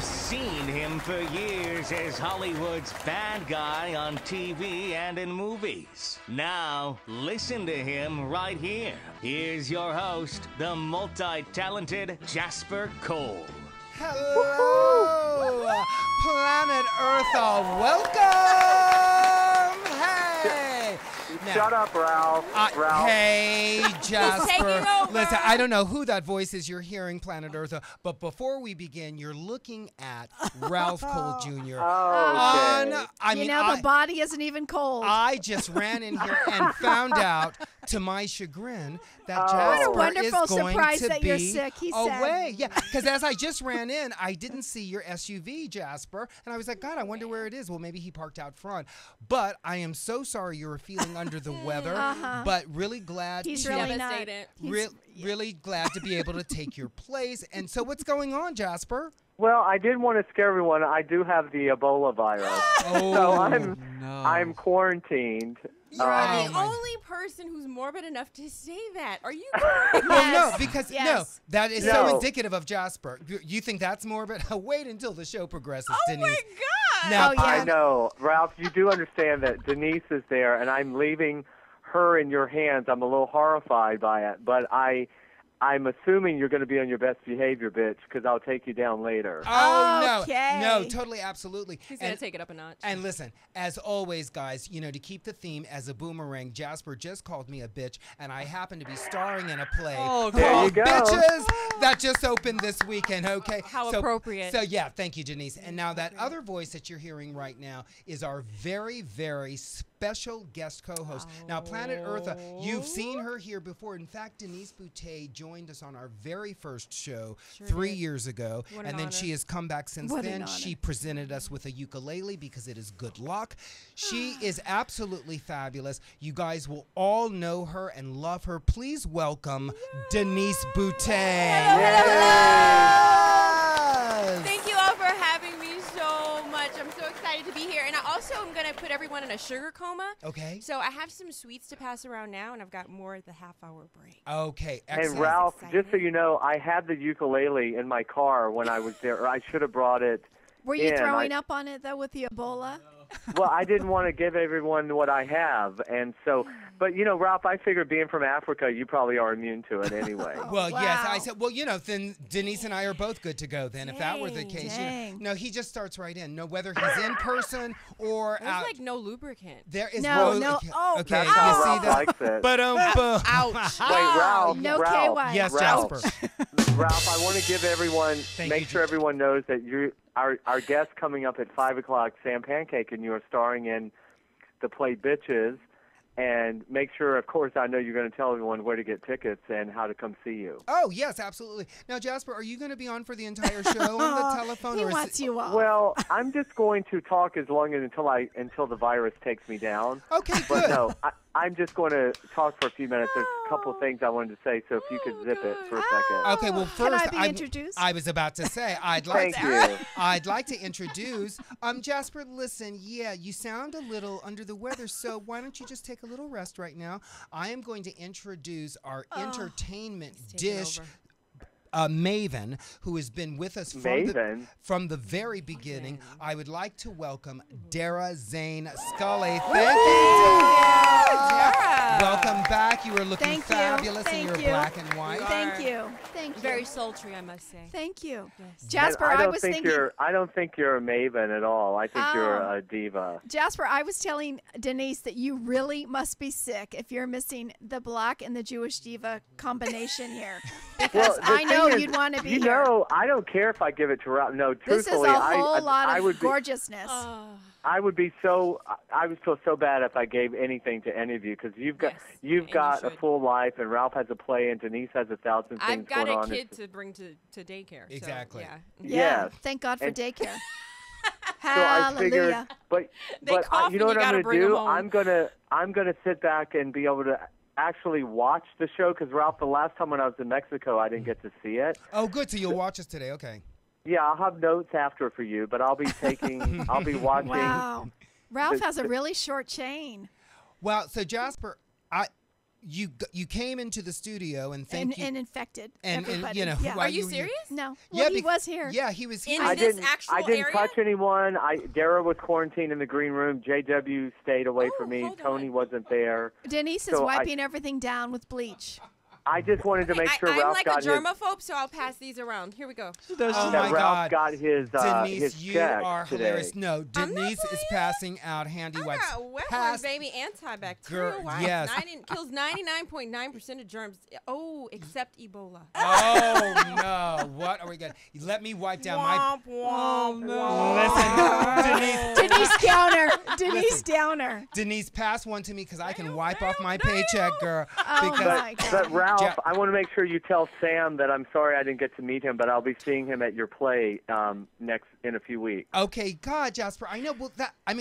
You've seen him for years as Hollywood's bad guy on TV and in movies. Now, listen to him right here. Here's your host, the multi-talented Jasper Cole. Hello, Planet Earth, welcome! Hey! Shut up, Ralph. Hey, Jasper. over. Listen, I don't know who that voice is you're hearing, Planet Earth, but before we begin, you're looking at Ralph Cole Jr. Oh, okay. The body isn't even cold. I just ran in here and found out, to my chagrin, that What a Jasper wonderful is going surprise to that be you're sick, he said. away. Yeah, because as I just ran in, I didn't see your SUV, Jasper, and I was like, God, I wonder where it is. Well, maybe he parked out front. But I am so sorry you were feeling under the weather, but really glad. He's to really not. Really glad to be able to take your place. And so what's going on, Jasper? Well, I didn't want to scare everyone. I do have the Ebola virus, so I'm quarantined. You're the only person who's morbid enough to say that. Are you? Well, no, because no, that is so No. indicative of Jasper. You think that's morbid? Wait until the show progresses, Oh Denise. my God! Now, I know, Ralph. You do understand that Denise is there, and I'm leaving her in your hands. I'm a little horrified by it, but I'm assuming you're going to be on your best behavior, bitch, because I'll take you down later. Oh, Okay. no, totally, absolutely. He's gonna take it up a notch. And listen, as always, guys, to keep the theme as a boomerang, Jasper just called me a bitch, and I happen to be starring in a play Oh, There you called go. Bitches that just opened this weekend, okay? How So- appropriate. So, yeah, thank you, Denise. And now that other voice that you're hearing right now is our very, very special guest co-host. Now, Planet Earth, you've seen her here before. In fact, Denise Boutte joined us on our very first show 3 years ago, What an and then honor. she has come back since What an then. honor. She presented us with a ukulele because it is good luck. She is absolutely fabulous. You guys will all know her and love her. Please welcome Denise Boutte. Yes. Thank you all for having me so much. I'm so excited to be here. And I also am going to put everyone in a sugar coma. Okay. So I have some sweets to pass around now, and I've got more at the half-hour break. Okay. And Excellent. Ralph, excited. just so you know, I had the ukulele in my car when I was there. Or I should have brought it. Were you in. throwing up on it, though, with the Ebola? Well, I didn't want to give everyone what I have, and so. But Ralph, I figured being from Africa, you probably are immune to it anyway. Well, yes, Wow. I said, then Denise and I are both good to go then, if that were the case. Dang. No, he just starts right in. No, whether he's in person or There's out. like no lubricant. There is No, no. no. Oh, okay, That's you how see Ralph that? likes it. But Ouch. Wait, Ralph. No Ralph, KY. yes, Ralph. Jasper. Ralph, I want to give everyone, Thank make you, sure everyone knows that our guest coming up at 5 o'clock, Sam Pancake, and you are starring in the play Bitches. And make sure, of course, I know you're going to tell everyone where to get tickets and how to come see you. Oh, yes, absolutely. Now, Jasper, are you going to be on for the entire show on the telephone? He or is wants it- you off. Well, I'm just going to talk as long as until the virus takes me down. Okay, But good. no, I'm just going to talk for a few minutes. There's a couple things I wanted to say, so if you could zip it for a second. Okay, well, first, Can I be introduced? I was about to say, I'd like Thank you. I'd like to introduce Jasper. Listen, you sound a little under the weather, so why don't you just take a little rest right now? I am going to introduce our entertainment dish. Maven, who has been with us from the very beginning. I would like to welcome Dara Zane Scully. Thank you, Dara. Welcome back. You are looking fabulous in your black and white. Thank you. Thank you. Very sultry, I must say. Thank you. Yes. Jasper, And I was thinking. I don't think you're a maven at all. I think you're a diva. Jasper, I was telling Denise that you really must be sick if you're missing the black and the Jewish diva combination here. Because the I know thing is, you'd want to be you here. know, I don't care if I give it to Ralph. No, This truthfully, is a whole lot I of would be, gorgeousness. I would be so. I would feel so bad if I gave anything to any of you because you've got Yes, and you a should. full life, and Ralph has a play, and Denise has 1,000 things I've got going a on. kid to bring to daycare. so, Exactly. yeah. Yeah. Yes. Thank God for And- daycare. So I figured, Hallelujah. but They cough you know and what you I'm gotta going to bring 'em do? home. I'm gonna sit back and be able to actually watch the show because Ralph, the last time when I was in Mexico, I didn't get to see it. Oh, good. So you'll watch us today. Okay. Yeah, I'll have notes after for you, but I'll be watching. Wow. Ralph has a really short chain. Well, so Jasper, you came into the studio and and infected everybody. you know, yeah. Are you serious? No. Yeah, Well, he was here. Yeah, he was here. In this actual I didn't area? touch anyone. Dara was quarantined in the green room. JW stayed away from me. hold Tony on. wasn't there. Denise is So wiping everything down with bleach. I just wanted to make sure I'm Ralph like got a his. germaphobe, so I'll pass these around. Here we go. Oh that my Ralph God. got his Denise, you check are today. hilarious. No, not Denise is playing. passing out handy I wipes. got wet Pass- baby antibacterial Girl, wipes. yes. Kills 99.9% of germs. Oh, except Ebola. Oh no! What are we gonna? Let me wipe down my. Womp, womp, womp. Listen, Denise Downer. Denise Downer. Denise, pass one to me because I can wipe off my paycheck, girl. Oh because my God. But Ralph, Ja- I want to make sure you tell Sam that I'm sorry I didn't get to meet him, but I'll be seeing him at your play in a few weeks. Okay, God, Jasper, I know. Well,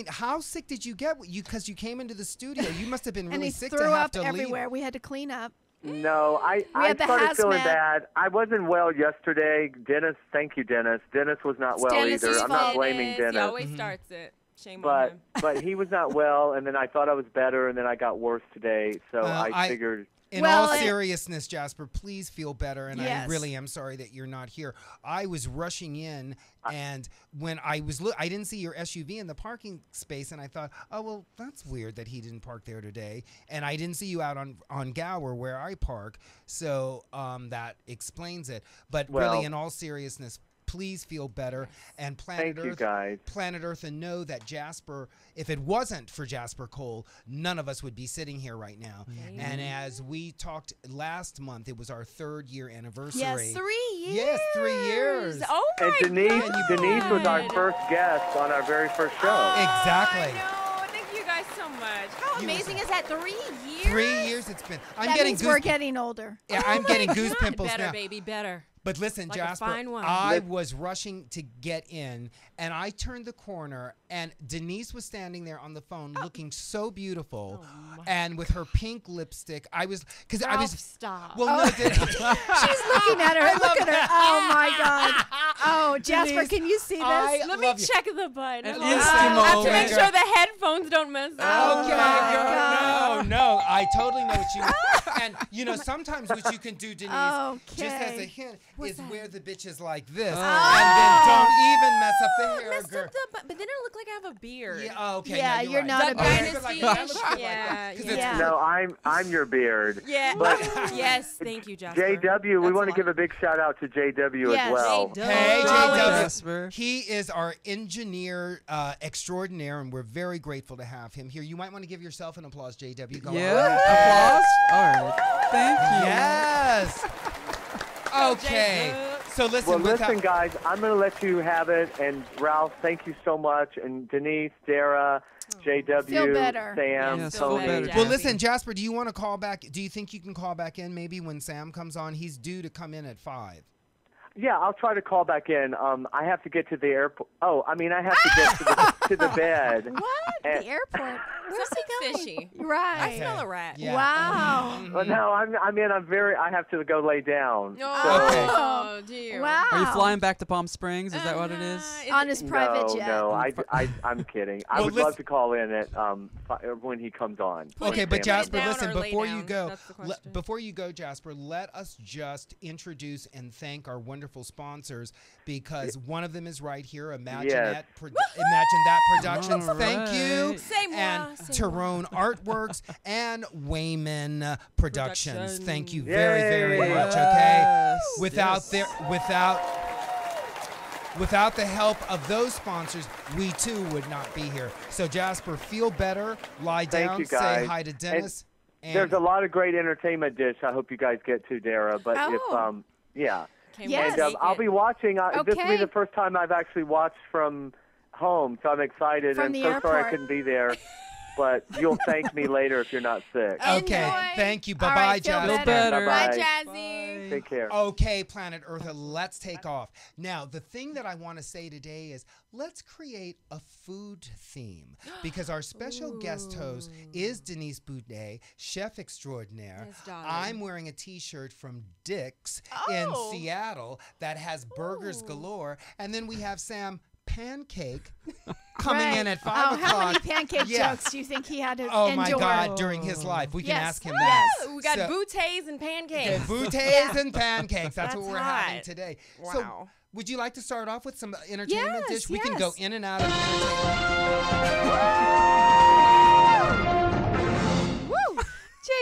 how sick did you get? Because you came into the studio, you must have been And really he sick threw to have up to everywhere. We had to clean up. No, I had the started feeling hazmat. bad. I wasn't well yesterday. Dennis, thank you, Dennis. Dennis was not well Dennis' either. I'm not fault. blaming He Dennis. always starts it. Shame on But him. but he was not well, and then I thought I was better, and then I got worse today. So Well, I figured. In Well, all and- seriousness, Jasper, please feel better. And I Yes. really am sorry that you're not here. I was rushing in, and when I was, I didn't see your SUV in the parking space, and I thought, oh well, that's weird that he didn't park there today. And I didn't see you out on Gower where I park, so that explains it. But Well- really, in all seriousness, please feel better. And Planet Thank you, Earth, guys. Planet Earth, and know that Jasper, if it wasn't for Jasper Cole, none of us would be sitting here right now. And as we talked last month, it was our 3rd year anniversary. Yes, 3 years. Yes, 3 years. Oh my And Denise, God. Denise was our first guest on our very first show. Exactly. I know. Thank you guys so much. How You amazing was- is that? 3 years? 3 years it's been. I'm That getting means we're goose. getting older. Yeah, I'm getting goose God, pimples better, now. baby, better. But listen, Like a Jasper, fine wine. I was rushing to get in, and I turned the corner, and Denise was standing there on the phone looking so beautiful, and with her pink lipstick. I was, because I was. Stop. Well, no, She's looking at her. Look at her. Oh my God. Oh, Jasper, Denise, can you see this? I Let me love you. check the button. At Hold least on. you I have to know, make girl. sure the headphones don't mess Okay, up. my girl, God. no, I totally know what you. And you know, sometimes what you can do, Denise, just as a Okay. hint, What's is that? wear the bitches like this, Oh. and then don't even mess up the hair, Messed girl. up but then it'll look like I have a beard. Yeah, oh, okay. Yeah, no, you're right. not Duck a beard. Dynasty. That looks good like Yeah, that, 'cause it's yeah. No, I'm your beard. Yeah. But- Yes, thank you, Jasper. JW, we That's want a to give a lot. big shout out to JW Yes. as well. JW. Hey, Always. JW. Jasper. He is our engineer extraordinaire, and we're very grateful to have him here. You might want to give yourself an applause, JW. Go on. Yeah, applause. All right, thank you. Yes. Okay. So listen, Well, without- listen, guys, I'm going to let you have it. And Ralph, thank you so much. And Denise, Dara, JW, Feel better. Sam, Yes, feel Tony. better, Well, Jasper. listen, Jasper, do you want to call back? Do you think you can call back in maybe when Sam comes on? He's due to come in at 5. Yeah, I'll try to call back in. I have to get to the airport. Oh, I mean, I have to get to the bed. What? And- The airport? Where's he going? Fishy. Right. I smell a rat. Yeah. Wow. Well, no, I have to go lay down. Oh, dear. Wow. Are you flying back to Palm Springs? Is that what it is? On his private no, jet. no, I'm kidding. I Well, would love to call in at when he comes on. Okay, but Sam. Jasper, down listen, or lay before you down? go, That's the question. before you go, Jasper, let us just introduce and thank our wonderful sponsors because one of them is right here, Imagine Yes. That Productions. All Thank you. right. Say moi, And say Tyrone Artworks and Wayman Productions. Thank you Yay. very, very much. Okay. Yes, Without yes. Without the help of those sponsors, we too would not be here. So Jasper, feel better, lie Thank down, you, say guys. hi to Dennis. And There's a lot of great entertainment dish. I hope you guys get to, Dara. But Oh. if yeah. Can't Yes. wait to And make I'll it. be watching. This will be Okay. the first time I've actually watched from home, so I'm excited. From and the so sorry I airport. couldn't be there, but you'll thank me later if you're not sick. Okay, Enjoy. thank you. All Bye-bye, right, feel Jasper. Feel better. Bye, Bye. Jazzy. Take care. Okay, Planet Eartha, let's take off. Now, the thing that I want to say today is let's create a food theme because our special guest host is Denise Boutte, chef extraordinaire. Yes, darling. I'm wearing a t-shirt from Dick's in Oh. Seattle that has burgers galore. And then we have Sam Pancake coming in at 5 o'clock. How many pancake jokes do you think he had to endure? Oh, my God, during his life. We can ask him that. Yes. We got bouteilles and pancakes. Bouteilles and pancakes. That's what we're having today. Wow. So, would you like to start off with some entertainment dish? We can yes. go in and out of entertainment. Woo!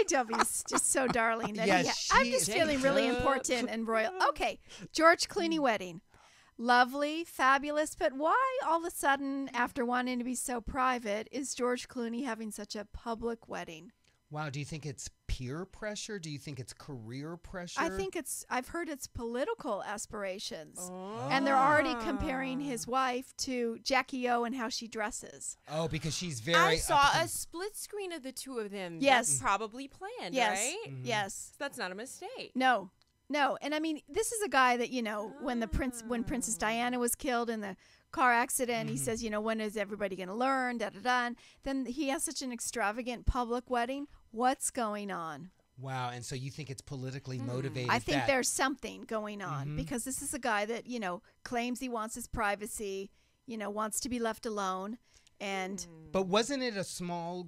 JW's just so darling. That Yes, I'm she just is. feeling really important and royal. Okay, George Clooney wedding. Lovely, fabulous, but why all of a sudden, after wanting to be so private, is George Clooney having such a public wedding? Wow, do you think it's peer pressure? Do you think it's career pressure? I think I've heard it's political aspirations. And they're already comparing his wife to Jackie O and how she dresses. Oh, because she's very... I saw a split screen of the two of them. Yes. That's probably planned, Yes. right? Yes. So that's not a mistake. No. And I mean, this is a guy that, when when Princess Diana was killed in the car accident, he says, when is everybody going to learn? And then he has such an extravagant public wedding. What's going on? Wow, and so you think it's politically motivated? I think there's something going on because this is a guy that, claims he wants his privacy, wants to be left alone. And but wasn't it a small?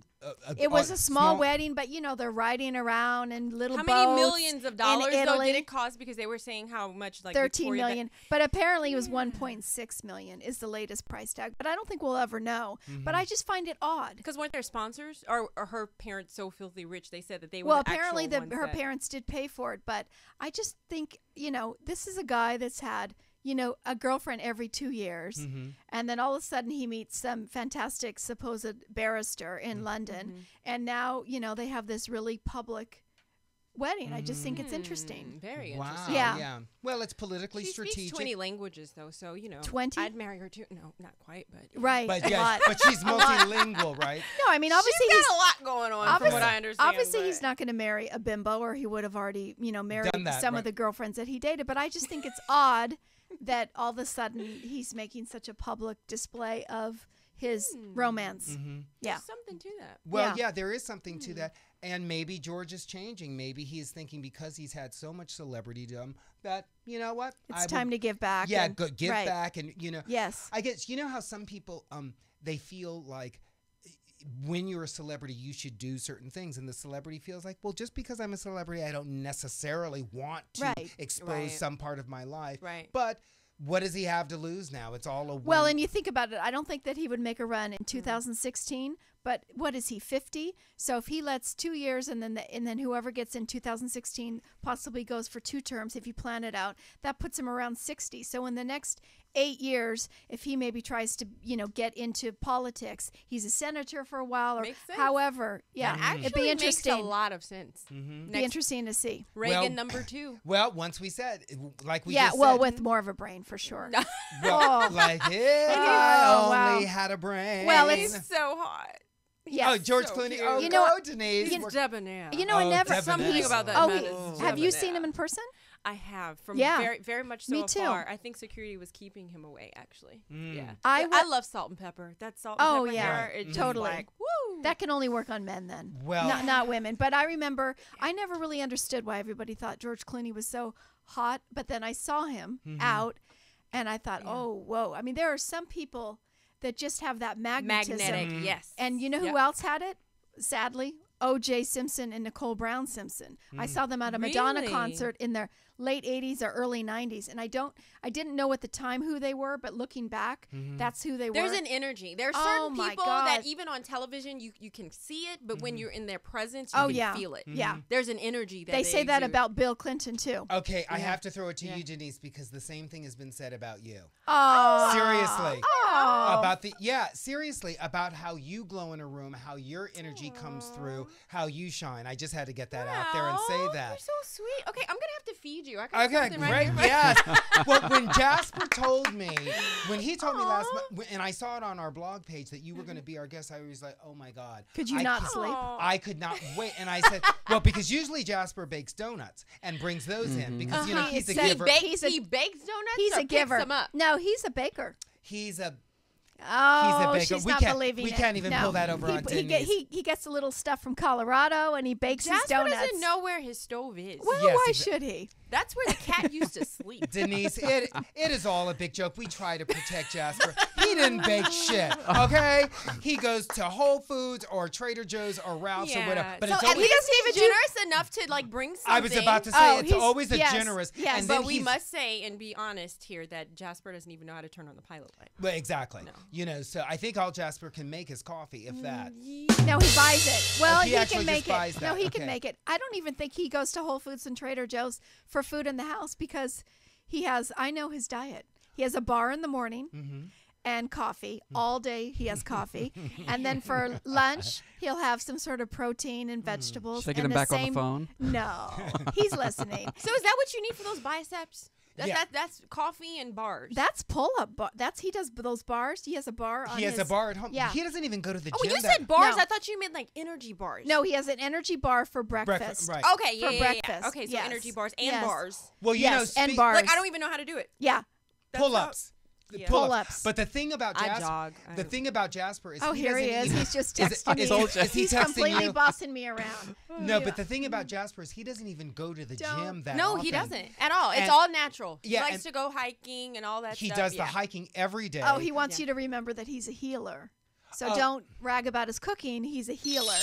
It was a small wedding, but they're riding around in little boats. How many millions of dollars in though Italy. did it cost? Because they were saying how much, like 13 million, but apparently it was 1.6 million is the latest price tag. But I don't think we'll ever know. But I just find it odd. Because weren't their sponsors or her parents so filthy rich? They said that they were. Well, the apparently her ones parents did pay for it, but I just think this is a guy that's had a girlfriend every 2 years. And then all of a sudden he meets some fantastic supposed barrister in London. And now, they have this really public wedding. I just think it's interesting. Very Wow. interesting. Yeah. Well, it's politically She strategic. speaks 20 languages, though, so, 20? I'd marry her, too. No, not quite, but... Right. But a lot. but she's multilingual, right? No, I mean, obviously She's got a lot going on, from what I understand. Obviously, but- he's not going to marry a bimbo, or he would have already, married Done that, some right. of the girlfriends that he dated. But I just think it's odd that all of a sudden he's making such a public display of his romance. Yeah. There's something to that. Well, Yeah. yeah, there is something to that. And maybe George is changing. Maybe he is thinking because he's had so much celebritydom that, you know what? It's time to give back. Yeah, and, give right. back. And, Yes. I guess, how some people, they feel like when you're a celebrity, you should do certain things. And the celebrity feels like, well, just because I'm a celebrity, I don't necessarily want to expose some part of my life. Right. But what does he have to lose now? It's all a win. Well, and you think about it, I don't think that he would make a run in 2016. But what is he, 50? So if he lets 2 years and then whoever gets in 2016 possibly goes for 2 terms, if you plan it out, that puts him around 60. So in the next 8 years, if he maybe tries to, get into politics, he's a senator for a while or Makes sense. however, yeah, Actually it'd be interesting. makes a lot of sense. Be interesting to see. Reagan number 2. Well, once we said, like we Yeah, just well, said. with more of a brain for sure. Well, like, if I only wow. had a brain. Well, He's so hot. Yes. Oh, George so Clooney. cute. Oh, You know go, what? Denise. He's debonair. and never debonair. Something about that Oh, man is have you debonair. seen him in person? I have. From Yeah. very, very much so Me too. afar. I think security was keeping him away, actually. Yeah. I I love salt and pepper. That salt and Oh, pepper yeah. hair. It's just Totally. like, woo. That can only work on men then. Well- not women. But I remember I never really understood why everybody thought George Clooney was so hot. But then I saw him out and I thought, oh, whoa. I mean, there are some people that just have that magnetism. Magnetic, yes. And you know who Yep. else had it? Sadly, O.J. Simpson and Nicole Brown Simpson. I saw them at a Madonna Really? concert in their late 80s or early 90s. And I didn't know at the time who they were, but looking back, that's who they There's were. an energy. There are Oh, certain my people God. that even on television you can see it, but when you're in their presence, you Oh, can yeah. feel it. Yeah. There's an energy that they say that exude. about Bill Clinton, too. Okay, I Yeah. have to throw it to Yeah. you, Denise, because the same thing has been said about you. Oh. Seriously. Oh. Seriously, about how you glow in a room, how your energy comes through, how you shine. I just had to get that out there and say Aw, that. You're so sweet. Okay, I'm gonna have to feed you. I got Okay, something great. right here. Yes. Well, when Jasper told me, when he told me last month, and I saw it on our blog page that you were going to be our guest, I was like, oh my God. Could you I not can't- sleep? I could not wait. And I said, well, because usually Jasper bakes donuts and brings those in because, he's a He giver. bakes- He bakes donuts. He's or a giver. Picks them up? No, he's a baker. He's a Oh, baker. she's We not can't- believing we it. can't even No. pull that over on Denise. He gets a little stuff from Colorado and he bakes his Jasper donuts. doesn't know where his stove is. Well, Yes, why exactly. should he? That's where the cat used to sleep. Denise, it is all a big joke. We try to protect Jasper. He didn't bake shit, okay? He goes to Whole Foods or Trader Joe's or Ralph's or whatever. But so it's at always, least he was generous enough to like bring something. I was about to say it's always a yes, generous. yes. And But then we must say and be honest here that Jasper doesn't even know how to turn on the pilot light. Well, exactly. No. You know, so I think all Jasper can make is coffee, if that. No, he buys it. Well, he he actually can make just buys it. that. No, he Okay. can make it. I don't even think he goes to Whole Foods and Trader Joe's for food in the house because he has, I know his diet. He has a bar in the morning and coffee. All day he has coffee. And then for lunch, he'll have some sort of protein and vegetables. Should I get and him back on the phone? No, he's listening. So is that what you need for those biceps? Yeah. That's coffee and bars. That's pull-up. He does those bars. He has a bar on He has a bar at home. Yeah. He doesn't even go to the Oh, gym. you said bars. No. I thought you meant like energy bars. No, he has an energy bar for breakfast. Right. Okay, For yeah. breakfast. Okay, so Yes. energy bars and Yes. bars. Well, you Yes, know, and bars. Like I don't even know how to do it. Yeah. That's pull-ups. Yeah. Pull-ups. But the thing about I Jasper, jog. the thing about Jasper is Oh, he here he doesn't is. even- He's just Is it- texting me. is he He's texting completely you? bossing me around. No, but the thing about Jasper is he doesn't even go to the Don't. gym that No, often. he doesn't at all. It's And- all natural. Yeah, he likes and- to go hiking and all that He stuff. does yeah. the hiking every day. Oh, he wants you to remember that he's a healer. So Oh. don't rag about his cooking. He's a healer.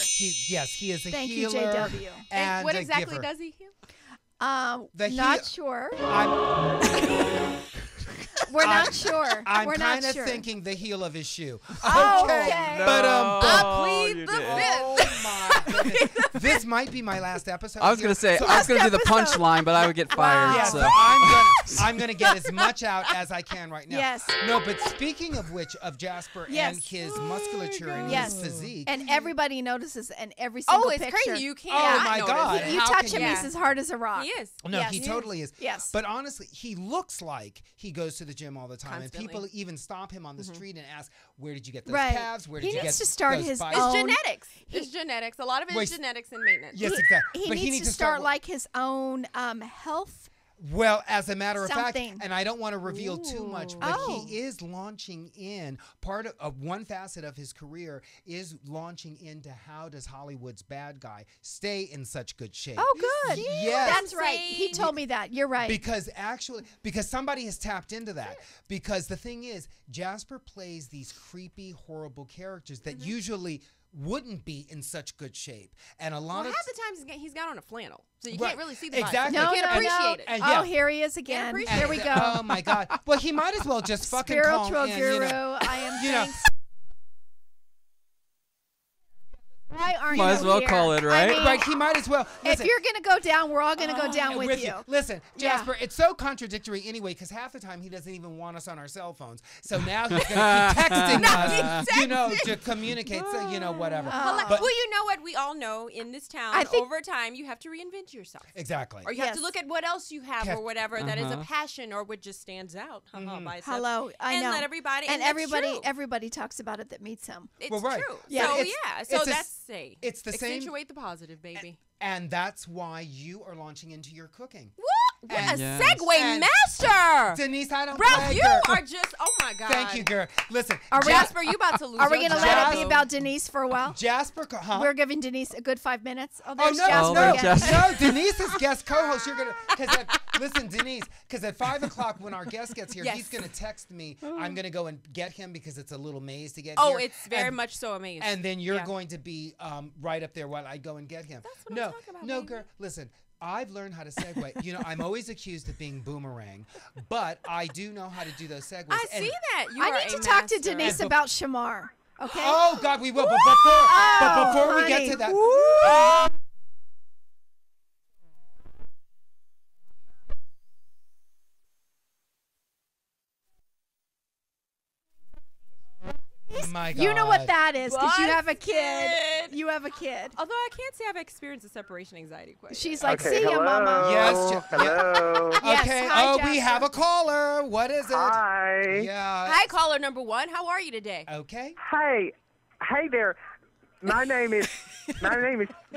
Yes, he is a Thank you, healer. JW. And what a exactly giver. does he heal? The Not heal- sure. I'm, We're not sure. I'm We're kind not of sure. thinking the heel of his shoe. Oh, okay. But I plead the fifth. oh my goodness. This might be my last episode. I was here. gonna say So I was gonna do the episode. punchline, but I would get fired. Yeah, So. so I'm gonna get as much out as I can right now. Yes. No, but speaking of which, of Jasper Yes. and his musculature and Yes. his physique. And everybody notices in every single Oh, it's picture. crazy. You can't. Oh, not my notice God. it. You How touch can him, you- he's as hard as a rock. He is. No, Yes. he totally is. Yes. But honestly, he looks like he goes to the gym all the time. Constantly. And people even stop him on the street and ask, where did you get those Right. calves? Where did He you needs get to start those his biceps?" It's own- genetics. It's genetics. A lot of it Wait, is genetics and maintenance. Yes, exactly. He But needs to start like his own health. Well, as a matter of Something. fact, and I don't want to reveal too much, but Oh. he is launching in part of one facet of his career is launching into how does Hollywood's bad guy stay in such good shape? Oh, good. Yes. That's right. He told me that. You're right. Because somebody has tapped into that. Because the thing is, Jasper plays these creepy, horrible characters that usually wouldn't be in such good shape. And a lot Well, of half the times he's got on a flannel, so you Right. can't really see the Exactly. bicep. no, You can't no, appreciate no. it. And Oh, yeah. here he is again. appreciate Here we it. go. Oh my God. Well, he might as well just fucking call Spiritual in, guru. you know. I am You know. thanks. Why aren't Might you as well here? call it, right? I mean, Right, he might as well. if Listen, you're gonna go down, we're all gonna go down with you. Listen, Yeah. Jasper, it's so contradictory anyway because half the time he doesn't even want us on our cell phones. So now he's going to keep texting us, you know, to communicate, so, you know, whatever. But Well, you know what? We all know in this town, I think- over time, you have to reinvent yourself. exactly. Or you have Yes. to look at what else you have Kev- or whatever that is a passion or what just stands out. Bicep. Hello, I and know. let everybody and that's everybody, true. everybody talks about it that meets him. It's Well, right. true. Yeah, So it's- yeah. it's So a- that's say. it's the same- Accentuate the positive, baby. And that's why you are launching into your cooking. What And- a Yes. segue And- master! Denise, I don't Ralph, play, you girl. are just oh my god. Thank you, girl. Listen, Are we- Jasper, you about to lose. Are we your gonna job. let it be about Denise for a while? Jasper, We're giving Denise a good 5 minutes. Oh, Oh there's no, Jasper no, again. Jasper. no! Denise is guest co-host. You're gonna, listen, Denise, because at 5 o'clock when our guest gets here, Yes. he's gonna text me. I'm gonna go and get him because it's a little maze to get Oh, here. it's very And- much so amazing. And then you're Yeah. going to be right up there while I go and get him. That's what I'm no, talking about, no, baby. girl. Listen, I've learned how to segue. You know, I'm always accused of being boomerang, but I do know how to do those segues. I And- see that. You I are need to a talk to master. Denise And about Shamar. Okay. Oh God, we will. But before we get honey. to that. My God. You know what that is because you Busted. have a kid. You have a kid. Although I can't say I've experienced a separation anxiety quite yet. She's like, Okay, see ya, mama. Yes, Hello. Yes, Okay. hi, Oh, we Jasper. have a caller. What is it? Hi. Yeah. Hi, caller number 1. How are you today? Okay. Hey there. My name is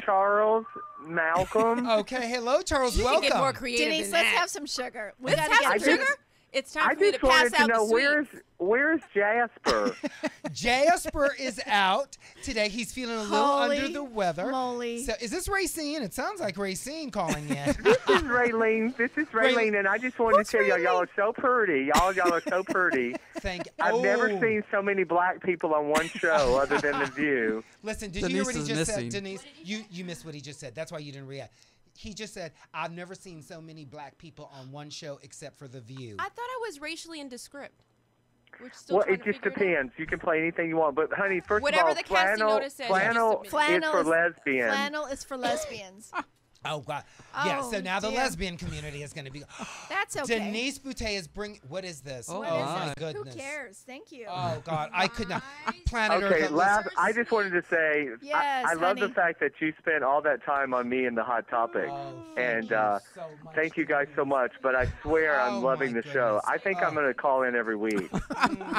Charles Malcolm. Okay. Hello, Charles. You Welcome. can get more creative Denise, than let's that. have some sugar. We Let's gotta have get some through sugar. this. It's time I for me to just wanted pass to out know the sweets. where's Jasper? Jasper is out today. He's feeling a little Holy under the weather. moly. So is this Racine? It sounds like Racine calling in. This is Raylene. This is Raylene, and I just wanted to tell y'all are so pretty. Y'all are so pretty. I've never seen so many black people on one show other than The View. Listen, did Denise you hear what he is just missing. said, Denise? You missed what he just said. That's why you didn't react. He just said, I've never seen so many black people on one show except for The View. I thought I was racially indescript. We're still Well, trying it to just figure it out. depends. You can play anything you want. But, honey, first Whatever of all, the casting notice says, flannel just is for lesbians. Flannel is for lesbians. Oh, God. Yeah, so Oh, now the dear. lesbian community is going to be. That's okay. Denise Boutte is bringing. What is this? Oh, What my. is my it? goodness. Who cares? Thank you. Oh, God. I could not. Planet Okay, Earth. last, I just wanted to say, Yes, I love the honey. fact that you spent all that time on me and the Hot Topic. Oh, and so much, thank you guys so much. But I swear Oh, I'm loving my the show. goodness. I think I'm Oh. going to call in every week,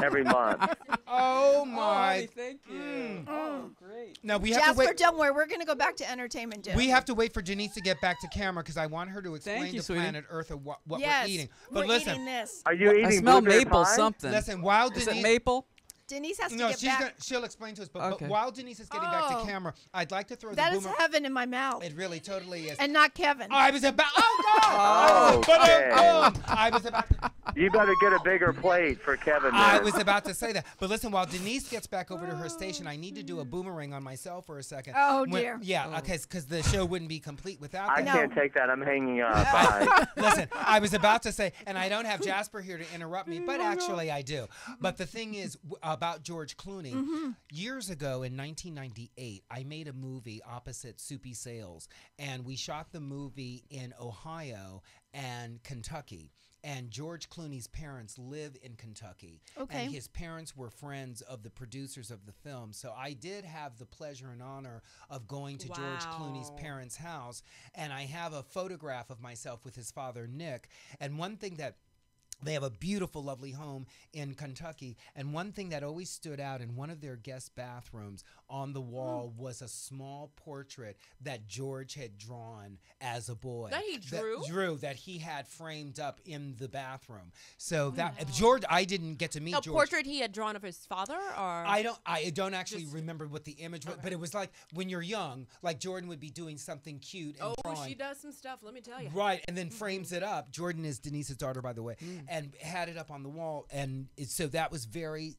every month. Oh, my. thank you. Oh, great. No, we have to Jasper, wait. don't worry. We're going to go back to entertainment dinner. We have to wait for Denise to get back to camera because I want her to explain Thank you, to sweetie. Planet Earth of what Yes, we're eating. we're But listen, eating this. Are you eating I smell blueberry maple pie? something. listen. While Is Denise, it maple? Denise has to no, get back. she'll explain to us. But Okay. while Denise is getting back Oh. to camera, I'd like to throw That the is boomer. heaven in my mouth. It really totally is. And not Kevin. I was about. Oh God! Oh, okay. I was about. To, You better get a bigger plate for Kevin I there. was about to say that. But listen, while Denise gets back over to her station, I need to do a boomerang on myself for a second. Oh, dear. Yeah, because the show wouldn't be complete without I that. can't take that. I'm hanging up. Bye. Listen, I was about to say, and I don't have Jasper here to interrupt me, but actually I do. But the thing is about George Clooney. Years ago in 1998, I made a movie opposite Soupy Sales, and we shot the movie in Ohio and Kentucky. And George Clooney's parents live in Kentucky. Okay. And his parents were friends of the producers of the film. So I did have the pleasure and honor of going to George Clooney's parents' house. And I have a photograph of myself with his father, Nick. And one thing that they have a beautiful, lovely home in Kentucky. And one thing that always stood out in one of their guest bathrooms on the wall was a small portrait that George had drawn as a boy. That he drew? That he had framed up in the bathroom. So George, I didn't get to meet A George. portrait he had drawn of his father, or I don't actually remember what the image was, but it was like when you're young, like Jordan would be doing something cute and drawing. she does some stuff. Let me tell you. Right, and then frames it up. Jordan is Denise's daughter, by the way, and had it up on the wall, and so that was very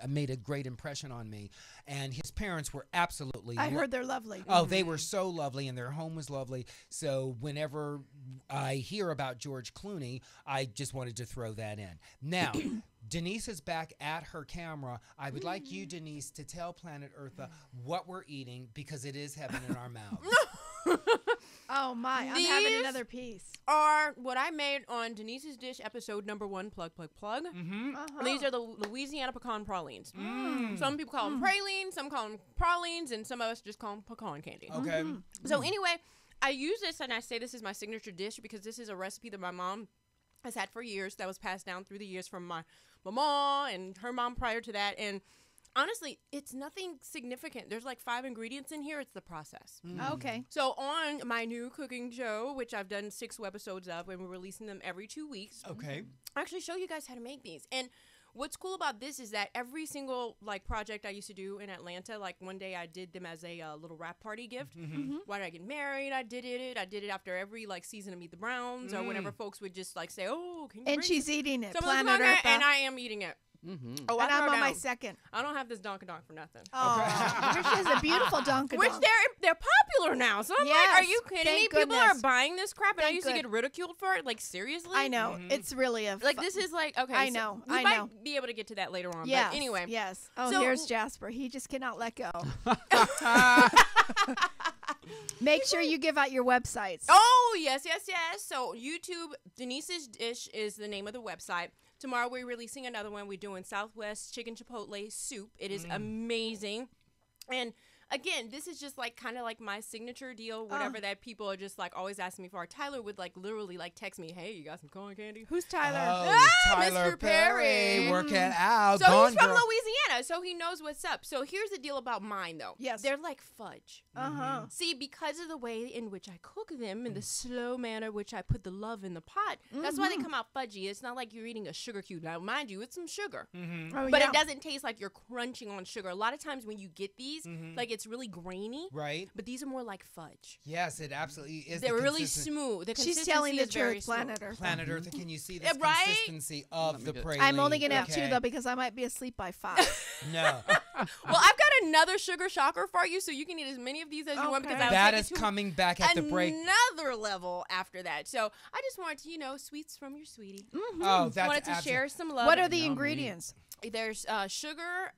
made a great impression on me. And his parents were absolutely. I heard they're lovely. Oh, they were so lovely, and their home was lovely. So whenever I hear about George Clooney, I just wanted to throw that in. Now, Denise is back at her camera. I would like you, Denise, to tell Planet Eartha what we're eating because it is heaven in our mouths. Oh, my. I'm having another piece. Are what I made on Denise's Dish episode #1, plug. These are the Louisiana pecan pralines. Some people call them pralines, some call them pralines, and some of us just call them pecan candy. Okay. So anyway, I use this and I say this is my signature dish because this is a recipe that my mom has had for years that was passed down through the years from my mama and her mom prior to that. And honestly, it's nothing significant. There's like 5 ingredients in here. It's the process. Okay. So on my new cooking show, which I've done 6 webisodes of, and we're releasing them every 2 weeks, Okay. I actually show you guys how to make these. And what's cool about this is that every single like project I used to do in Atlanta, like one day I did them as a little wrap party gift. Why did I get married? I did it after every like season of Meet the Browns or whenever folks would just like say, "Oh, can you?" And bring she's some-" eating it. So I'm Planet looking Earth. and I am eating it. Oh, And I'm throw on my down. second. I don't have this Donka Donk for nothing. Oh, here she has a beautiful Donka Which Donk. they're popular now. So I'm like, Yes, are you kidding me? thank People are goodness. buying this crap, and I Thank used to good. get ridiculed for it. Like seriously? I know. It's really a Like this is like okay. I so know, we I might know. be able to get to that later on. Yes. But anyway. Yes. Oh, So- here's Jasper. He just cannot let go. Make sure you give out your websites. Oh yes. So YouTube Denise's Dish is the name of the website. Tomorrow we're releasing another one. We're doing Southwest Chicken Chipotle Soup. It is amazing. And again, this is just like kind of like my signature deal, whatever that people are just like always asking me for. Tyler would like literally like text me, "Hey, you got some corn candy?" Who's Tyler? Oh, Tyler Mr. Perry. Work it out. So Gone he's from girl. Louisiana, so he knows what's up. So here's the deal about mine, though. Yes. They're like fudge. Uh-huh. See, because of the way in which I cook them, in the slow manner which I put the love in the pot, that's why they come out fudgy. It's not like you're eating a sugar cube. Now, mind you, it's some sugar. Oh, But yeah. it doesn't taste like you're crunching on sugar. A lot of times when you get these, like it's really grainy. Right. But these are more like fudge. Yes, it absolutely is. They're the really consistent- smooth. The She's telling the consistency is very truth, smooth. Planet Earth. Planet Earth. Can you see this Right? consistency of the praline? I'm only going to have Okay. 2, though, because I might be asleep by 5. No. Well, I've got another sugar shocker for you, so you can eat as many of these as you want because Okay. I'll That take is it to coming back at the break. another level after that. So I just wanted to, sweets from your sweetie. Oh, that's Wanted to absolute- share some love. What are the Yummy. ingredients? There's sugar,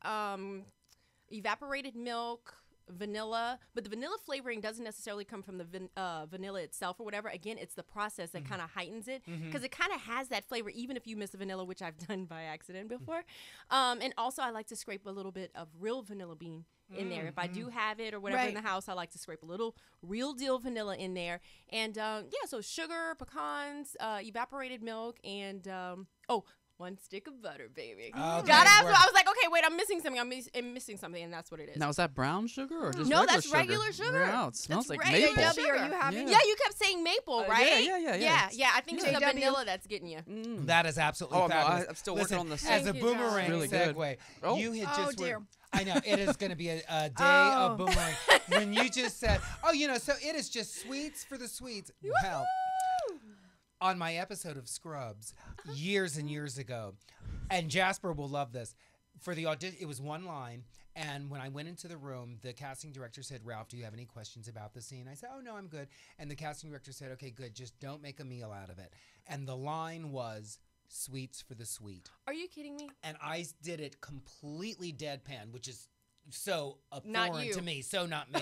evaporated milk, vanilla, but the vanilla flavoring doesn't necessarily come from the vanilla itself or whatever. Again, it's the process that kind of heightens it because it kind of has that flavor even if you miss the vanilla, which I've done by accident before. And also I like to scrape a little bit of real vanilla bean in there. If I do have it or whatever in Right. the house, I like to scrape a little real deal vanilla in there. And so sugar, pecans, evaporated milk, and 1 stick of butter, baby. Okay, Gotta have some. we're- I was like, okay, wait, I'm missing something. I'm missing something, and that's what it is. Now, is that brown sugar or just No, regular that's sugar? regular sugar. Wow, it smells That's like regular maple. sugar. Are you having Yeah, you kept saying maple, right? yeah. Yeah, I think it's the JW. vanilla that's getting you. That is absolutely Oh, no, fabulous. I'm still working Listen, on this. As a Thank you, Dara. boomerang Really good. segue, Oh. you had Oh, just dear. I know it is going to be a day Oh. of boomerang. When you just said, so it is just sweets for the sweets. Well, on my episode of Scrubs years and years ago, and Jasper will love this. For the audition, it was one line, and when I went into the room, the casting director said, "Ralph, do you have any questions about the scene?" I said, "Oh, no, I'm good." And the casting director said, "Okay, good. Just don't make a meal out of it." And the line was, "Sweets for the sweet." Are you kidding me? And I did it completely deadpan, which is so Not abhorrent you. to me, so not me.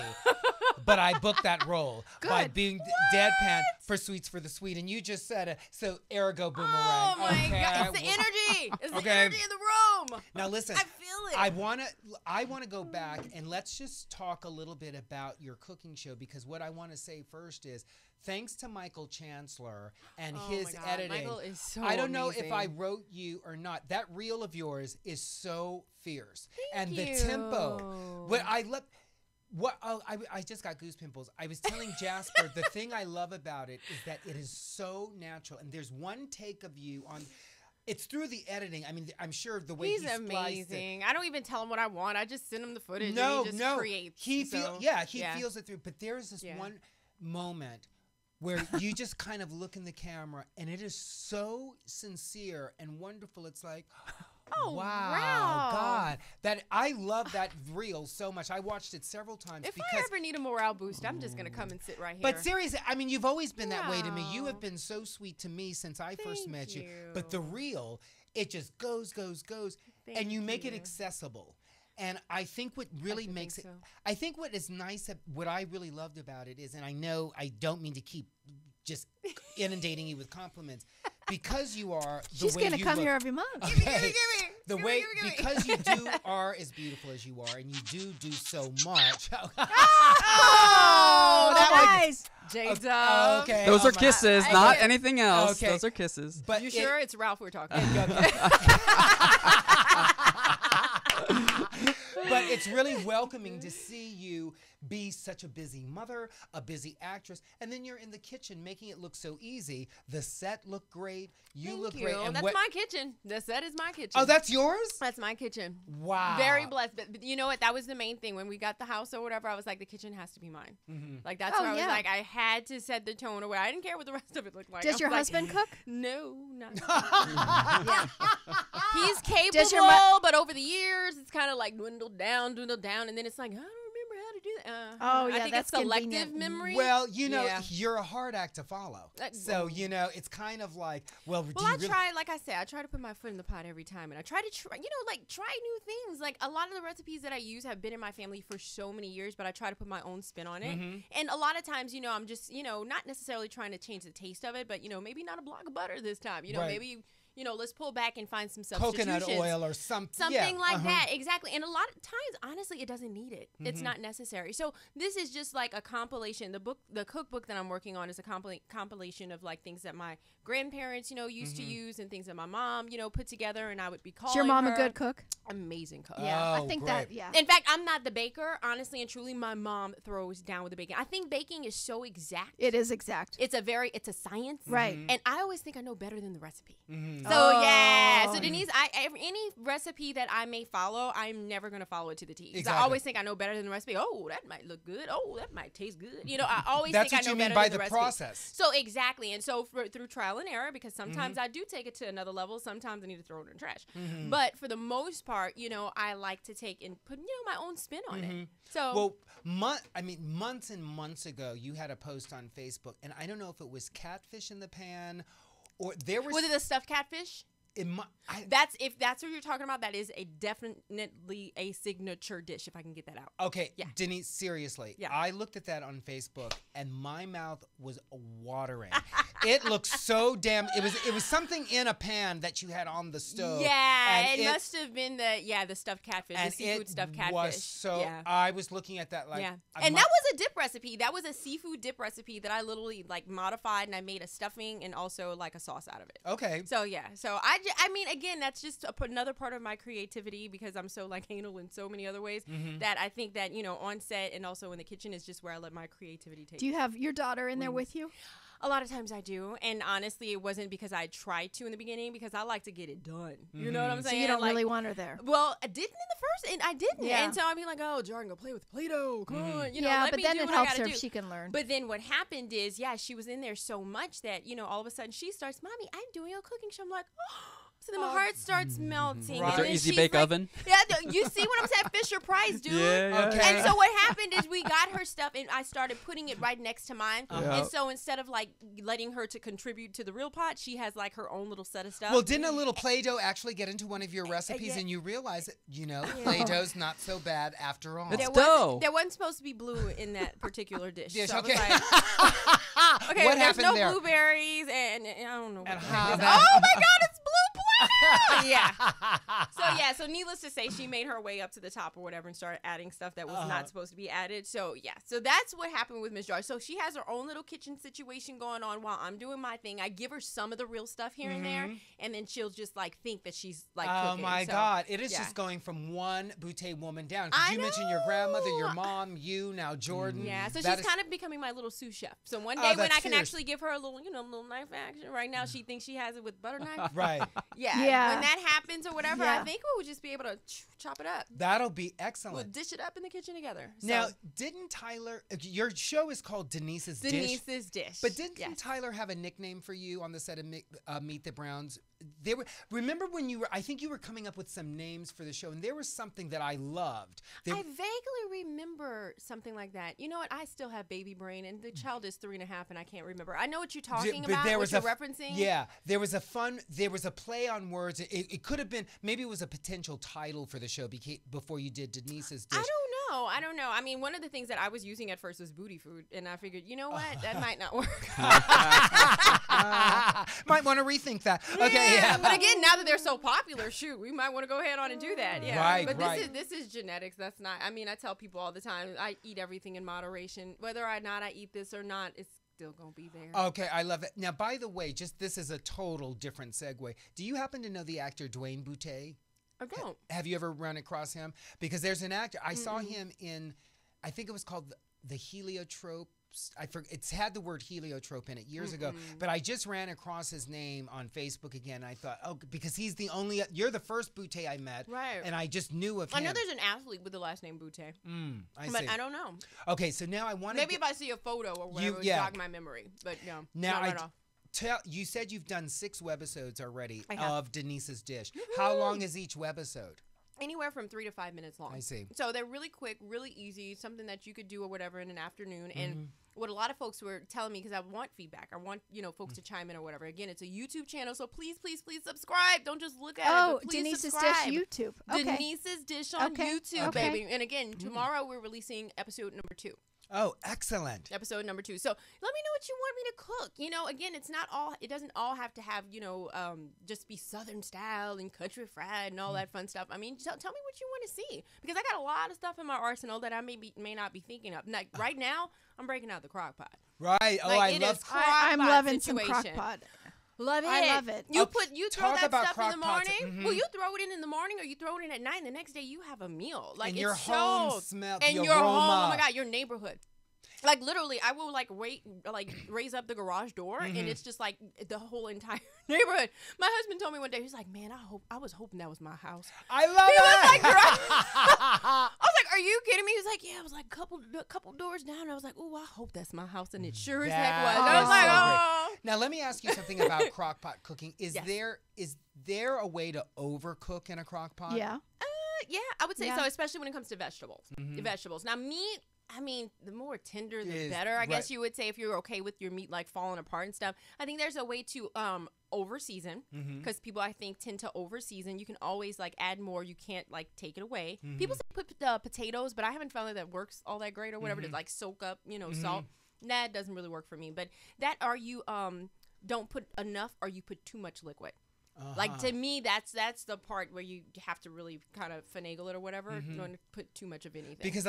But I booked that role by being deadpan for Sweets for the Sweet. And you just said it, so ergo boomerang. Oh my Okay, god, it's the energy. It's the Okay. energy in the room. Now listen, I feel it. I wanna go back and let's just talk a little bit about your cooking show, because what I want to say first is thanks to Michael Chancellor and Oh his my God, editing. Michael is so I don't know if I amazing. wrote you or not. That reel of yours is so fierce. Thank and the you. tempo. What I love I just got goose pimples. I was telling Jasper the thing I love about it is that it is so natural. And there's one take of you on. It's through the editing. I mean, I'm sure the way He's he spliced amazing. I don't even tell him what I want. I just send him the footage. it. No, and he just no, creates. he so, feels it through. But there's this Yeah. one moment where you just kind of look in the camera, and it is so sincere and wonderful. It's like. Oh, wow, God. That I love that reel so much. I watched it several times If because I ever need a morale boost, I'm just gonna come and sit right here. but seriously, I mean, you've always been that way to me. You Wow. have been so sweet to me since I first Thank met you. you. But the reel, it just goes, and Thank you make it you. accessible. And I think what really think makes it, so. I think what is nice, what I really loved about it is, and I know I don't mean to keep just inundating you with compliments, because you are the She's way going to you come look. here every month. Okay. The Give me, way give me, give me. because you are as beautiful as you are, and you do so much. Oh, Oh, that was nice. J-Dub. Okay. Those oh are my- kisses, I not get it. anything else. Okay. Those are kisses. But You it- sure it's Ralph we're talking? But it's really welcoming to see you be such a busy mother, a busy actress, and then you're in the kitchen making it look so easy. The set looked great. You Thank look you. great. And That's my kitchen. The set is my kitchen. Oh, that's yours? That's my kitchen. Wow. Very blessed. But you know what? That was the main thing. When we got the house or whatever, I was like, the kitchen has to be mine. Like, that's Oh, where I was yeah. like, I had to set the tone away. I didn't care what the rest of it looked like. I Does was your like, husband cook? No, not. Yeah. He's capable, Does your mu- but over the years, it's kind of like dwindled down, and then it's like, I don't remember how to do that. Oh, yeah, I think that's it's selective convenient. memory. Well, you know, Yeah. you're a hard act to follow. So, you know, it's kind of like, well, do Well, you I really... try, like I said, I try to put my foot in the pot every time, and I try to try new things. Like, a lot of the recipes that I use have been in my family for so many years, but I try to put my own spin on it. And a lot of times, I'm just, not necessarily trying to change the taste of it, but maybe not a block of butter this time. Right. Maybe let's pull back and find some substitutions. Coconut oil or something. Something like that, exactly. And a lot of times, honestly, it doesn't need it. It's not necessary. So this is just like a compilation. The cookbook that I'm working on is a compilation of like things that my grandparents, used to use and things that my mom, put together, and I would be calling Is your mom her. a good cook? Amazing cook. Yeah, Oh, I think great. that. Yeah. In fact, I'm not the baker, honestly and truly. My mom throws down with the baking. I think baking is so exact. It is exact. It's a science, Right. And I always think I know better than the recipe. Mm-hmm. So yeah, so Denise, any recipe that I may follow, I'm never gonna follow it to the T. Because I always think I know better than the recipe. Oh, that might look good. Oh, that might taste good. I always That's think I what know you mean better by than the the recipe. process. So exactly, and so through trial and error, because sometimes I do take it to another level. Sometimes I need to throw it in the trash. But for the most part, I like to take and put my own spin on it. So months and months ago, you had a post on Facebook, and I don't know if it was catfish in the pan, or there was. Was it a stuffed catfish? If that's what you're talking about, that is definitely a signature dish, if I can get that out. Okay, Yeah. Denise, seriously. Yeah. I looked at that on Facebook and my mouth was watering. It looked so damn it was something in a pan that you had on the stove. Yeah, and it must have been the stuffed catfish, the seafood stuffed catfish. Was so yeah. I was looking at that like and that was a dip recipe. That was a seafood dip recipe that I literally like modified, and I made a stuffing and also like a sauce out of it. Okay. So yeah, so I mean, again, that's just another part of my creativity, because I'm so like anal in so many other ways that I think that on set and also in the kitchen is just where I let my creativity take. Do you have your daughter in there with you? A lot of times I do, and honestly, it wasn't because I tried to in the beginning, because I like to get it done. You know what I'm saying? So you don't really want her there. Well, I didn't in the first, and I didn't, Yeah. and so I'd be like, "Oh, Jordan, go play with Play-Doh. Come on, yeah, let but me then do it what I helps gotta her do." if she can learn. But then what happened is, she was in there so much that all of a sudden she starts, "Mommy, I'm doing your cooking show." I'm like, "Oh." So then my heart starts melting. Right. Is there and easy she's bake like- oven? Yeah, you see what I'm saying? Fisher Price, dude. Yeah. Okay. And so what happened is we got her stuff, and I started putting it right next to mine. And so instead of like letting her to contribute to the real pot, she has like her own little set of stuff. Well, didn't a little Play-Doh actually get into one of your recipes and you realize that, Play-Doh's not so bad after all? It's dough. There wasn't supposed to be blue in that particular dish. Yes, so I was okay. like, okay, What there's happened no there? blueberries, and I don't know. And What how it is. that- Oh my God, it's blue play. Yeah. So needless to say, she made her way up to the top or whatever and started adding stuff that was not supposed to be added. So so that's what happened with Miss Jar. So she has her own little kitchen situation going on while I'm doing my thing. I give her some of the real stuff here and there, and then she'll just like think that she's like Oh cooking. my So, God. It is yeah. just going from one Boutte woman down. 'Cause I you mentioned your grandmother, your know. mom, you, now Jordan. Yeah, so That she's is- kind of becoming my little sous chef. So one Oh, day when that's I can fierce. actually give her a little, little knife action. Right now she thinks she has it with butter knife. Right. Yeah. Yeah. When that happens or whatever, Yeah. I think we would just be able to chop it up. That'll be We'll excellent. dish it up in the kitchen together. So, Now, didn't Tyler, your show is called Denise's Dish. Denise's Dish. But didn't Yes. Tyler have a nickname for you on the set of Meet the Browns? Remember when I think you were coming up with some names for the show, and there was something that I loved. I vaguely remember something like that. You know what? I still have baby brain, and the child is 3.5, and I can't remember. I know what you're talking But about, there what was you're referencing. Yeah, there was a play on words. It could have been, maybe it was a potential title for the show before you did Denise's Dish. I don't know. I mean, one of the things that I was using at first was booty food, and I figured, you know what? That might not work. Might want to rethink that. Okay, yeah. But again, now that they're so popular, shoot, we might want to go ahead on and do that. Yeah. Right, But right. this is genetics. That's not. I mean, I tell people all the time, I eat everything in moderation. Whether or not I eat this or not, it's still gonna be there. Okay, I love it. Now, by the way, this is a total different segue. Do you happen to know the actor Dwayne Boutte? I don't. Have you ever run across him? Because there's an actor. I saw him in, I think it was called the Heliotrope. I forget. It's had the word heliotrope in it years ago, but I just ran across his name on Facebook again. I thought, because you're the first Boutte I met, Right. And I just knew of him. I know there's an athlete with the last name Boutte, I but see. I don't know. Okay, so now I want to Maybe if I see a photo or whatever, it would jog my memory. But no, Now not at all. you said you've done 6 webisodes already I have. of Denise's Dish. How long is each webisode? Anywhere from 3 to 5 minutes long. I see. So they're really quick, really easy, something that you could do or whatever in an afternoon. And what a lot of folks were telling me, because I want feedback, I want folks to chime in or whatever. Again, it's a YouTube channel, so please, please, please subscribe. Don't just look at it, but please Denise's subscribe. Dish YouTube. Okay. Denise's Dish on Okay. YouTube, Okay. baby. And again, tomorrow we're releasing episode number 2. Oh, excellent. Episode number 2. So let me know what you want me to cook. You know, again, it doesn't all have to have, just be Southern style and country fried and all that fun stuff. I mean, tell me what you want to see, because I got a lot of stuff in my arsenal that I may not be thinking of. Like right now, I'm breaking out the crock pot. Right. Oh, Like, I love I'm loving situation. some crock pot. Love it. I love it. You throw talk that about stuff in the crock pots. morning. Well, you throw it in the morning, or you throw it in at night, and the next day you have a meal. Like, And it's your home smell, and the your home. Oh aroma. my God, your neighborhood. Like literally, I will raise up the garage door, and it's just like the whole entire neighborhood. My husband told me one day, he's like, "Man, I was hoping that was my house." I love He it. was like, I was like, "Are you kidding me?" He was like, "Yeah." I was like, couple doors down. And I was like, "Oh, I hope that's my house," and it sure as heck was. I was is like, so great. "Oh." Now let me ask you something about crock pot cooking. Is Yes. there a way to overcook in a crock pot? Yeah. Yeah, I would say Yeah. so, especially when it comes to vegetables. Vegetables. Now, meat, I mean, the more tender, the Is- better. I guess right. you would say, if you're okay with your meat like falling apart and stuff. I think there's a way to over season, because people, I think, tend to over season. You can always like add more. You can't like take it away. People say put potatoes, but I haven't found that works all that great or whatever to like soak up, salt. That doesn't really work for me. But that, are you don't put enough, or you put too much liquid. Like, to me, that's the part where you have to really kind of finagle it or whatever. You don't put too much of anything. Because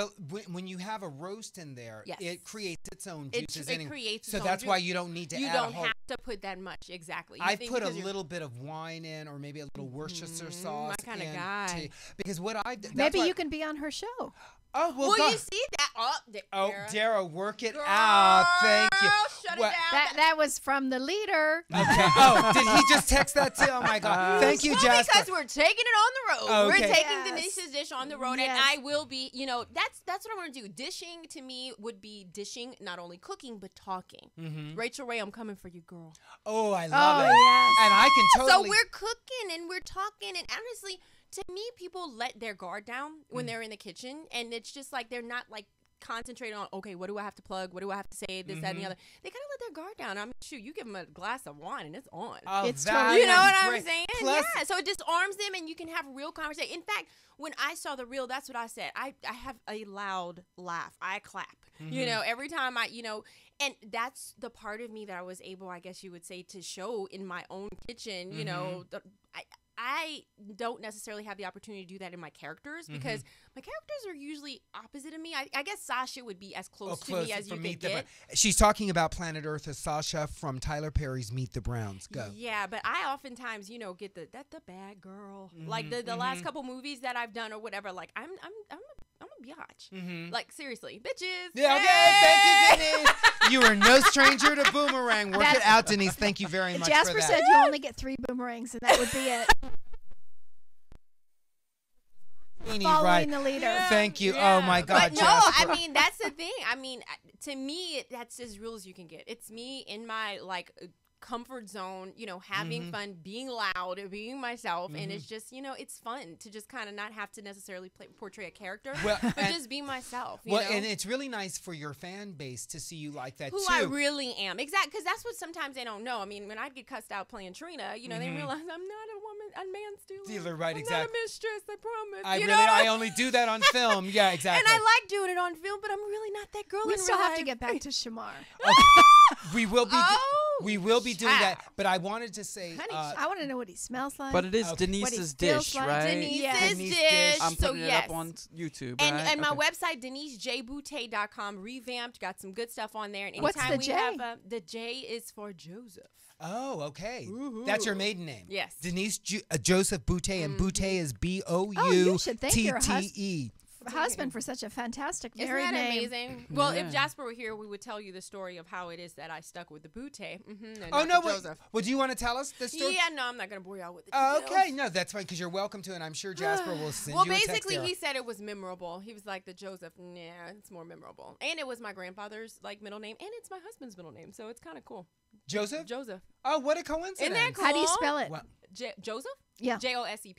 when you have a roast in there, Yes. it creates its own It juices. creates so its own that's juice. why you don't need to You add don't a whole. have to put that much, exactly. You I think put a because you're- little bit of wine in, or maybe a little Worcestershire sauce. my kinda in guy. because what I that's Maybe why- you can be on her show. Oh well, Well, God. you see that? Oh, Dara. Dara, work it Girl, out. Thank you. Shut Well- it down. That was from the leader. Okay. Oh, did he just text that too? Oh my God. Thank you, Well, Jasper. because we're taking it on the road. Okay. We're taking Yes. Denise's dish on the road, Yes. and I will be. That's what I want to do. Dishing to me would be dishing, not only cooking but talking. Rachel Ray, I'm coming for you, girl. Oh, I love Oh, it. yes. And I can totally. So we're cooking and we're talking, and honestly, to me, people let their guard down when they're in the kitchen, and it's just like they're not like concentrating on, okay, what do I have to plug? What do I have to say? This, that, and the other. They kind of let their guard down. I mean, shoot, you give them a glass of wine and it's on. Oh, It's that totally- You know is what I'm great. saying? Plus, Yeah. So it disarms them, and you can have real conversation. In fact, when I saw the reel, that's what I said. I have a loud laugh. I clap. Every time and that's the part of me that I was able, I guess you would say, to show in my own kitchen. I don't necessarily have the opportunity to do that in my characters, because my characters are usually opposite of me. I guess Sasha would be as close to me as you could get. She's talking about Planet Earth as Sasha from Tyler Perry's Meet the Browns. Go. Yeah, but I oftentimes, get the bad girl. Like the last couple movies that I've done or whatever. Like I'm a biatch. Like, seriously, bitches. Yeah, okay. Hey! Thank you, Denise. You are no stranger to boomerang. Work it out, Denise. Thank you very much Jasper for that. said you only get 3 boomerangs, and that would be it. Following the leader. Yeah. Thank you. Yeah. Oh my God, But no, Jasper. I mean, that's the thing. I mean, to me, that's as real as you can get. It's me in my comfort zone, having fun, being loud, being myself, and it's just, it's fun to just kind of not have to necessarily portray a character, Well, but and- just be myself. And it's really nice for your fan base to see you like that Who too. I really am. Exactly, because that's what sometimes they don't know. I mean, when I get cussed out playing Trina, they realize I'm not a woman, a man stealer. Right, I'm exactly. not a mistress, I promise. I only do that on film. Yeah, exactly. And I like doing it on film, but I'm really not that girl We in still real have to life. get back to Shamar. We will be. We will be doing that. child. But I wanted to say. Honey, I want to know what he smells like. But it is Okay. Denise's feels dish, like. right? Denise's Denise dish. dish. I'm So putting it yes. up on YouTube. And right? and my Okay. website, DeniseJBoutte.com, revamped, got some good stuff on there. And What's anytime the we J? have the J is for Joseph. Oh, okay. That's your maiden name. Yes. Denise Joseph Boutte, and Boutte is you should thank your Boutte. husband for such a fantastic Isn't married that name. amazing? Well, Yeah. if Jasper were here, we would tell you the story of how it is that I stuck with the Boutte. And Oh not no! the Wait. Joseph. Well, do you want to tell us the story? Yeah, no, I'm not going to bore y'all with it. Okay, no, that's fine because you're welcome to, and I'm sure Jasper will send Well, you a text. basically, Dara. he said it was memorable. He was like, the Joseph, nah, it's more memorable. And it was my grandfather's middle name, and it's my husband's middle name, so it's kind of cool. Joseph. Joseph. Oh, what a coincidence! Isn't that cool? How do you spell it? Well, Joseph? Yeah. Joseph.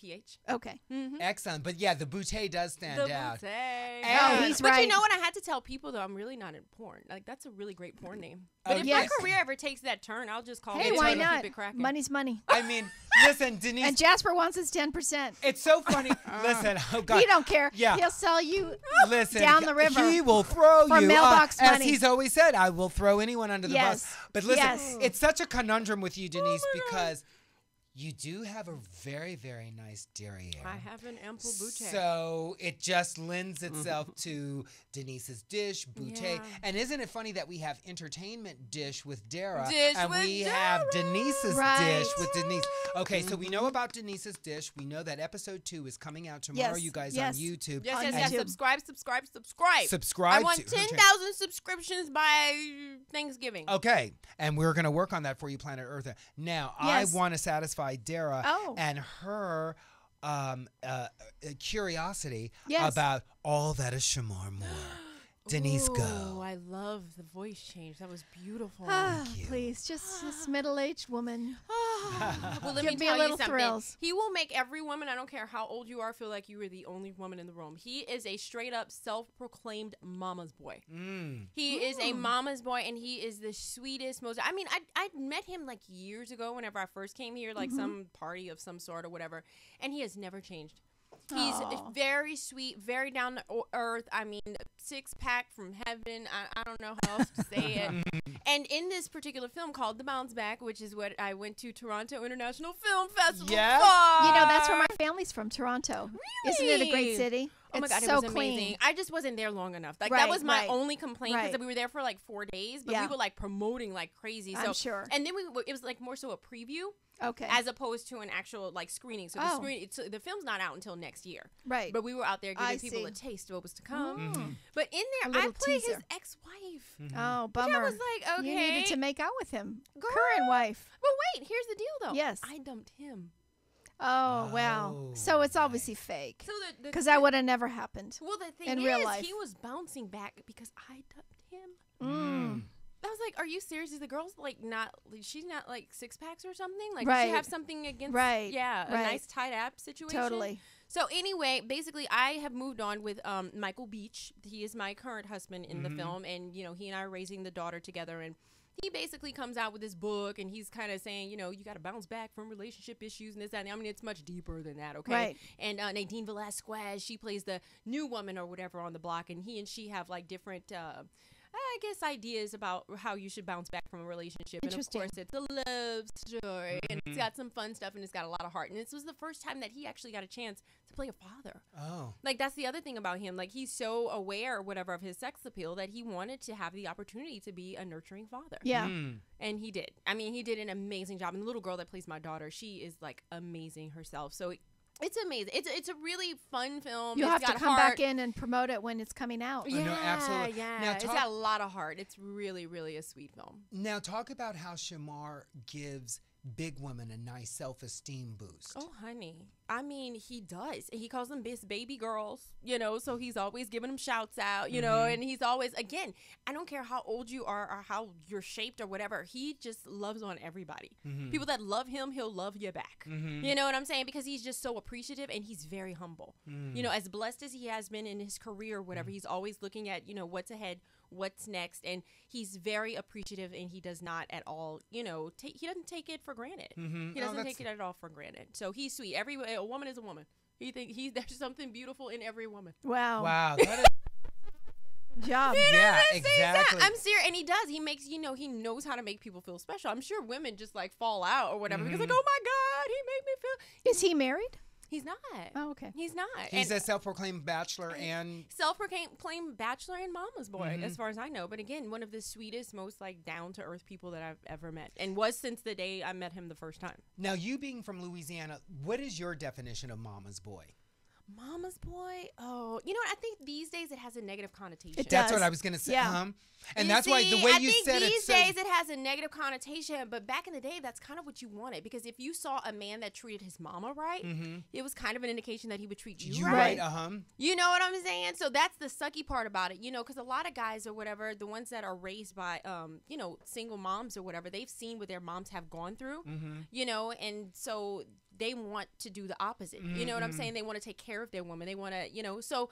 Okay. Excellent. But yeah, the Boutte does stand out. Oh, he's but right. you know what? I had to tell people though, I'm really not in porn. Like that's a really great porn name. But if yes. my career ever takes that turn, I'll just call Hey, it. why and not? Keep it cracking. Money's money. I mean, listen, Denise. And Jasper wants his 10%. It's so funny. Listen, oh God. He don't care. Yeah. He'll sell you Listen, down the river. He will throw for you mailbox as money. he's always said, I will throw anyone under the Yes. bus. But listen, Yes. it's such a conundrum with you, Denise, because you do have a very, very nice derriere. I have an ample Boutte. So it just lends itself to Denise's dish, Boutte. Yeah. And isn't it funny that we have entertainment dish with Dara, Dish and with we Dara. have Denise's Right. dish with Denise. Okay, so we know about Denise's dish. We know that episode 2 is coming out tomorrow, Yes, you guys, yes. on YouTube. Yes, On yes, And yes. YouTube. Subscribe. Subscribe I want to- 10,000 subscriptions by Thanksgiving. Okay, and we're going to work on that for you, Planet Earth. Now, Yes. I want to satisfy Dara Oh. and her curiosity Yes. about all that is Shamar Moore. Denise, Ooh, go. I love the voice change. That was beautiful. you. Please, just this middle-aged woman. Well, let Give me me tell a you little something. thrills. He will make every woman, I don't care how old you are, feel like you are the only woman in the room. He is a straight-up self-proclaimed mama's boy. He is a mama's boy, and he is the sweetest, most... I mean, I met him like years ago whenever I first came here, like some party of some sort or whatever, and he has never changed. He's Aw. very sweet, very down to earth. I mean, six-pack from heaven. I don't know how else to say it. And in this particular film called The Bounce Back, which is what I went to Toronto International Film Festival Yes. for. You know, that's where my family's from, Toronto. Isn't it a great Really? city? Oh my It's God, so it was clean. amazing. I just wasn't there long enough. Like Right, that was my right. only complaint because Right. we were there for like 4 days, but we Yeah. were like promoting like crazy. I'm So sure. And then it was like more so a preview Okay. as opposed to an actual like screening. So Oh. the film's not out until next year. Right. But we were out there giving I people see. a taste of what was to come. Mm-hmm. But in A there, I little played his teaser. ex-wife. Oh, Which bummer. I was like, okay. You needed to make out with him. Girl. Current wife. But wait, here's the deal though. Yes. I dumped him. Oh, wow. Oh, So it's obviously fake. So Because that would have never happened. Well, the thing in is, real life. he was bouncing back because I dumped him. Mm. I was like, "Are you serious? Is the girl's like not? She's not like six packs or something? Like, does Right. she have something against? Right. Yeah, a Right. nice tight app situation. Totally. So anyway, basically, I have moved on with Michael Beach. He is my current husband in the film, and you know, he and I are raising the daughter together, and he basically comes out with this book, and he's kind of saying, you know, you got to bounce back from relationship issues and this, that. And I mean, it's much deeper than that, okay? Right. And Nadine Velasquez, she plays the new woman or whatever on the block, and he and she have like different, I guess, ideas about how you should bounce back from a relationship. And of Interesting. course, it's a love story, and it's got some fun stuff, and it's got a lot of heart. And this was the first time that he actually got a chance to play a father. Oh. Like, that's the other thing about him. Like, he's so aware or whatever of his sex appeal that he wanted to have the opportunity to be a nurturing father. Yeah. And he did. I mean, he did an amazing job. And the little girl that plays my daughter, she is, like, amazing herself. So it's amazing. It's a really fun film. You'll It's have to got come heart. back in and promote it when it's coming out. Yeah, no, absolutely. Yeah, Now it's talk- got a lot of heart. It's really, really a sweet film. Now talk about how Shamar gives big women a nice self-esteem boost. Oh, honey. I mean, he does. He calls them baby girls, you know, so he's always giving them shouts out, you know, and he's always, again, I don't care how old you are or how you're shaped or whatever. He just loves on everybody. People that love him, he'll love you back. You know what I'm saying? Because he's just so appreciative and he's very humble. You know, as blessed as he has been in his career or whatever, he's always looking at, you know, what's ahead, what's next, and he's very appreciative, and he does not at all, you know, he doesn't take it for granted. He doesn't take it at all for granted. So he's sweet. A woman is a woman. There's something beautiful in every woman. Wow. Wow, that is Job. yeah, Say that. exactly. I'm serious, and he does. He makes, you know, he knows how to make people feel special. I'm sure women just like fall out or whatever because like, oh my God, he made me feel. Is he married? He's not. Oh, okay. He's not. He's And a self-proclaimed bachelor and self-proclaimed bachelor and mama's boy, as far as I know. But again, one of the sweetest, most like down-to-earth people that I've ever met, and was since the day I met him the first time. now you being from Louisiana, what is your definition of mama's boy? Mama's boy. Oh, you know what? I think these days it has a negative connotation. It That's does. what I was gonna say. Yeah. And You that's why the see, way I you think said these it. days it has a negative connotation, but back in the day, that's kind of what you wanted. Because if you saw a man that treated his mama right, it was kind of an indication that he would treat you right. Right. You know what I'm saying? So that's the sucky part about it, you know, because a lot of guys or whatever, the ones that are raised by, you know, single moms or whatever, they've seen what their moms have gone through, you know, and so they want to do the opposite. You know what I'm saying? They want to take care of their woman. They want to, you know, so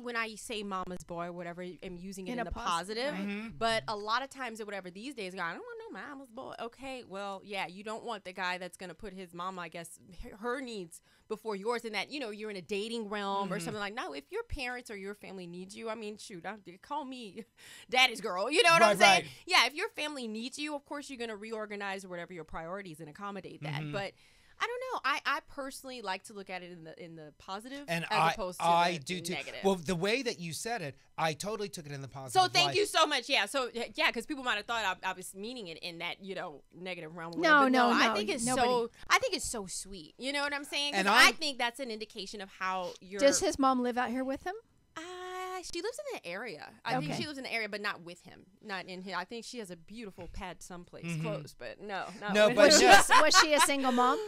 when I say mama's boy or whatever, I'm using it in the positive. Right. But a lot of times or whatever these days, I don't want no mama's boy. Okay, well, yeah, you don't want the guy that's going to put his mama, I guess, her needs before yours, and that, you know, you're in a dating realm or something like, no, if your parents or your family needs you, I mean, shoot, call me daddy's girl. You know what I'm saying? Right. Yeah, if your family needs you, of course, you're going to reorganize or whatever your priorities and accommodate that. But I don't know. I personally like to look at it in the positive and as opposed to I the do too. negative. Well, the way that you said it, I totally took it in the positive. So thank you so much. Yeah. So yeah, because people might have thought I was meaning it in that, you know, negative realm. No. I think it's so sweet. You know what I'm saying? And I think that's an indication of how you're. Does his mom live out here with him? She lives in the area. I think she lives in the area, but not with him. Not in here. I think she has a beautiful pad someplace close, but no. But was she a single mom?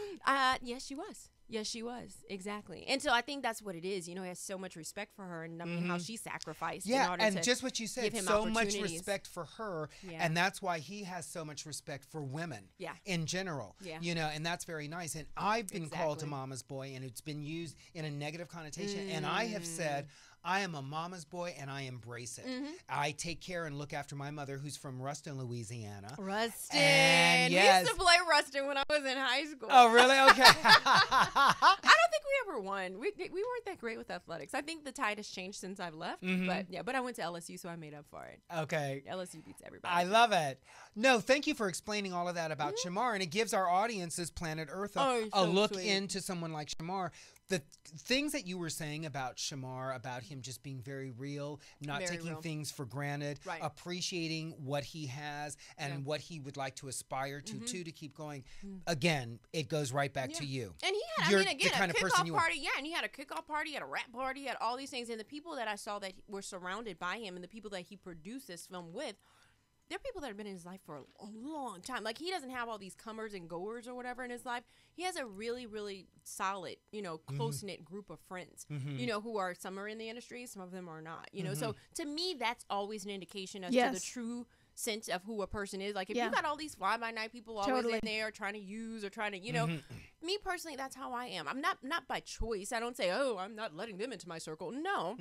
Yes, she was. Yes, she was. Exactly. And so I think that's what it is. You know, he has so much respect for her, and I mean how she sacrificed. Yeah, in order and to just what you said, give him so much respect for her, and that's why he has so much respect for women. In general. Yeah. You know, and that's very nice. And I've been called a mama's boy, and it's been used in a negative connotation, and I have said, I am a mama's boy, and I embrace it. I take care and look after my mother, who's from Ruston, Louisiana. Ruston. And we used to play Ruston when I was in high school. Oh, really? Okay. I don't think we ever won. We weren't that great with athletics. I think the tide has changed since I've left. But I went to LSU, so I made up for it. Okay. LSU beats everybody. I love it. No, thank you for explaining all of that about Shamar, and it gives our audiences, Planet Earth, a look into someone like Shamar. The things that you were saying about Shamar, about him just being very real, not taking things for granted, appreciating what he has and what he would like to aspire to keep going. Again, it goes right back to you. And he had, a kickoff party. Yeah, and he had a kickoff party, he had a rap party, he had all these things. And the people that I saw that were surrounded by him and the people that he produced this film with, they're people that have been in his life for a long time. Like, he doesn't have all these comers and goers or whatever in his life. He has a really, really solid, you know, close-knit group of friends, you know, who are, some are in the industry, some of them are not, you know. So, to me, that's always an indication as to the true sense of who a person is. Like, if you got all these fly-by-night people always in there trying to use or trying to, you know, me personally, that's how I am. I'm not by choice. I don't say, oh, I'm not letting them into my circle. No.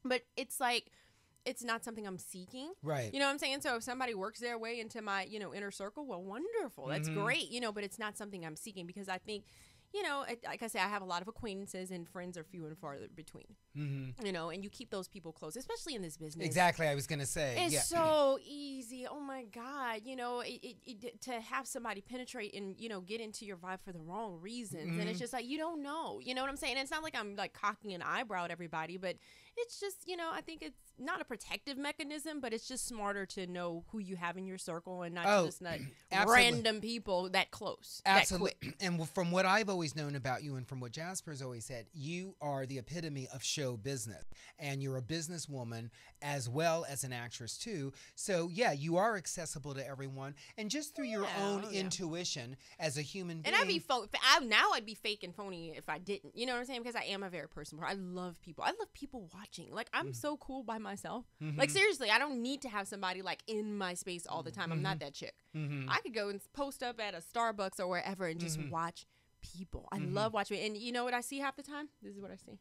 But it's like, it's not something I'm seeking. Right. You know what I'm saying? So if somebody works their way into my, you know, inner circle, well, wonderful. That's great, you know, but it's not something I'm seeking because I think, you know, like I say, I have a lot of acquaintances and friends are few and far between, you know, and you keep those people close, especially in this business. Exactly. I was going to say. It's so easy. Oh, my God. You know, to have somebody penetrate and, you know, get into your vibe for the wrong reasons. And it's just like, you don't know. You know what I'm saying? And it's not like I'm like cocking an eyebrow at everybody, but it's just, you know, I think it's not a protective mechanism, but it's just smarter to know who you have in your circle and not just random people that close. Absolutely. That quick. And from what I've always known about you and from what Jasper's always said, you are the epitome of show business. And you're a businesswoman as well as an actress, too. So, yeah, you are accessible to everyone. And just through your own intuition as a human being. And I'd be fake and phony if I didn't. You know what I'm saying? Because I am a very personal person. I love people. I love people watching. Like, I'm so cool by myself. Like, seriously, I don't need to have somebody, like, in my space all the time. I'm not that chick. I could go and post up at a Starbucks or wherever and just watch people. I love watching. And you know what I see half the time? This is what I see.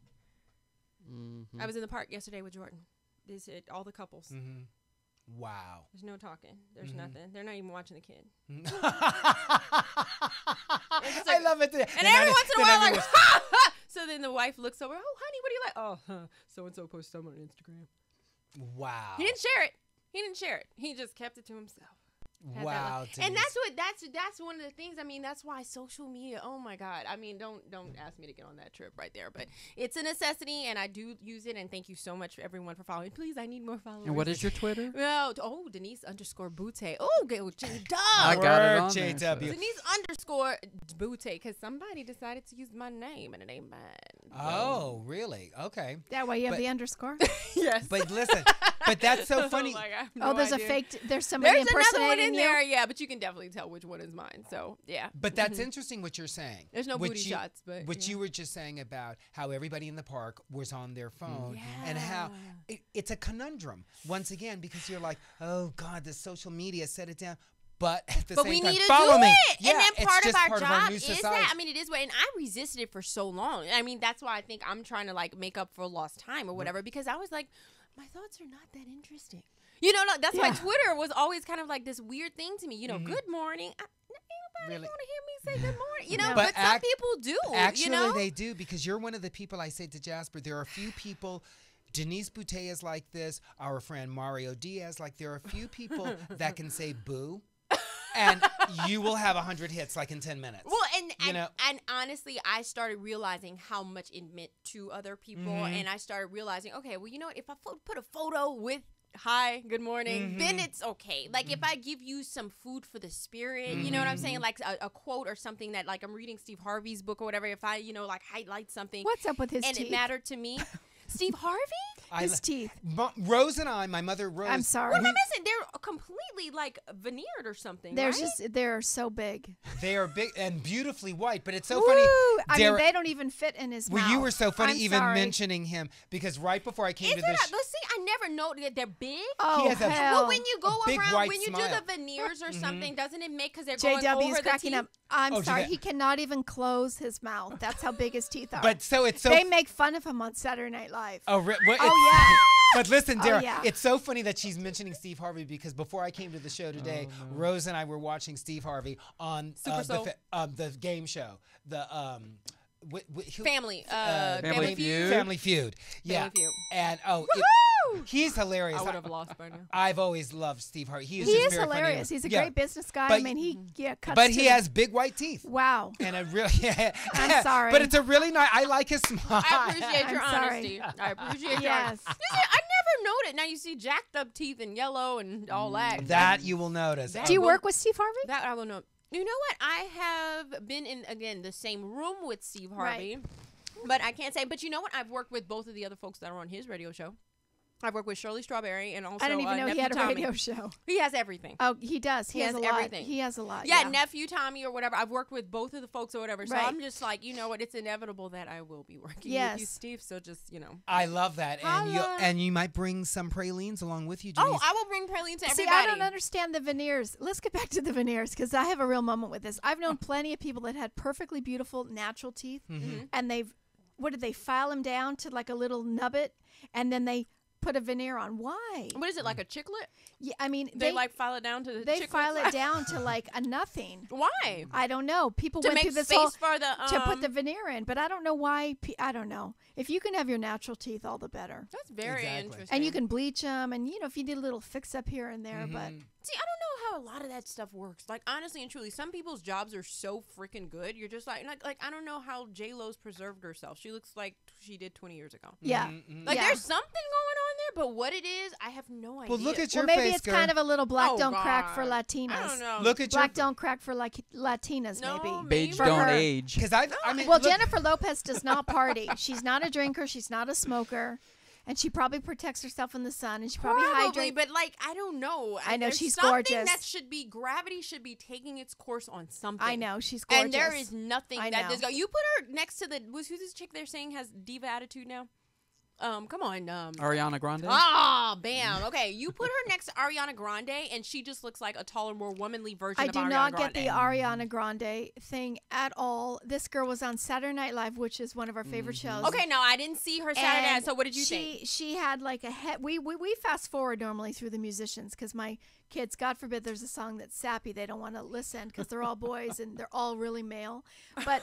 I was in the park yesterday with Jordan. All the couples. Wow. There's no talking. There's nothing. They're not even watching the kid. I love it. And every once in a while, like, so then the wife looks over. Oh, honey, what do you like? Oh, so-and-so posted something on Instagram. Wow. He didn't share it. He just kept it to himself. Wow. And that's one of the things. I mean, that's why social media. Oh my God. I mean, don't ask me to get on that trip right there. But it's a necessity, and I do use it. And thank you so much, everyone, for following. Please, I need more followers. And what is your Twitter? Denise _Boutte. Oh, J-Dub. I got it on JW. Denise _Boutte, because somebody decided to use my name, and it ain't mine. Oh, really? Okay. That way you have the underscore. Yes. But listen, but that's so funny. There's a fake. There's somebody impersonating another one in you. there, yeah, but you can definitely tell which one is mine. So yeah. But that's interesting what you're saying. There's no booty shots, but what you were just saying about how everybody in the park was on their phone and how it's a conundrum once again because you're like, oh God, the social media, set it down. but at the But same we time, need to follow do me. it. Yeah, And then it's part of just our part job new is society. that. I mean, it is what, and I resisted it for so long. I mean, that's why I think I'm trying to like make up for lost time or whatever, because I was like, my thoughts are not that interesting. You know, that's why Twitter was always kind of like this weird thing to me. You know, good morning. Nobody want to hear me say good morning. You know, but some people do. Actually, you know? they do, because you're one of the people. I say to Jasper, there are a few people. Denise Boutte is like this. Our friend Mario Diaz, like there are a few people that can say boo, and you will have 100 hits like in 10 minutes. Well, you and honestly, I started realizing how much it meant to other people, and I started realizing, okay, well, you know what? If I put a photo with hi, good morning, then it's okay. Like if I give you some food for the spirit, you know what I'm saying? Like a quote or something that, like, I'm reading Steve Harvey's book or whatever. If I, you know, like highlight something, What's up with his and teeth? it mattered to me. Steve Harvey? His teeth. Rose and I, my mother Rose. I'm sorry. What am I missing? They're completely like veneered or something. They're right? just they're so big. They are big and beautifully white, but it's so Woo! funny. I Dara, mean, they don't even fit in his mouth. well, you were so funny I'm even sorry. mentioning him, because right before I came Is to it this, let's see, I never know that they're big. Oh, He has a- hell. Well, when you go big around, white when you smile. do the veneers or something, doesn't it make, because they're going JW over is the cracking teeth? up. I'm Oh, sorry. did He cannot even close his mouth. That's how big his teeth are. but so it's so. they make fun of him on Saturday Night Live. Oh, Oh, yeah. But listen, Oh, Dara, yeah. it's so funny that she's mentioning Steve Harvey, because before I came to the show today, Rose and I were watching Steve Harvey on Super Soul. the game show, the Family. Family Feud. Family Feud. Yeah. Feud. And he's hilarious. I would have lost by now. I've always loved Steve Harvey. He is He just is very funny. hilarious. He's a Yeah. great business guy. But- I mean, he cuts But to he the- has big white teeth. Wow. And a really, I'm sorry. But it's a really nice. I like his smile. I appreciate your I'm sorry. honesty. I appreciate your Yes. honesty. You see, I never noted. Now you see jacked up teeth and yellow and all that. That you will notice. That- Do you will- work with Steve Harvey? That I will know. You know what? I have been in, again, the same room with Steve Harvey. But I can't say. But you know what? I've worked with both of the other folks that are on his radio show. I've worked with Shirley Strawberry and also I didn't even know he Nephew had a Tommy. radio show. He has everything. Oh, he does. He has has a lot. everything. He has a lot. Yeah, Nephew Tommy or whatever. I've worked with both of the folks or whatever. So Right. I'm just like, you know what? It's inevitable that I will be working with you, Yes. Steve. So just, you know. I love that, Holla. and you might bring some pralines along with you, Oh, Denise. I will bring praline to everybody. See, I don't understand the veneers. Let's get back to the veneers, because I have a real moment with this. I've known plenty of people that had perfectly beautiful natural teeth, and what did they file them down to like a little nubbit, and then they put a veneer on. Why? What is it, like a chiclet? Yeah, I mean, They like file it down to the they chiclet file it size? down to like a nothing. Why? I don't know. People To went make through this space whole for the to put the veneer in, but I don't know why. I don't know. If you can have your natural teeth, all the better. That's very Exactly. interesting. And you can bleach them, and if you did a little fix up here and there, but see. I don't know how a lot of that stuff works. Like, honestly and truly, some people's jobs are so freaking good. You're just like I don't know how J Lo's preserved herself. She looks like she did 20 years ago. yeah. Like Yeah. there's something going on there, but what it is, I have no idea. Well, look at your Well, maybe face, it's girl. kind of a little black Oh, don't crack for God. Latinas. I don't know. Look at Black your. don't crack for Latinas, No, maybe. Beige For don't her. age. Because I mean, Well, look, Jennifer Lopez does not party. She's not a drinker. She's not a smoker. And she probably protects herself in the sun. And she probably hydrates. but like I don't know. I know, There's she's something gorgeous. That should be gravity should be taking its course on something. I know. She's gorgeous. And there is nothing I that know. does go. You put her next to who's this chick they're saying has diva attitude now? Come on. Ariana Grande. Ah, bam. Okay, you put her next to Ariana Grande, and she just looks like a taller, more womanly version I of do Ariana not Grande. get the Ariana Grande thing at all. This girl was on Saturday Night Live, which is one of our favorite shows. Okay, no, I didn't see her Saturday night. And So what did you think? She had like a head. We fast forward normally through the musicians because my kids, God forbid, there's a song that's sappy. They don't want to listen because they're all boys and they're all really male. But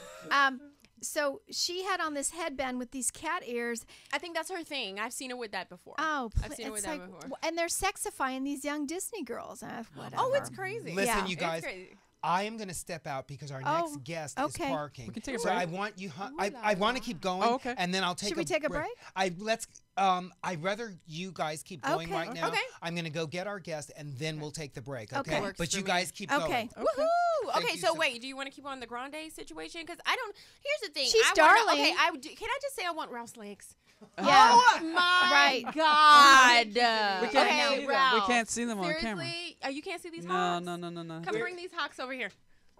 so she had on this headband with these cat ears. I think that's her thing. I've seen her with that before. Oh, I've seen her with it's that like, before. and they're sexifying these young Disney girls. Whatever. Oh, it's crazy. Listen, Yeah. you It's guys. crazy. I am going to step out because our Oh, next guest okay. is parking. We can take a so break. I want you. I want to keep going. Oh, okay. And then I'll take. Should we take a break? I'd rather you guys keep going Okay. right now. Okay. I'm going to go get our guest, and then we'll take the break. Okay. Okay. Works But for you me. guys keep Okay. going. Woohoo! Thank Okay, you so so- wait, do you want to keep on the Grande situation? Because I don't. Here's the thing. She's I wanna- darling. Okay, can I just say I want Ralph's legs? Yeah. Oh my Right. God! We can't okay, see them. Ralph. We can't see them on camera. Seriously? Oh, you can't see these No, hawks? no. Come bring these hawks over here.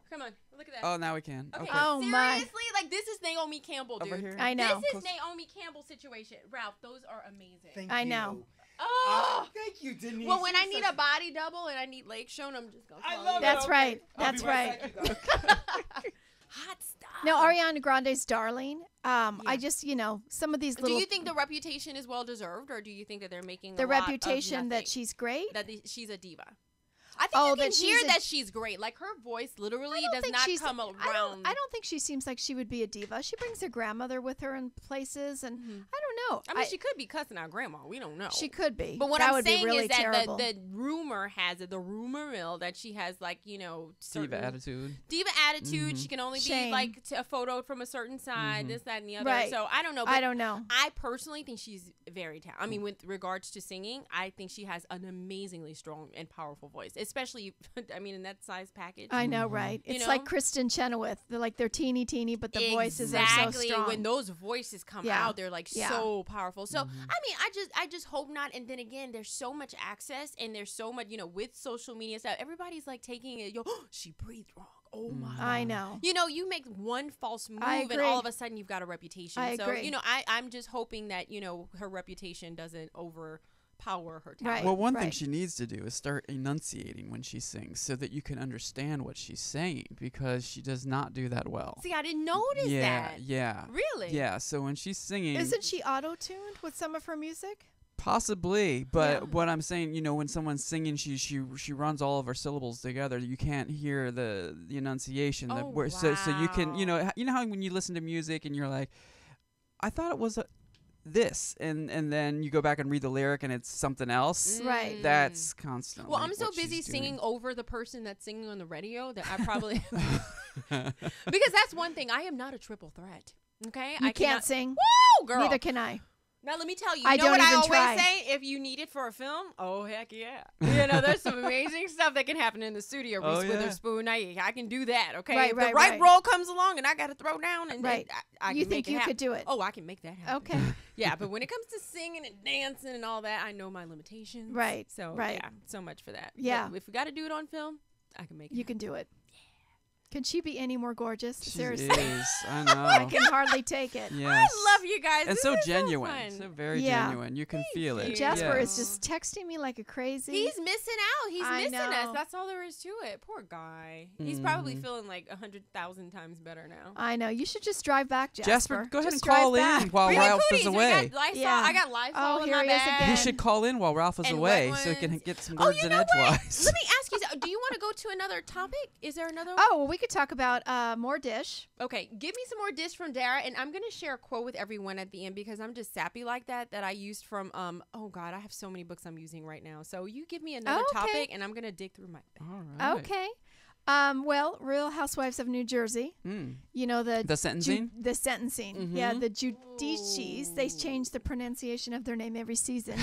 Come on, look at that. Oh, now we can. Okay, Okay. Oh, my. seriously, like this is Naomi Campbell, dude. Over here. I know. This is Naomi Campbell situation. Ralph, those are amazing. Thank I you. know. Oh, thank you, Denise. well, when I need a body double and I need legs shown, I'm just gonna. I love That's it. right. I'll That's be right right. back, you guys. Hot stuff. No, Ariana Grande's Darling. I just, some of these Do little. you think the reputation is well deserved, or do you think that they're making the a lot reputation of that nothing? she's great? that she's a diva? I think Oh, you can that she's hear a- that she's great. Like her voice literally I don't does think not she's- come around. I don't think she seems like she would be a diva. She brings her grandmother with her in places, and I don't know. I mean, she could be cussing out grandma. We don't know. She could be. But what that I'm would saying be really is that terrible. the rumor has it, the rumor mill, that she has like, certain Diva attitude. Diva attitude. She can only Shame. be like a photo from a certain side, this, that, and the other. Right. So I don't know. I But don't know. I personally think she's very talented. I mean, with regards to singing, I think she has an amazingly strong and powerful voice, especially, in that size package. I know, right? You It's know? like Kristen Chenoweth. They're teeny, but the voices are so strong. When those voices come Yeah. out, they're like so powerful. So I just hope not. And then again, there's so much access and there's so much, with social media stuff. Everybody's like taking it. She breathed wrong. Oh my God. I know. You make one false move I and agree. all of a sudden you've got a reputation. I so agree. I'm just hoping that her reputation doesn't overpower her talent. Right. Well, one thing she needs to do is start enunciating when she sings so that you can understand what she's saying, because she does not do that well. See, I didn't notice that. Yeah. Really? Yeah, so when she's singing... Isn't she auto-tuned with some of her music? Possibly, but what I'm saying, when someone's singing, she runs all of her syllables together. You can't hear the enunciation. So you can, you know how when you listen to music and you're like, I thought it was this, and then you go back and read the lyric and it's something else. Right. That's constantly. Well, I'm so what she's busy doing. singing over the person that's singing on the radio that I probably because that's one thing. I am not a triple threat. Okay, You I can't cannot sing. Woo, girl. Neither can I. Now let me tell you. I You know don't what I even always try. say? If you need it for a film, oh heck yeah. There's some amazing stuff that can happen in the studio. Oh, Reese yeah. Witherspoon, I can do that. Okay, Right, if right, the right right. role comes along and I got to throw down and Right. I You can think make it you happen. could do it? Oh, I can make that happen. Okay. Yeah, but when it comes to singing and dancing and all that, I know my limitations. Right, So right. yeah, so much for that. Yeah. But if we got to do it on film, I can make it. You can do it. Can she be any more gorgeous? She Seriously. is. I I know. can hardly take it. Yes. I love you guys. And This so is genuine. So So fun. very Yeah. genuine. You can feel it. Jasper yes. is just texting me like a crazy. He's missing out. He's I missing us. know. That's all there is to it. Poor guy. He's probably Mm-hmm. feeling like 100,000 times better now. I know. You should just drive back, Jasper. Jasper, go ahead Just and call drive back. in while Bring the Ralph cooties. is away. I got Lysol in here my he is bag. again. He should call in while Ralph is And away wet so he can ones. get some Oh, words you in know what? edgewise. Let me ask you, do you want to go to another topic? Is there another Oh, well, we could talk about more dish. Okay, give me some more dish from Dara, and I'm going to share a quote with everyone at the end because I'm just sappy like that I used from, oh, God, I have so many books I'm using right now. So you give me another Okay. topic, and I'm going to dig through my bag. All right. Okay. Well, Real Housewives of New Jersey. Mm. You know The sentencing? the sentencing. Yeah, the Giudices. They change the pronunciation of their name every season.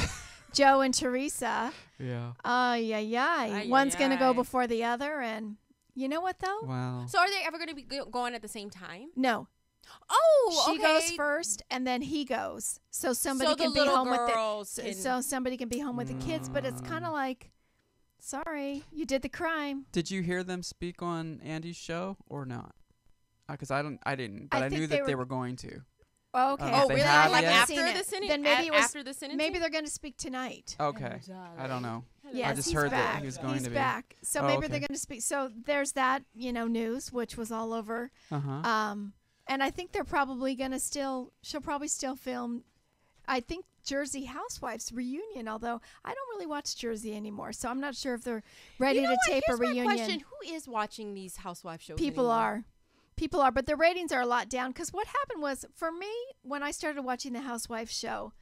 Joe and Teresa. Yeah. Ay, One's ay, going to go ay. before the other, and you know what though? Wow. So are they ever going to be going at the same time? No. Oh, She okay. goes first, and then he goes. So somebody So the can be little home with girls the can- so somebody can be home with the kids, but it's kind of like, sorry, you did the crime. Did you hear them speak on Andy's show or not? Because I didn't, but I I think knew they that they were- were going to. Okay. Oh, Oh, they really? have Like yet? after Seen the it. sentencing? Then maybe it was after the sentencing? maybe they're going to speak tonight. Okay. I don't know. Yes, just he's heard that back. he was going he's to be. back. So Oh, maybe okay. they're going to speak. So there's that, news, which was all over. Uh-huh. And I think they're probably going to she'll probably still film, I think, Jersey Housewives reunion, although I don't really watch Jersey anymore. So I'm not sure if they're ready You know to what? tape Here's a reunion. my question. Who is watching these housewife shows People anymore? are, but the ratings are a lot down. Because what happened was, for me, when I started watching the Housewives show,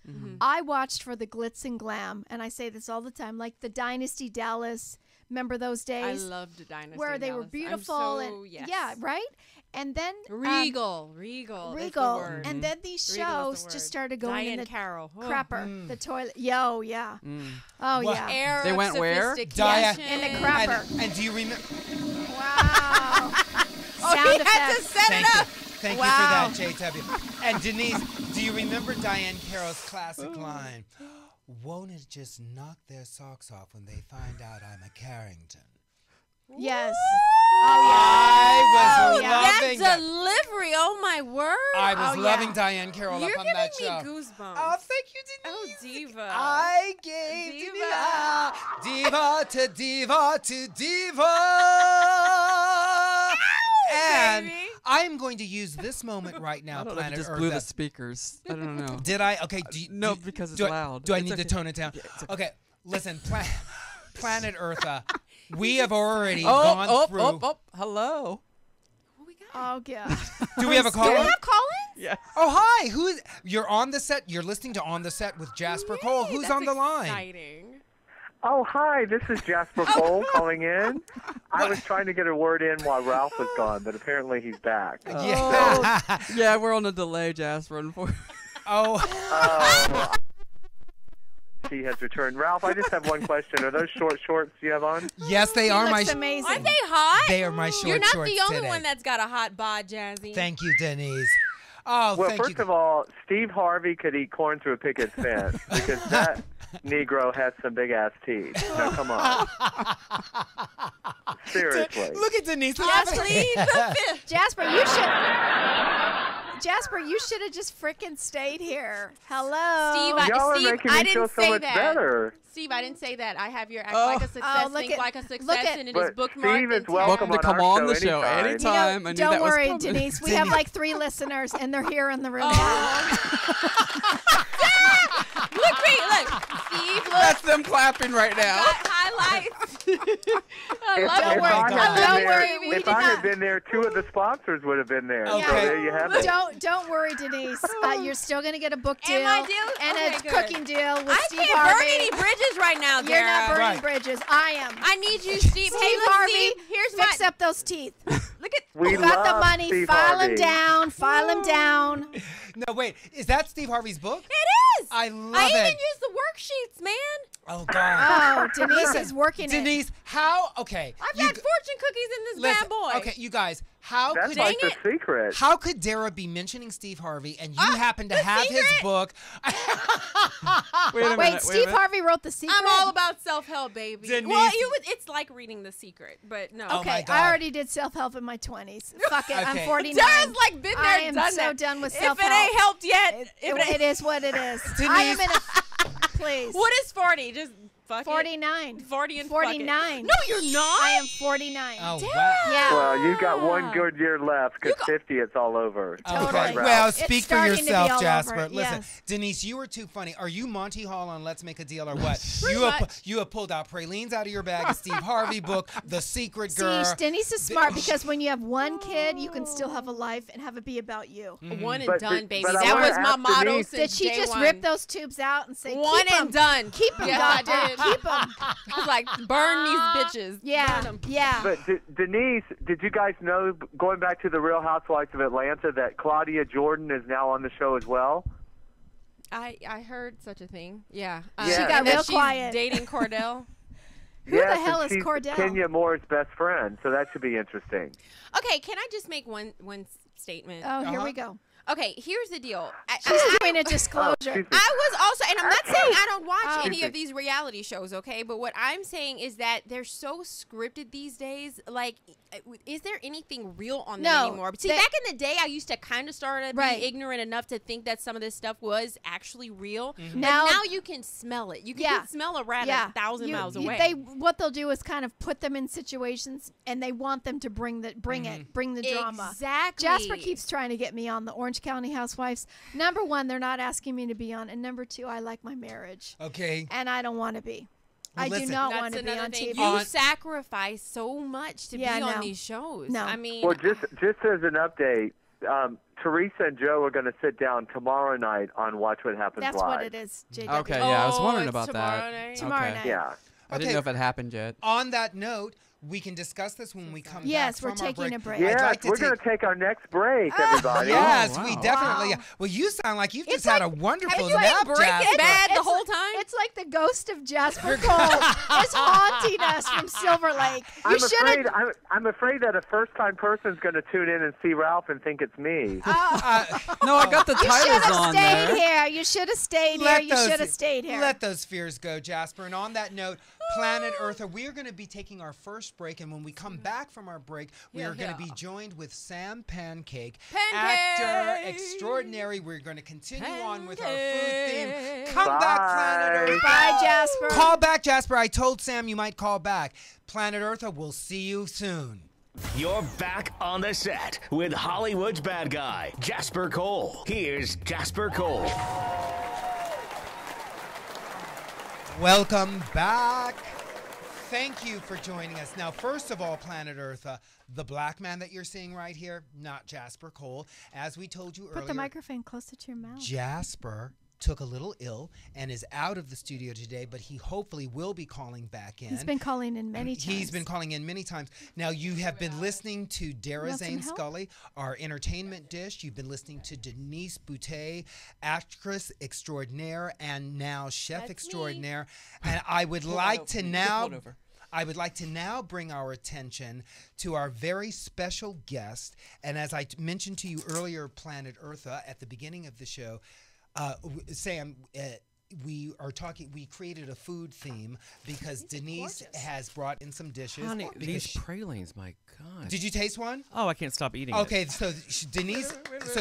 I watched for the glitz and glam, and I say this all the time, like the Dynasty Dallas. Remember those I days loved Dynasty where they Dallas. were I'm beautiful so, and yes. yeah, right. And then Regal. That's the Regal, word. and then these Regal is shows the just word. started going Diane in the Carroll. Oh. crapper, the toilet. Yo, yeah. Oh What? yeah. Air They of went where? Diane. sophistication. In the crapper. And do you remember? Wow. Oh, Sound he had to effects. set it up. Thank Wow. you for that, JW. And Denise, do you remember Diane Carroll's classic line? Won't it just knock their socks off when they find out I'm a Carrington? Yes. I was That loving that. delivery. Oh, my word. I was loving Diane Carroll You're up on that show. giving me goosebumps. Oh, thank you, Oh, Denise. diva. I gave diva to diva to diva. And baby. I'm going to use this moment right now, I don't know if Planet you just Earth. blew the speakers. I don't know. Did I? Okay. No, because it's do loud. Do I It's need to okay. tone it down? Yeah, it's okay. Okay. Listen, Planet Eartha, we have already gone through. Hello. What we got? Oh, God. Do we have a Do caller? we have call-ins? Yes. Oh, hi. You're on the set. You're listening to On the Set with Jasper Cole. Who's That's on the line? Exciting. Oh, hi, this is Jasper Cole calling in. I was trying to get a word in while Ralph was gone, but apparently he's back. Yeah. Yeah, we're on a delay, Jasper. Oh. She has returned. Ralph, I just have one question. Are those short shorts you have on? Yes, they are my. Looks amazing. Aren't they hot? They are my short You're not shorts the only today. one that's got a hot bod, Jazzy. Thank you, Denise. Oh, Well, thank first you. of all, Steve Harvey could eat corn through a picket fence because that Negro has some big-ass teeth. Now, come on. Seriously. Look at Denise. Jasper, Plead the fifth. Jasper, you should have just freaking stayed here. Hello. Steve, Y'all are Steve, making I me feel didn't so say much that. better. Steve, I didn't say that. I have your act Oh. like a success, Oh, look think at- like a look success, at- and it But is bookmarked. Steve is and welcome Welcome to on come our on the show anytime. anytime. I knew Don't that was worry, coming. Denise. We have like 3 listeners, and they're here in the room. Look, wait, look. Steve, look. That's them clapping right now. Got highlights. I If, love Don't if it. worry, I don't had been there, worry, we if did I had not- been there, 2 of the sponsors would have been there. So Okay. there you have it. Don't worry, Denise. You're still gonna get a book deal Am I deal? and Okay, a good. cooking deal with I Steve can't Harvey. burn any bridges right now, You're not Dara. burning Right. bridges. I am. I need you, Steve. Hey, Steve look, Harvey, Steve. Here's fix my. up those teeth. Look at. We You got the love money. Steve File Harvey. him down. File him down. No, wait. Is that Steve Harvey's book? It is. I love I even it. use the worksheets, man. Oh, God. Oh, Denise is working it. Denise, how? Okay. I've you got g- fortune cookies in this listen, bad boy. Okay, you guys, how That's could like Dang the secret. how could Dara be mentioning Steve Harvey and you happen to the have his secret? book? Wait a minute. Wait, Steve Harvey wrote The Secret? I'm all about self-help, baby. Denise- Well, it's like reading The Secret, but no. Oh, Okay, my God. I already did self-help in my 20s. Fuck it, I'm Okay. 49. Dara's like been there, I am done so that. done with If self-help. it ain't helped yet, It is what it is. I am in a... Please. What is 40? Just fuck 49. 40 and 49. Fuck it. No, you're not. I am 49. Oh, Damn. wow. Yeah. Well, you got one good year left because 50, it's all over. Totally. Okay. Right, Ralph. Well, It's speak for starting to be yourself, all Jasper. over. Listen, Yes. Denise, you were too funny. Are you Monty Hall on Let's Make a Deal or what? Pretty much. You have pulled out pralines out of your bag, a Steve Harvey book, The Secret Girl. See, Denise is smart because when you have one kid, you can still have a life and have it be about you. One and But done, did- baby. but I That wanna was my ask motto Denise- since Did she day just one. rip those tubes out and say, One keep and 'em. done. Keep them, Yes, I did. Keep them. I was like, burn these bitches. Yeah, Burn 'em. yeah. But Denise, did you guys know, going back to the Real Housewives of Atlanta, that Claudia Jordan is now on the show as well? I heard such a thing. Yeah. She got and that real she's quiet. dating Cordell. Who the Yes, hell and is she's Cordell? Kenya Moore's best friend, so that should be interesting. Okay, can I just make one statement? Oh, here Uh-huh. we go. Okay, here's the deal. She's doing a disclosure. Excuse me. I was also, and I'm not saying I don't watch Oh. any of these reality shows, okay? But what I'm saying is that they're so scripted these days. Like, is there anything real on them No, anymore? See, they- back in the day, I used to kind of start to Right. be ignorant enough to think that some of this stuff was actually real. But Now- now you can smell it. You can smell a rat Yeah. 1,000 miles away. What they'll do is kind of put them in situations, and they want them to bring the drama. Exactly. Jasper keeps trying to get me on the Orange County Housewives. Number one, they're not asking me to be on, and number two, I like my marriage, Okay. and I don't want to be. Well, I do listen. not That's want to be another on thing. TV. You sacrifice so much to Yeah, be on no. these shows. No. I mean, Well, just as an update, Teresa and Joe are going to sit down tomorrow night on Watch What Happens That's Live. what it is, JW. Okay, yeah, I was wondering it's about tomorrow that. night? Tomorrow Okay. night. Yeah. I didn't Okay. know if it happened yet. On that note, we can discuss this when we come Yes, back we're from our taking a break. I'd Yes, like to we're take going to take our next break, everybody. Yes, Oh, we wow. definitely. Wow. Well, you sound like you've It's just had a like- wonderful have you nap, been Breaking Jasper. Bad the It's- whole time? It's like the ghost of Jasper Cole is haunting us from Silver Lake. You should have. I'm afraid that a first-time person's going to tune in and see Ralph and think it's me. No, I got the You should titles have on stayed there. here. You should have stayed here. You should have stayed here. Let those fears go, Jasper. And on that note, Planet Eartha, we are going to be taking our first break, and when we come back from our break, we are going to be joined with Sam Pancake, actor extraordinary. We're going to continue on with our food theme. Come back, Planet Eartha. Bye, Jasper. Call back, Jasper. I told Sam you might call back. Planet Eartha, we'll see you soon. You're back on the set with Hollywood's bad guy, Jasper Cole. Here's Jasper Cole. Welcome back. Thank you for joining us. Now, first of all, Planet Eartha, the black man that you're seeing right here, not Jasper Cole. As we told you earlier, Put the microphone closer to your mouth. Jasper took a little ill and is out of the studio today, but he hopefully will be calling back in. He's been calling in many times. He's been calling in many times. Now, you have been listening to Dara Zane Scully, our entertainment dish. You've been listening to Denise Boutte, actress extraordinaire and now chef extraordinaire. And I would like to now bring our attention to our very special guest. And as I mentioned to you earlier, Planet Eartha, at the beginning of the show, Sam, we created a food theme because Denise has brought in some dishes. Honey, these pralines, my God. Did you taste one? Oh, I can't stop eating it. So Denise,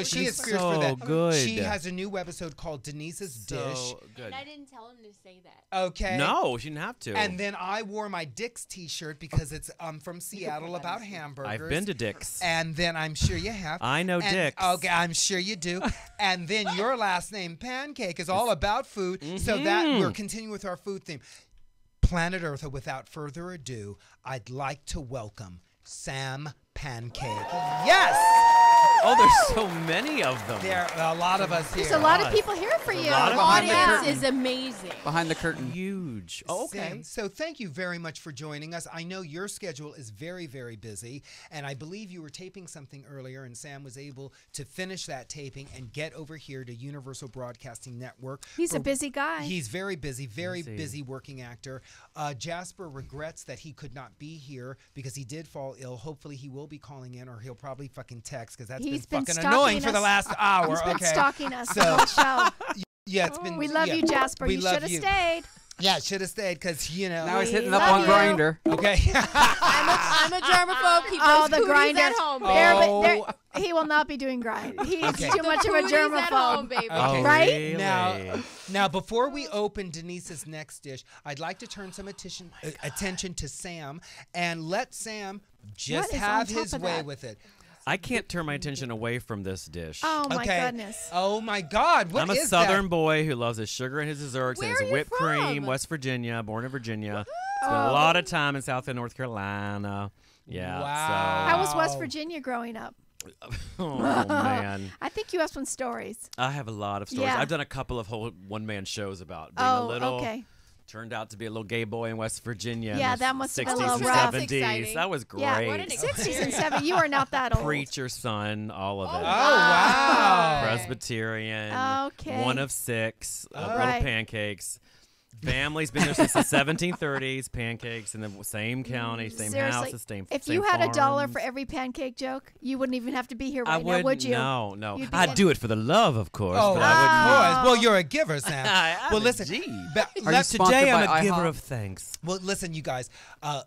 she is fierce for that. Good. She has a new webisode called Denise's Dish. Good. And I didn't tell him to say that. Okay. No, she didn't have to. And then I wore my Dick's t-shirt because it's from Seattle about hamburgers. I've been to Dick's. And then I'm sure you have. I know Dick's. Okay, I'm sure you do. And then your last name, Pancake, is all about food. So that we're continuing with our food theme. Planet Eartha, without further ado, I'd like to welcome Sam Pancake. Yes! Oh, there's so many of them. There are a lot of us here. There's a lot of people here for you. The audience is amazing. Behind the curtain. Huge. Oh, okay. Sam, so thank you very much for joining us. I know your schedule is very, very busy, and I believe you were taping something earlier, and Sam was able to finish that taping and get over here to Universal Broadcasting Network. He's a busy guy. He's very busy, very busy working actor. Jasper regrets that he could not be here because he did fall ill. Hopefully he will be calling in, or he'll probably fucking text because that's been fucking annoying for the last hour. He's been stalking us So- the whole show. Yeah, it's been. We love you, Jasper. You should have stayed. Yeah, should have stayed because, you know. Now he's hitting love up on you. Grinder. Okay. I'm a germaphobe. Keep Oh, those the cooties grinder. at home, He will not be doing grind. He's Okay. too much of a Cooties at home, germaphobe. baby. Oh, Right? really? Now, before we open Denise's next dish, I'd like to turn some attention to Sam and let Sam just What is have on top his of way that? with it. I can't turn my attention away from this dish. Oh, my Okay. goodness. Oh my God! I'm a Southern boy who loves his sugar and his desserts Where and are his you whipped cream. from? West Virginia, born in Virginia. Spent a lot of time in South and North Carolina. Yeah. Wow. How was West Virginia growing up? So. Oh man, I think you have some stories. I have a lot of stories. Yeah. I've done a couple of whole one-man shows about being Oh, a little. okay. Turned out to be a little gay boy in West Virginia. Yeah, in the that must have 60s been a and little rough. 70s. Exciting. That was great. Yeah, What an 60s and 70s. You are not that old. Preacher son, all of it. Oh wow! Presbyterian. Okay. One of 6 Oh. little Right. pancakes. Family's been there since the 1730s. Pancakes in the same county, same house, Seriously, the same. if same you had $1 farms. for every pancake joke, you wouldn't even have to be here I right now, would you? No. You'd be I'd in- do it for the love, of course. Oh, but of I course. Well, you're a giver, Sam. I'm Well, a listen. G. but Are you let's- sponsored Today by I'm a giver IHOP? of thanks. Well, listen, you guys,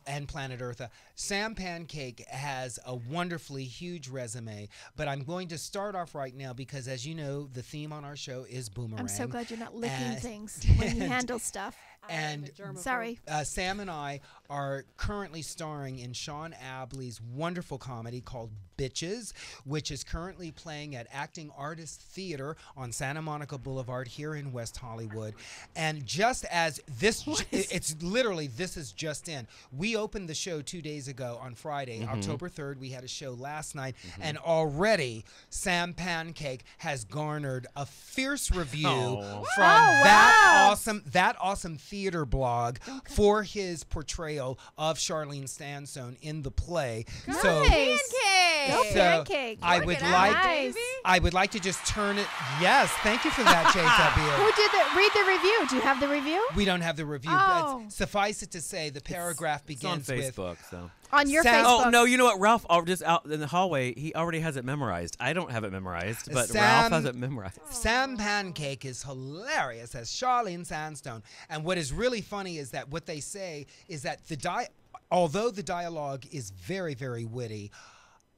and Planet Eartha. Sam Pancake has a wonderfully huge resume, but I'm going to start off right now because, as you know, the theme on our show is Boomerang. I'm so glad you're not licking And- things when you handle stuff. And Sorry. Sam and I are currently starring in Sean Abley's wonderful comedy called Bitches, which is currently playing at Acting Artist Theater on Santa Monica Boulevard here in West Hollywood. And just as this, it's literally, this is just in. We opened the show 2 days ago on Friday, October 3rd. We had a show last night, and already Sam Pancake has garnered a fierce review from that awesome theater blog for his portrayal of Charlene Sansone in the play. So Pancake. Go So Pancake. I Work would it out, like Nice. I would like to just turn it. Yes, thank you for that, JW. Who did the read the review? Do you have the review? We don't have the review, Oh. but suffice it to say, the paragraph It's on begins with. Facebook, so. On your Sam- Facebook. Oh no! You know what, Ralph? Just out in the hallway, he already has it memorized. I don't have it memorized, but Ralph has it memorized. Sam Pancake is hilarious as Charlene Sandstone. And what is really funny is that what they say is that although the dialogue is very, very witty,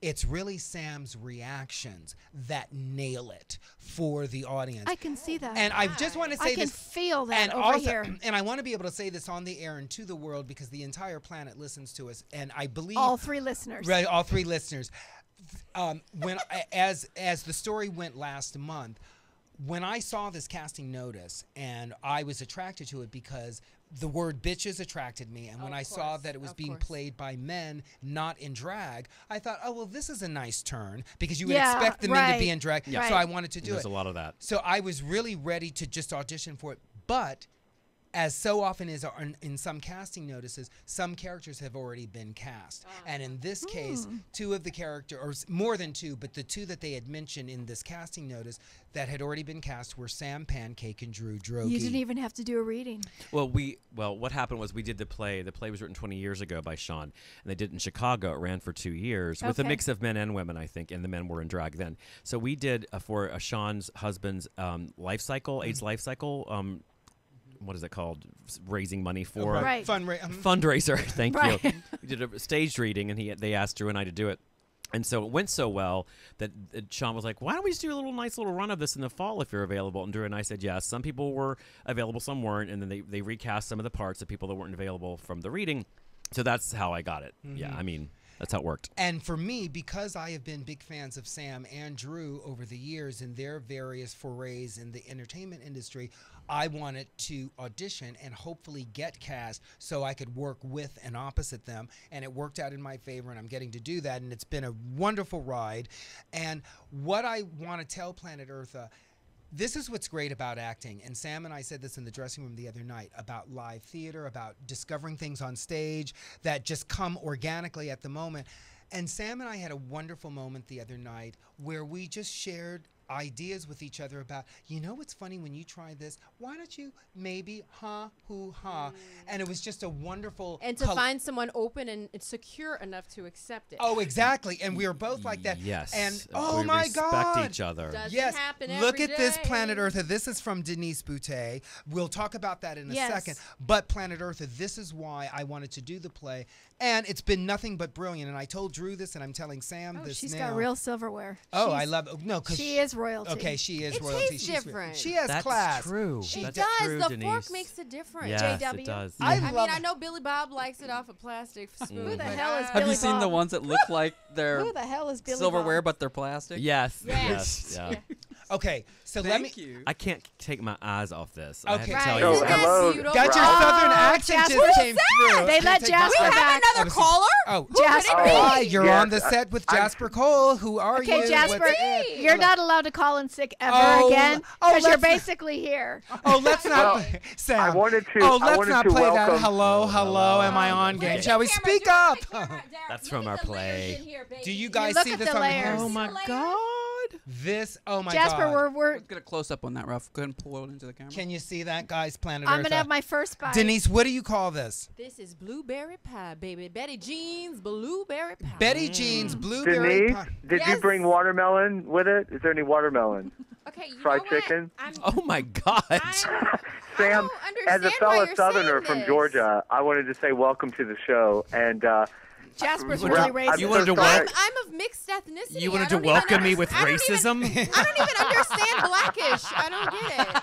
it's really Sam's reactions that nail it for the audience. I can see that. And I just want to say I can this. feel that And over also, here. and I want to be able to say this on the air and to the world because the entire planet listens to us. And I believe All 3 listeners. right, all 3 listeners. As the story went last month, when I saw this casting notice, and I was attracted to it because the word bitches attracted me, and when I saw that it was being played by men, not in drag, I thought, oh well, this is a nice turn because you would Yeah, expect the men to be right, in drag. Yeah. So I wanted to do There's it. a lot of that. So I was really ready to just audition for it, but as so often is in some casting notices, some characters have already been cast. And in this case, 2 of the characters, or more than 2, but the 2 that they had mentioned in this casting notice that had already been cast were Sam Pancake and Drew Droege. You didn't even have to do a reading. Well, what happened was we did the play. The play was written 20 years ago by Sean, and they did it in Chicago. It ran for 2 years with a Okay. mix of men and women, I think, and the men were in drag then. So we did for Sean's husband's life cycle, AIDS life cycle. What is it called? Raising money for Right. fundraiser. Thank Right. you. We did a staged reading, and they asked Drew and I to do it. And so it went so well that Sean was like, why don't we just do a nice little run of this in the fall if you're available? And Drew and I said yes. Some people were available, some weren't. And then they recast some of the parts of people that weren't available from the reading. So that's how I got it. Yeah, I mean, that's how it worked. And for me, because I have been big fans of Sam and Drew over the years in their various forays in the entertainment industry, I wanted to audition and hopefully get cast so I could work with and opposite them. And it worked out in my favor, and I'm getting to do that. And it's been a wonderful ride. And what I want to tell Planet Eartha, this is what's great about acting. And Sam and I said this in the dressing room the other night about live theater, about discovering things on stage that just come organically at the moment. And Sam and I had a wonderful moment the other night where we just shared ideas with each other about, you know what's funny when you try this? Why don't you maybe hoo-ha? And it was just a wonderful... And to find someone open and secure enough to accept it. Oh, exactly. And we were both like that. Yes. And we respect each other. Doesn't yes. happen Look every at this day. Planet Eartha. This is from Denise Boutte. We'll talk about that in a Yes. second. But Planet Eartha, this is why I wanted to do the play. And it's been nothing but brilliant. And I told Drew this, and I'm telling Sam this She's now. got real silverware. Oh, I love it. No, because She is royalty. Okay, she is It royalty. tastes She's different. She has That's class. true. She It That's does. true, The Denise. fork makes a difference. Yes, JW. it does. I I love mean, I know Billy Bob likes it off a plastic spoon. Who the but hell is Have Billy you seen the Bob? ones that look like they're Who the hell is Billy silverware Bob? but they're plastic? Yes. Yes. Yeah. Okay, so let me. Thank you. I can't take my eyes off this. I have Okay. to tell Right. you. Oh, Isn't that hello. beautiful? Got your Ralph. southern Oh, accent Jasper. just came through. They let Take Jasper my- back. Another caller? Oh, Jasper. Hi, you're Yes, on the set with Jasper Cole. Who are you? Okay, Jasper, What's it? you're not allowed to call in sick ever Oh, again oh, because you're let's not- basically here. Oh, let's not. Well, Sam. I wanted to- Oh, I let's wanted not to play that. welcome- Hello. Am I on game? Okay. Shall we speak up? That's from our play. Do you guys look see at this the on layers. the Oh my God. This. Oh my Jasper, God. we're Let's get a close up on that, Ralph. Go ahead and pull it into the camera. Can you see that, guys? Planet I'm Earth. gonna have my first bite. Denise, what do you call this? This is blueberry pie, baby. Betty Jean's blueberry pie. Betty Jean's blueberry Denise, pie. did you Yes. bring watermelon with it? Is there any watermelon? Okay, you Fried know what? chicken? Oh my God. Sam, as a understand why fellow you're Southerner saying from this. Georgia, I wanted to say welcome to the show. And Jasper's Well, really I'm racist. You wanted to so sorry. welcome. I'm of mixed ethnicity. You I wanted to don't even welcome me with I don't even- racism? I don't even understand Blackish. I don't get it.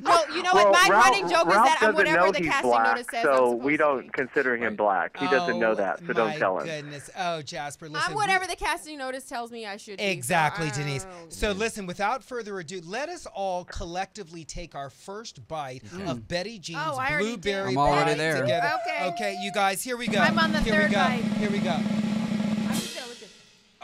No, you know well, what? My Ralph, running joke is Ralph that I'm doesn't whatever know the he's casting black, notice says. so I'm we supposed don't to be. consider him black. He doesn't know that, so don't tell him. My goodness. Oh, Jasper, listen. I'm whatever the casting notice tells me I should be. Exactly, so I Denise. don't So listen, without further ado, let us all collectively take our first bite of Betty Jean's Oh, I already did. blueberry I'm already pie there. together. Okay. Okay, you guys, here we go. I'm on the here third we go. bite. Here we go. I'm just gonna look at-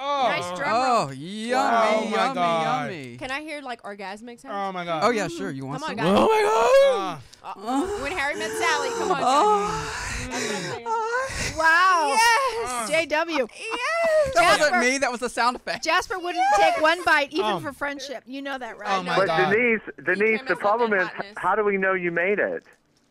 Oh, Nice drum roll. Oh, yummy, Oh my yummy, God. yummy. Can I hear like orgasmic sounds? oh my God. Oh yeah, sure. You want Come on, some? guys. Oh my God. Ah. When Harry met Sally, come on. Oh. That's what I'm saying. Wow. Yes. JW. Yes. That wasn't me. That was a sound effect. Jasper wouldn't take one bite, even for friendship. You know that, right? Oh, my But God. Denise, can't the mess problem up is, that hotness. how do we know you made it?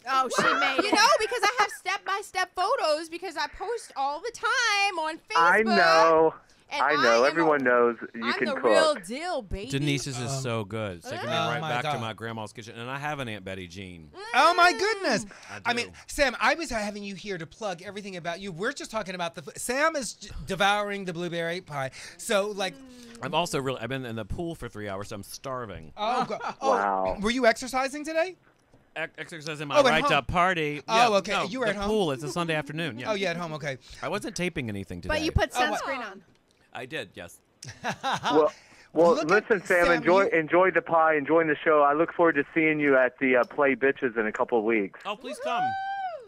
Oh, she made You it. know, because I have step-by-step photos because I post all the time on Facebook. I know. And I know. am Everyone knows you I'm can the cook. real deal, baby. Denise's is so good. It's taking me Oh right my back to God. my grandma's kitchen. And I have an Aunt Betty Jean. Oh my goodness! I I mean, do. Sam, I was having you here to plug everything about you. We're just talking about Sam is devouring the blueberry pie. So, like, I'm also really. I've been in the pool for 3 hours, so I'm starving. oh, Wow. Were you exercising today? Exercising my Oh, at right home. to party. Oh, Yeah, okay. No, You were the at home? pool. It's a Sunday afternoon. Yeah. Oh, yeah, at home. Okay. I wasn't taping anything today. But you put Oh, what? sunscreen on. I did. Yes. Well, Look at listen, Sam. Sam, Enjoy the pie. Enjoy the show. I look forward to seeing you at the Play Bitches in a couple of weeks. Oh, please come.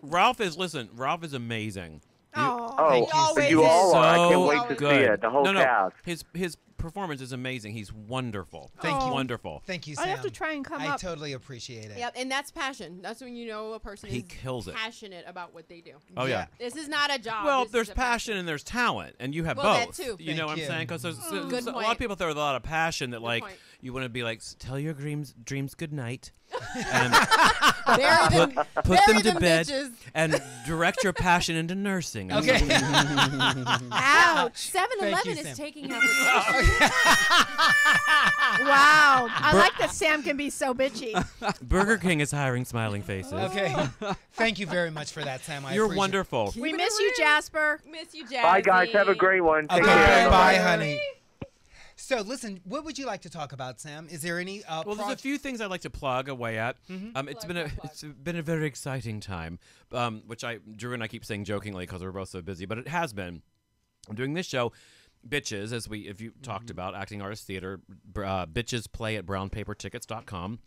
Ralph is Oh, amazing. Oh, Thank you, Sam. you all are. I can't So wait to good. see it. The whole no, cast. His performance is amazing. He's wonderful. Thank you. Wonderful. Thank you, I Sam. have to try and come I up. totally appreciate it. Yep, and that's passion. That's when you know a person He is kills it. passionate about what they do. Oh yeah. This is not a job. Well, This there's is a passion and there's talent, and you have Well, that both. too. You know Thank what you. I'm saying? Because there's Good a lot point. of people throw a lot of passion that like point. you want to be like tell your dreams good night, and Bury them, put bury them to them bed, bitches. and direct your passion into nursing. And Okay. Ouch. 7-Eleven Thank you, is Sam. taking applications. Wow. I like that Sam can be so bitchy. Burger King is hiring smiling faces. Okay. Thank you very much for that, Sam. I You're appreciate it. wonderful. We Keep it miss you, real. Jasper. Miss you, Jazzy. Bye, guys. Have a great one. Take Okay, care. bye, Bye-bye. honey. So, listen, what would you like to talk about, Sam? Is there any Well, there's a few things I'd like to plug away at. It's been a very exciting time, which Drew and I keep saying jokingly because we're both so busy, but it has been. I'm doing this show, Bitches, if you talked about Acting Artist Theater, Bitches play at brownpapertickets.com.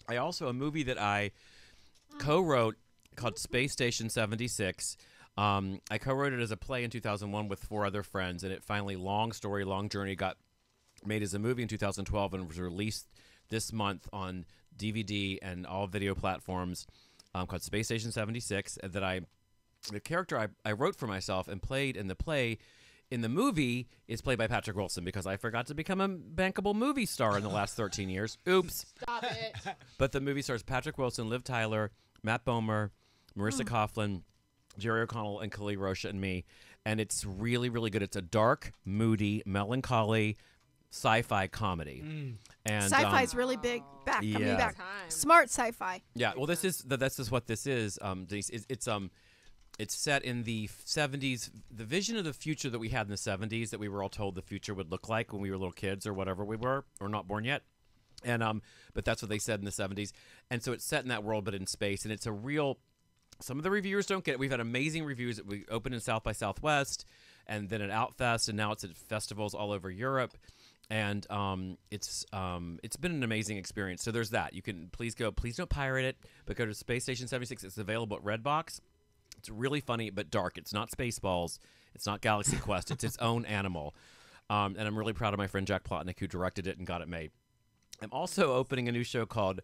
I also a movie that I co-wrote called Space Station 76. I co-wrote it as a play in 2001 with 4 other friends, and it finally, long story, long journey, got made as a movie in 2012 and was released this month on DVD and all video platforms, called Space Station 76. The character I wrote for myself and played in the play in the movie is played by Patrick Wilson because I forgot to become a bankable movie star in the last 13 years. Oops. Stop it. But the movie stars Patrick Wilson, Liv Tyler, Matt Bomer, Marissa Coughlan, Jerry O'Connell, and Khalil Rocha, and me. And it's really, really good. It's a dark, moody, melancholy sci-fi comedy. And Sci-fi's really big. Coming yeah. back. Time. Smart sci-fi. yeah, well, this is what this is. Denise. It's set in the 70s. The vision of the future that we had in the 70s, that we were all told the future would look like when we were little kids or whatever we were, or not born yet. And but that's what they said in the 70s. And so it's set in that world, but in space. And it's a real. Some of the reviewers don't get it. We've had amazing reviews. We opened in South by Southwest, and then at Outfest, and now it's at festivals all over Europe. And it's been an amazing experience. So there's that. You can please don't pirate it, but go to Space Station 76. It's available at Redbox. It's really funny but dark. It's not Spaceballs. It's not Galaxy Quest. It's its own animal. And I'm really proud of my friend Jack Plotnick, who directed it and got it made. I'm also opening a new show called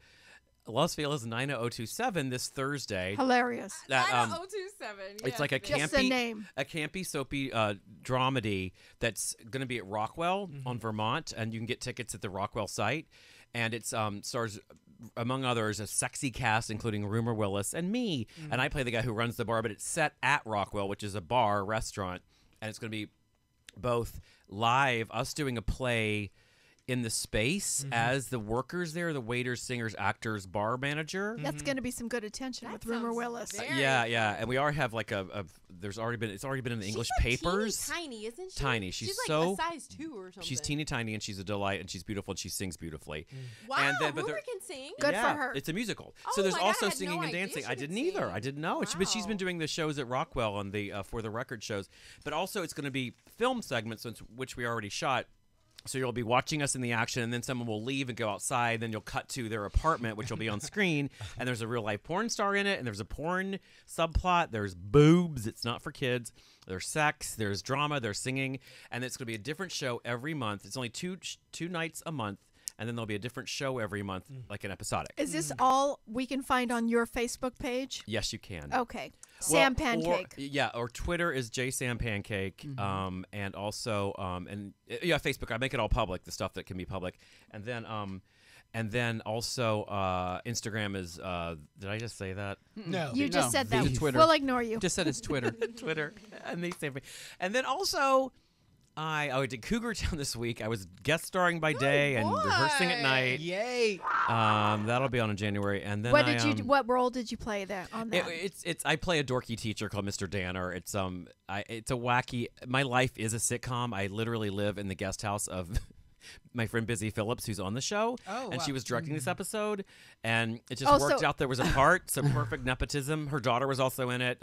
Las Vegas 90027 this Thursday. Hilarious. That 90027. it's like a Just the campy, name. soapy dramedy that's going to be at Rockwell on Vermont, and you can get tickets at the Rockwell site. And it stars, among others, a sexy cast including Rumor Willis and me. And I play the guy who runs the bar, but it's set at Rockwell, which is a bar, restaurant. And it's going to be both live, us doing a play in the space as the workers there, the waiters, singers, actors, bar manager. That's going to be some good attention with Rumor sounds Willis. very Yeah, and we already have like it's already been in the English papers. She's tiny, isn't she? Tiny. She's like so a size 2 or something. She's teeny tiny, and she's a delight, and she's beautiful, and she sings beautifully. Wow, And then, but Rumor there- can sing. Good yeah, for her. It's a musical. Oh So there's my God, also I had singing no and idea dancing. she I could didn't either. sing. I didn't know. But she's been Wow. doing the shows at Rockwell on the for the record shows. But also it's going to be film segments, which we already shot. So you'll be watching us in the action, and then someone will leave and go outside. Then you'll cut to their apartment, which will be on screen. And there's a real life porn star in it, and there's a porn subplot. There's boobs. It's not for kids. There's sex. There's drama. There's singing, and it's going to be a different show every month. It's only two nights a month. and then there'll be a different show every month, like an episodic. Is this all we can find on your Facebook page? Yes, you can. Okay. Sam Pancake. Or Twitter is Sam Pancake, and also Facebook. I make it all public, the stuff that can be public, and then also Instagram is. Did I just say that? No, you just said that. Twitter. We'll ignore you. Just said it's Twitter. Twitter, and then also. I did Cougar Town this week. I was guest starring by day and rehearsing at night. Yay! That'll be on in January. And then what role did you play there on that? I play a dorky teacher called Mr. Danner. It's a wacky. My life is a sitcom. I literally live in the guest house of my friend Busy Phillips, who's on the show, and she was directing this episode, and it just worked out. There was a part, so perfect nepotism. Her daughter was also in it,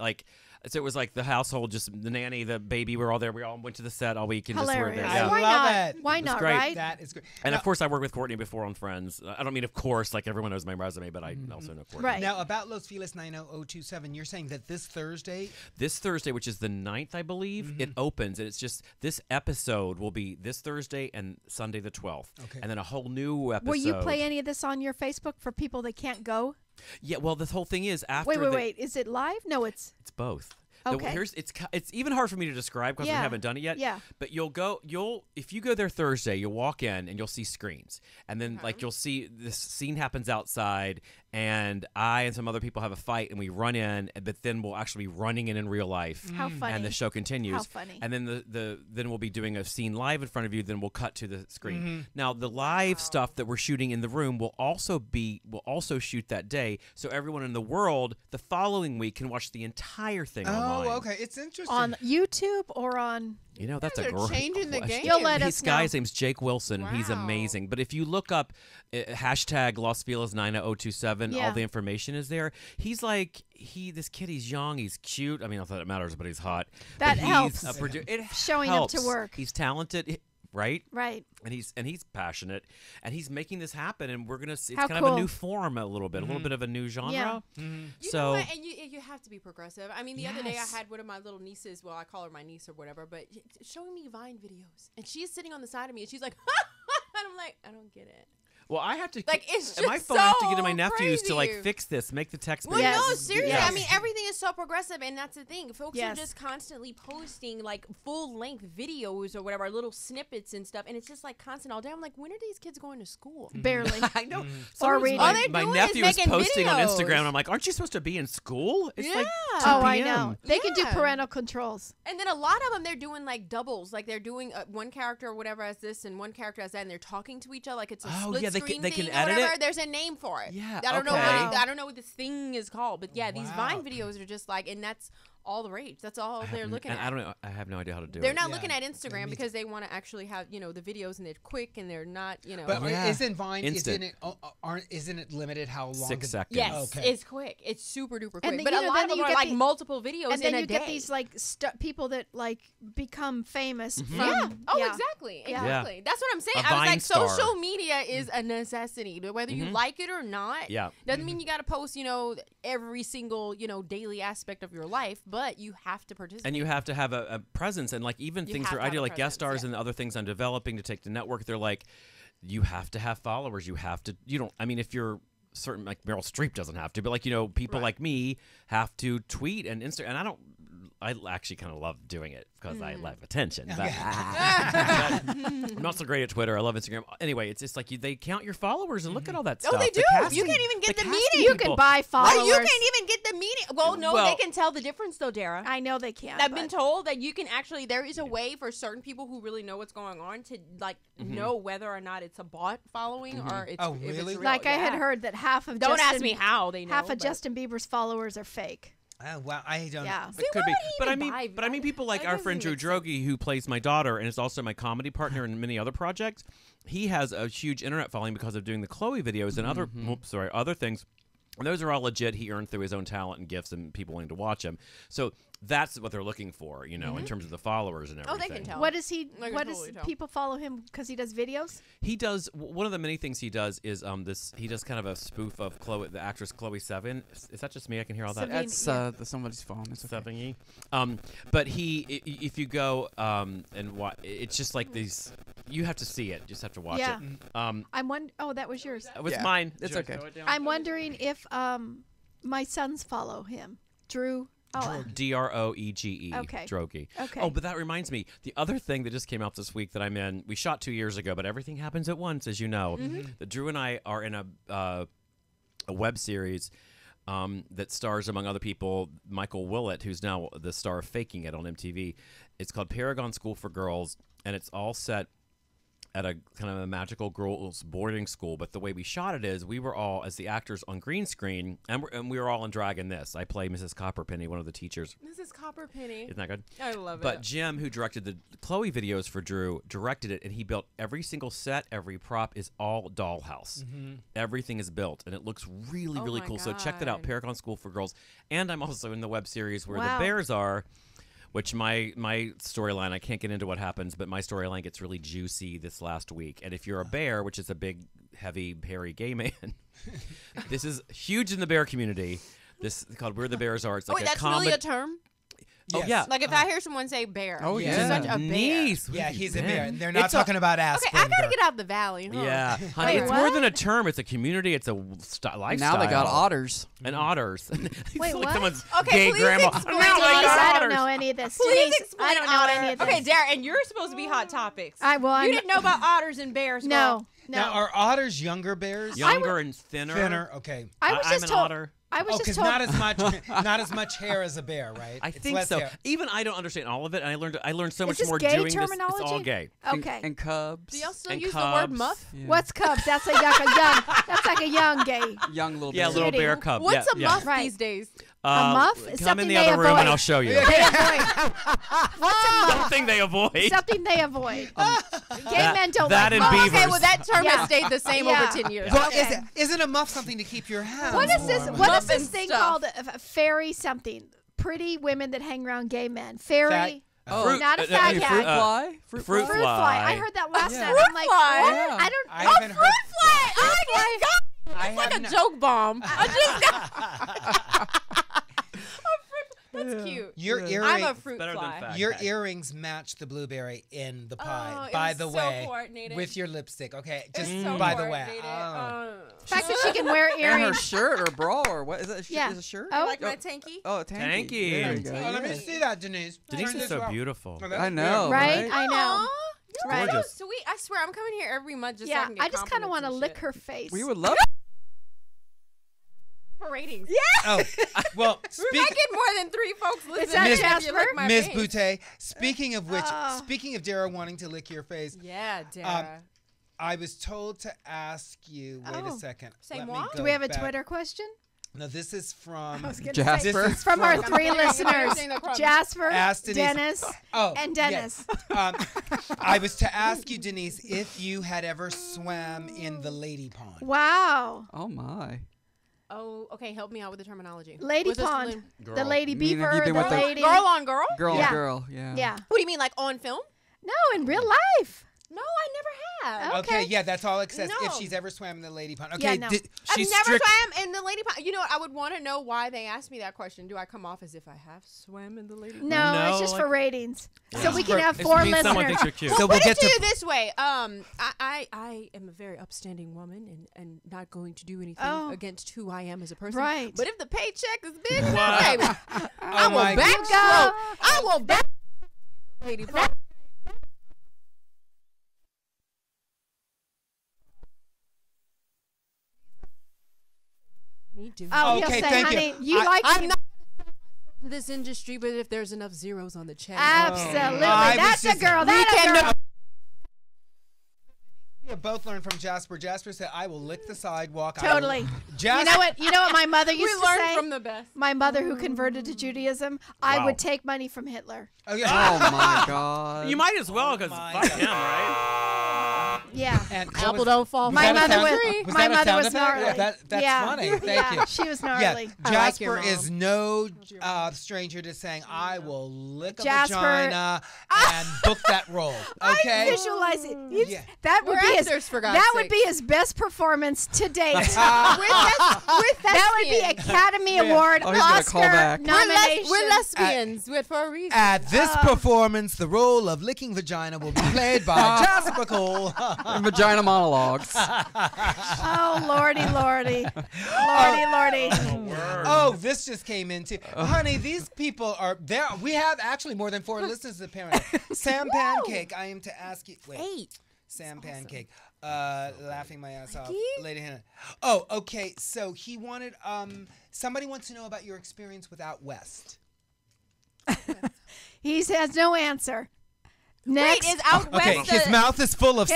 so it was like the household, just the nanny, the baby, we're all there. We all went to the set all week and Hilarious. just were there. I love it. Why not, great. right? That is great. And of course, I worked with Courtney before on Friends. I don't mean, of course, like everyone knows my resume, but I also know Courtney. Right. Now, about Los Feliz 90027, you're saying that this Thursday, which is the 9th, I believe, it opens, and it's just this episode will be this Thursday and Sunday the 12th. Okay. And then a whole new episode. Will you play any of this on your Facebook for people that can't go? Yeah, well, the whole thing is after Wait. Is it live? No, it's both. Okay. It's even hard for me to describe because we haven't done it yet. Yeah. But if you go there Thursday, you'll walk in and you'll see screens, and then you'll see this scene happens outside, and I and some other people have a fight, and we run in, but then we'll actually be running in real life. How funny. And the show continues. How funny. And then then we'll be doing a scene live in front of you. Then we'll cut to the screen. Now the live stuff that we're shooting in the room will also shoot that day, so everyone in the world the following week can watch the entire thing online. Oh, okay. It's interesting. on YouTube or on. That's a They're great changing the question. game. You'll let us His guy's know. name's Jake Wilson. Wow. He's amazing. But if you look up hashtag Los Feliz 90027, Yeah. all the information is there. He's this kid. He's young. He's cute. I mean, not that it matters, but he's hot. That But helps. It Showing helps. up to work. He's talented. Right, Right. and he's passionate, and he's making this happen, and we're gonna see it's How kind of a cool. new form, a little bit of a new genre. Yeah. You So know what? And you have to be progressive. I mean, the other day I had one of my little nieces. Well, I call her my niece or whatever, but showing me Vine videos, and she's sitting on the side of me, and she's like, and I'm like, I don't get it. well, I have to It's my just phone I have to get to my so nephews to crazy. fix this, make the text. Well, Yes. no, seriously. Yes. I mean, everything is so progressive, and that's the thing. Folks Yes. are just constantly posting full-length videos or whatever, little snippets and stuff, and it's just constant all day. I'm like, when are these kids going to school? Barely. I know. Or Sometimes reading. All they're my doing nephew is is making posting on videos. Instagram. And I'm like, aren't you supposed to be in school? It's like 2 Oh, I p.m. know. They can do Yeah. parental controls. And then a lot of them, they're doing doubles. They're doing one character or whatever as this, and one character as that, and they're talking to each other like it's a Oh, split yeah, they screen can thing or edit whatever. it? There's a name for it. Yeah, I don't know okay. I don't know what this thing is called, but yeah, these Wow. Vine videos are just and that's all the rage. That's all they're looking and at. I don't know. I have no idea how to do They're it. not Yeah. looking at Yeah, Instagram me because they want to actually have the videos, and they're quick and they're not But Yeah. isn't Vine? Instant. Isn't it limited how long? 6 seconds. Yes, Okay. it's quick. It's super duper quick. then, But a lot of them you are get the- multiple videos And then in you a get day. these people that become famous from Yeah. Oh, yeah. exactly. Yeah. Exactly. That's what I'm saying. A I was Vine like, star. social media is a necessity. Whether you like it or not. Yeah. Doesn't mean you got to post, every single, daily aspect of your life, but you have to participate. And you have to have a presence, and even You things have where to I have do a like guest presence, stars yeah. and other things I'm developing to take to network. They're like, you have to have followers. You have to. You don't. I mean, if you're certain, like Meryl Streep doesn't have to, but people Right. like me have to tweet and Instagram. And I don't. I actually kind of love doing it because I love attention. But, but I'm not so great at Twitter. I love Instagram. Anyway, it's just they count your followers and look at all that stuff. Oh, they The do. casting- You can't even get the casting meeting. You people. can buy followers. Oh, you can't even get the meeting. Well, no, Well- they can tell the difference, though, Dara. I know they can. I've been told that you can actually. There is a way for certain people who really know what's going on to know whether or not it's a bot following or it's. Oh, if it's really? real. Like I had Yeah. heard that half of Don't Justin, ask me how they know. half of but- Justin Bieber's followers are fake. Oh, wow, I don't. Yeah. It could be, but I even mean, buy but I mean, people like that our doesn't friend Drew make sense. Droege, who plays my daughter and is also my comedy partner in many other projects. He has a huge internet following because of doing the Chloe videos and other things. And those are all legit. He earned through his own talent and gifts and people wanting to watch him. So that's what they're looking for, you know, in terms of the followers and everything. Oh, they can tell. What does he? They can What totally does tell. people follow him because he does videos? He does one of the many things he does is this. He does kind of a spoof of Chloe, the actress Chloe Sevigny. Is that just me? I can hear all that. Sevigny. That's somebody's phone. It's okay. Sevigny. But if you go and watch, it's just like these. You have to see it. You just have to watch Yeah. it. Oh, that was yours. It was Yeah. mine. It's Should I okay. throw it down? I'm wondering if my sons follow him. Drew. Oh, Droege. Okay. Droege. Okay. Oh, but that reminds me. The other thing that just came out this week that I'm in, we shot 2 years ago, but everything happens at once, as you know. That Drew and I are in a web series that stars, among other people, Michael Willett, who's now the star of Faking It on MTV. It's called Paragon School for Girls, and it's all set at a kind of a magical girls boarding school. But the way we shot it is we were all, as the actors, on green screen, and we were all in drag in this. I play Mrs. Copperpenny, one of the teachers. Mrs. Copperpenny. Isn't that good? I love But it. Jim, who directed the Chloe videos for Drew, directed it, and he built every single set, every prop is all dollhouse. Everything is built, and it looks really, Oh really my cool. So check that out, God. Paragon School for Girls. And I'm also in the web series where Wow. the bears are, which my storyline, I can't get into what happens, but my storyline gets really juicy this last week. And if you're a bear, which is a big, heavy, hairy gay man, this is huge in the bear community. This is called Where the Bears Are. It's like wait, a that's comedy. really a term? Oh, Yes. yeah. Like if I hear someone say bear. Oh, you're yeah. such a bear. Denise, Yeah, where he's you a bear. been? And they're not It's talking about Okay, Aspen. I gotta get out the valley. Huh? Yeah, honey, Wait, it's more what? than a term. It's a community. It's a lifestyle. Now they got otters. And otters. Wait, like what? someone's Okay, gay please grandma. explain Now to they us. got I don't otters. know any of this. Please Denise, explain I don't know otter. any of this. Okay, Dara, and you're supposed to be Hot Topics. Well, you I'm didn't know about otters and bears. No, girl. no. Now, are otters younger bears? Younger and thinner. Thinner? Okay. I was I'm just an told. otter. I was Oh, just because told. not as much hair as a bear, right? I It's think less so. hair. Even I don't understand all of it, and I learned so Is much this more gay doing terminology? this. It's all gay. Okay. And cubs. Do y'all still And use the cubs. word muff? Yeah. What's cubs? That's like a young. That's like a young gay. Young little Yeah, bears. little Cutie. bear cub. What's yeah, a muff Right. these days? A muff is Come in something the they other room, avoid. and I'll show you. They avoid. What's a muff? Something they avoid. Something they avoid. Gay that- men don't that like and muffs. beavers. Okay, well that term Yeah. has stayed the same Yeah. over 10 years. Well, Okay. isn't a muff something to keep your hands What is this? warm? What is Muff this and thing stuff. called? A fairy something. Pretty women that hang around gay men. Fairy. Fat- Oh, Not a fruit fat cat. fly? fruit Fruit fly. fly. I heard that last Yeah. night. Fruit I'm like, fly? what? Yeah. I don't. I Oh, haven't fruit heard. fly! Oh my god! I It's like a haven't- joke bomb. I just got That's cute. Your I'm earring, a fruit Better than fly. fat. your Okay. earrings match the blueberry in the pie. Oh, it by was the so way, coordinated. with your lipstick. Okay, It's just so by the way. coordinated. The fact that she can wear And her earrings. shirt or bra or what is that? Yeah. Is a shirt? Oh. like my tanky? Oh, a tanky. Tanky. There you go. Oh, let me Yeah. see that, Denise. Denise Turn is this so around. beautiful. Oh, that's I know. Right? Right? I know. Aw, you're Right. gorgeous. So sweet. I swear, I'm coming here every month just so I Yeah, can get I just kind of want to compliments lick and her face. We would love. shit. For ratings. Oh, well, We might get more than 3 folks listening. that if you Jasper? lick my Ms. face. Boutte, speaking of which, Oh. speaking of Dara wanting to lick your face, Yeah, Dara. I was told to ask you. Wait a Oh. second. Say Let me moi? go Do we have a back. Twitter question? No, this is from. Jasper. This is From our from- 3 listeners, Everything that comes. Jasper, Ask Denise. Dennis, Oh, and yes. Dennis. I was to ask you, Denise, if you had ever swam in the lady pond. Wow. Oh my. Oh, okay. Help me out with the terminology. Lady What's this pond. li- The Girl. lady You mean beaver, you've the been with the- lady. Girl on girl? Girl Yeah. on girl. Yeah. Yeah. What do you mean, like on film? No, in real life. No, I never have. Oh. Okay, Okay. yeah, that's all it says. If No. she's ever swam in the lady pond. Yeah, Okay, no. I've never swam in the lady pond. You know what? I would want to know why they asked me that question. Do I come off as if I have swam in the lady pond? No, it's No, just like- for ratings. So Yeah. we can have It 4 means someone listeners. thinks you're cute. So Well, we'll put get it to to. you this way. I am a very upstanding woman and not going to do anything Oh. against who I am as a person. Right. But if the paycheck is big, Wow. baby, I Oh will my backstroke. I will back lady pond. Me too. Oh, he'll Okay, say, thank you. honey, you I- like I'm me. not in this industry, but if there's enough zeros on the check, Absolutely. I was That's a just- girl. we That's a can girl. know. We have both learned from Jasper. Jasper said, "I will lick the sidewalk." Totally. Jasper, You know what? You know what my mother We used to learned say? from the best. My mother, who converted to Judaism, I Wow. would take money from Hitler. Okay. Oh my God. You might as well, because my fuck God. him, right? Yeah. And Apple don't fall. My that a mother sound- was. that My a mother sound was effect? gnarly. Yeah, that's funny. Thank you. She was Yeah, gnarly. Jasper your is no stranger to saying, "I will lick a Jasper- vagina and book that role." Okay. I visualize it. Yeah. That would We're be his. actors, for God's That would sake. be his best performance to date. with That would be thespians. Academy Award, Oh, he's gonna call Oscar back. nomination. We're lesbians. We're for a reason. At this performance, the role of licking vagina will be played by Jasper Cole. Vagina monologues. Oh, lordy, lordy. Lordy, lordy. Oh, this just came into. Honey, these people are there. We have actually more than 4 listeners apparently. Sam Pancake, I am to ask you. Wait. 8. Sam Pancake. Laughing my ass off. Lady Hannah. Oh, okay. So he wanted somebody wants to know about your experience with Out West. He has no answer. Next. Wait, is Out West Okay, his mouth is full of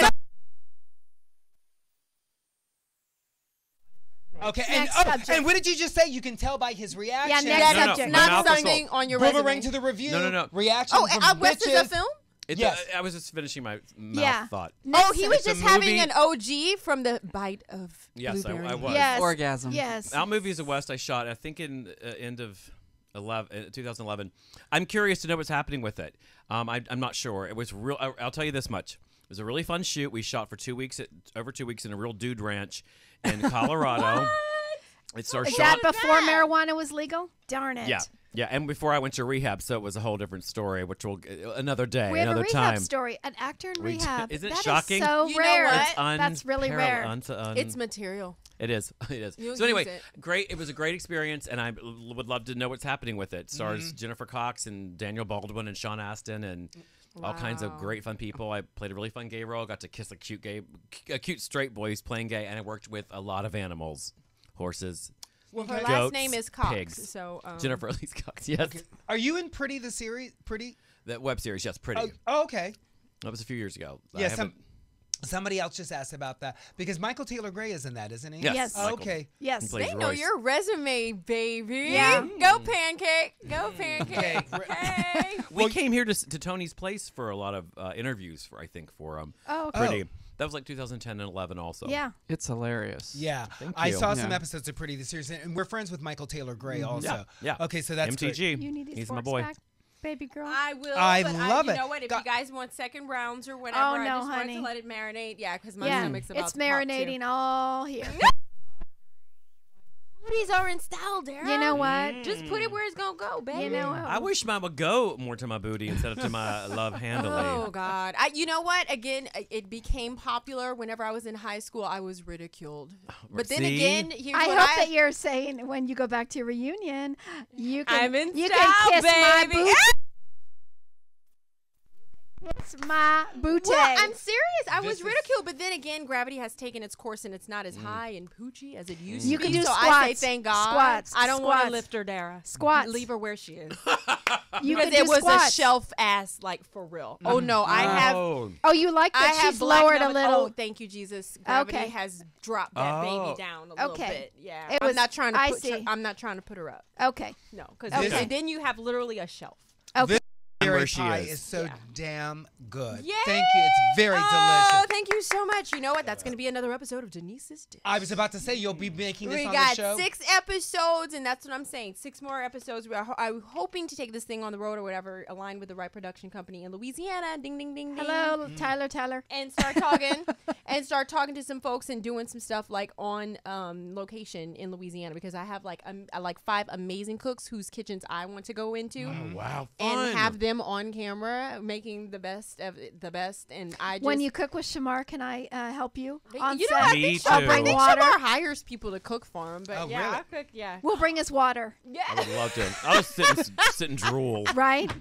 Okay, Next subject. and what did you just say? You can tell by his reaction. next Yeah, subject. my not mouth was something full. on your Boomerang resume. to the review. No. Reaction Oh, from Out West is a bitches. film? Yes. I was just finishing my mouth Yeah. thought. Oh, he was It's a just having movie. an OG from the bite of Yes, blueberry. I was. Yes. Orgasm. Yes. Out Movies of West I shot, I think, in end of 2011. I'm curious to know what's happening with it. I'm not sure. It was real. I'll tell you this much. It was a really fun shoot. We shot for 2 weeks, over 2 weeks in a real dude ranch in Colorado. It's our Is shot. that before marijuana was legal? Darn it. Yeah, and before I went to rehab, so it was a whole different story, which will another day, We have another a rehab time. story. An actor in We- rehab. isn't it That shocking? Is so You know rare. what? That's really rare. It's material. It is. It is. You'll So anyway, use it. great. It was a great experience, and I would love to know what's happening with it. Stars Jennifer Cox and Daniel Baldwin and Sean Astin and all kinds of great fun people. I played a really fun gay role. Got to kiss a cute straight boy who's playing gay, and I worked with a lot of animals, horses. Well, her Goats, last name is Cox. pigs. So Jennifer Elise Cox. Yes. Are you in Pretty the series? Pretty? The web series. Yes. Pretty. Oh, okay. That was a few years ago. Yeah, I haven't- somebody else just asked about that because Michael Taylor Gray is in that, isn't he? Yes. Yes. Oh, Michael. okay. He Yes. plays They know Royce. your resume, baby. Yeah. Go Pancake. Go Pancake. Okay. Hey. We came here to Tony's place for a lot of interviews for Oh, okay. Pretty. That was like 2010 and 11 also. Yeah. It's hilarious. Yeah, Thank I you. saw some Yeah. episodes of Pretty the series, and we're friends with Michael Taylor Gray also. Yeah. Okay, so that's MTG. You need these He's my forks boy. back, baby girl. I will. I but love you it. know what? If God- you guys want second rounds or whatever, Oh, I no, just wanted honey. to let it marinate. Yeah, because my yeah. stomach's about It's to pop, too. marinating all here. Booties are in style, Dara. You know what? Just put it where it's gonna go, baby. You know I wish mine would go more to my booty instead of to my love handily. Oh God! You know what? Again, it became popular whenever I was in high school. I was ridiculed, but then See? again, here's I what hope that you're saying when you go back to your reunion, you can I'm in you style, can kiss my baby. booty. Kiss my booty. Well, I'm serious. I This was is- ridiculed, but then again, gravity has taken its course, and it's not as high and poochy as it used You to can be. do so I say squats. thank God. Squats. I don't want Squats. to lift her, Dara. Squats. Leave her where she is. you Because can do it was squats. a shelf ass, like for real. Oh no, I have. Oh. Oh, you like I that? have She's black lowered a velvet- little. Oh, thank you, Jesus. Gravity Okay. has dropped that Oh. baby down a little Okay. bit. Yeah, It was- I'm not trying to. I Put see. I'm not trying to put her up. Okay. No, because Okay. then you have literally a shelf. Okay. Berry Where she pie is. is so Yeah. damn good. Yay! Thank you. It's very Oh, delicious. thank you so much. You know what? That's going to be another episode of Denise's Dish. I was about to say you'll be making this We on got the show. 6 episodes, and that's what I'm saying. 6 more episodes. I'm hoping to take this thing on the road or whatever, aligned with the right production company in Louisiana. Ding, ding, ding, ding. Hello, Tyler. And start talking to some folks and doing some stuff like on location in Louisiana, because I have like 5 amazing cooks whose kitchens I want to go into. Oh, wow. And Fun. have them on camera making the best of the best. And I just When you cook with Shamar, can I help you on you know, set? I Me think, too. I'll I bring think water. Shamar hires people to cook for him. But Oh, yeah, really? I cook. Yeah, We'll bring us water. yeah. I would love to. I'll just sit and drool. Right?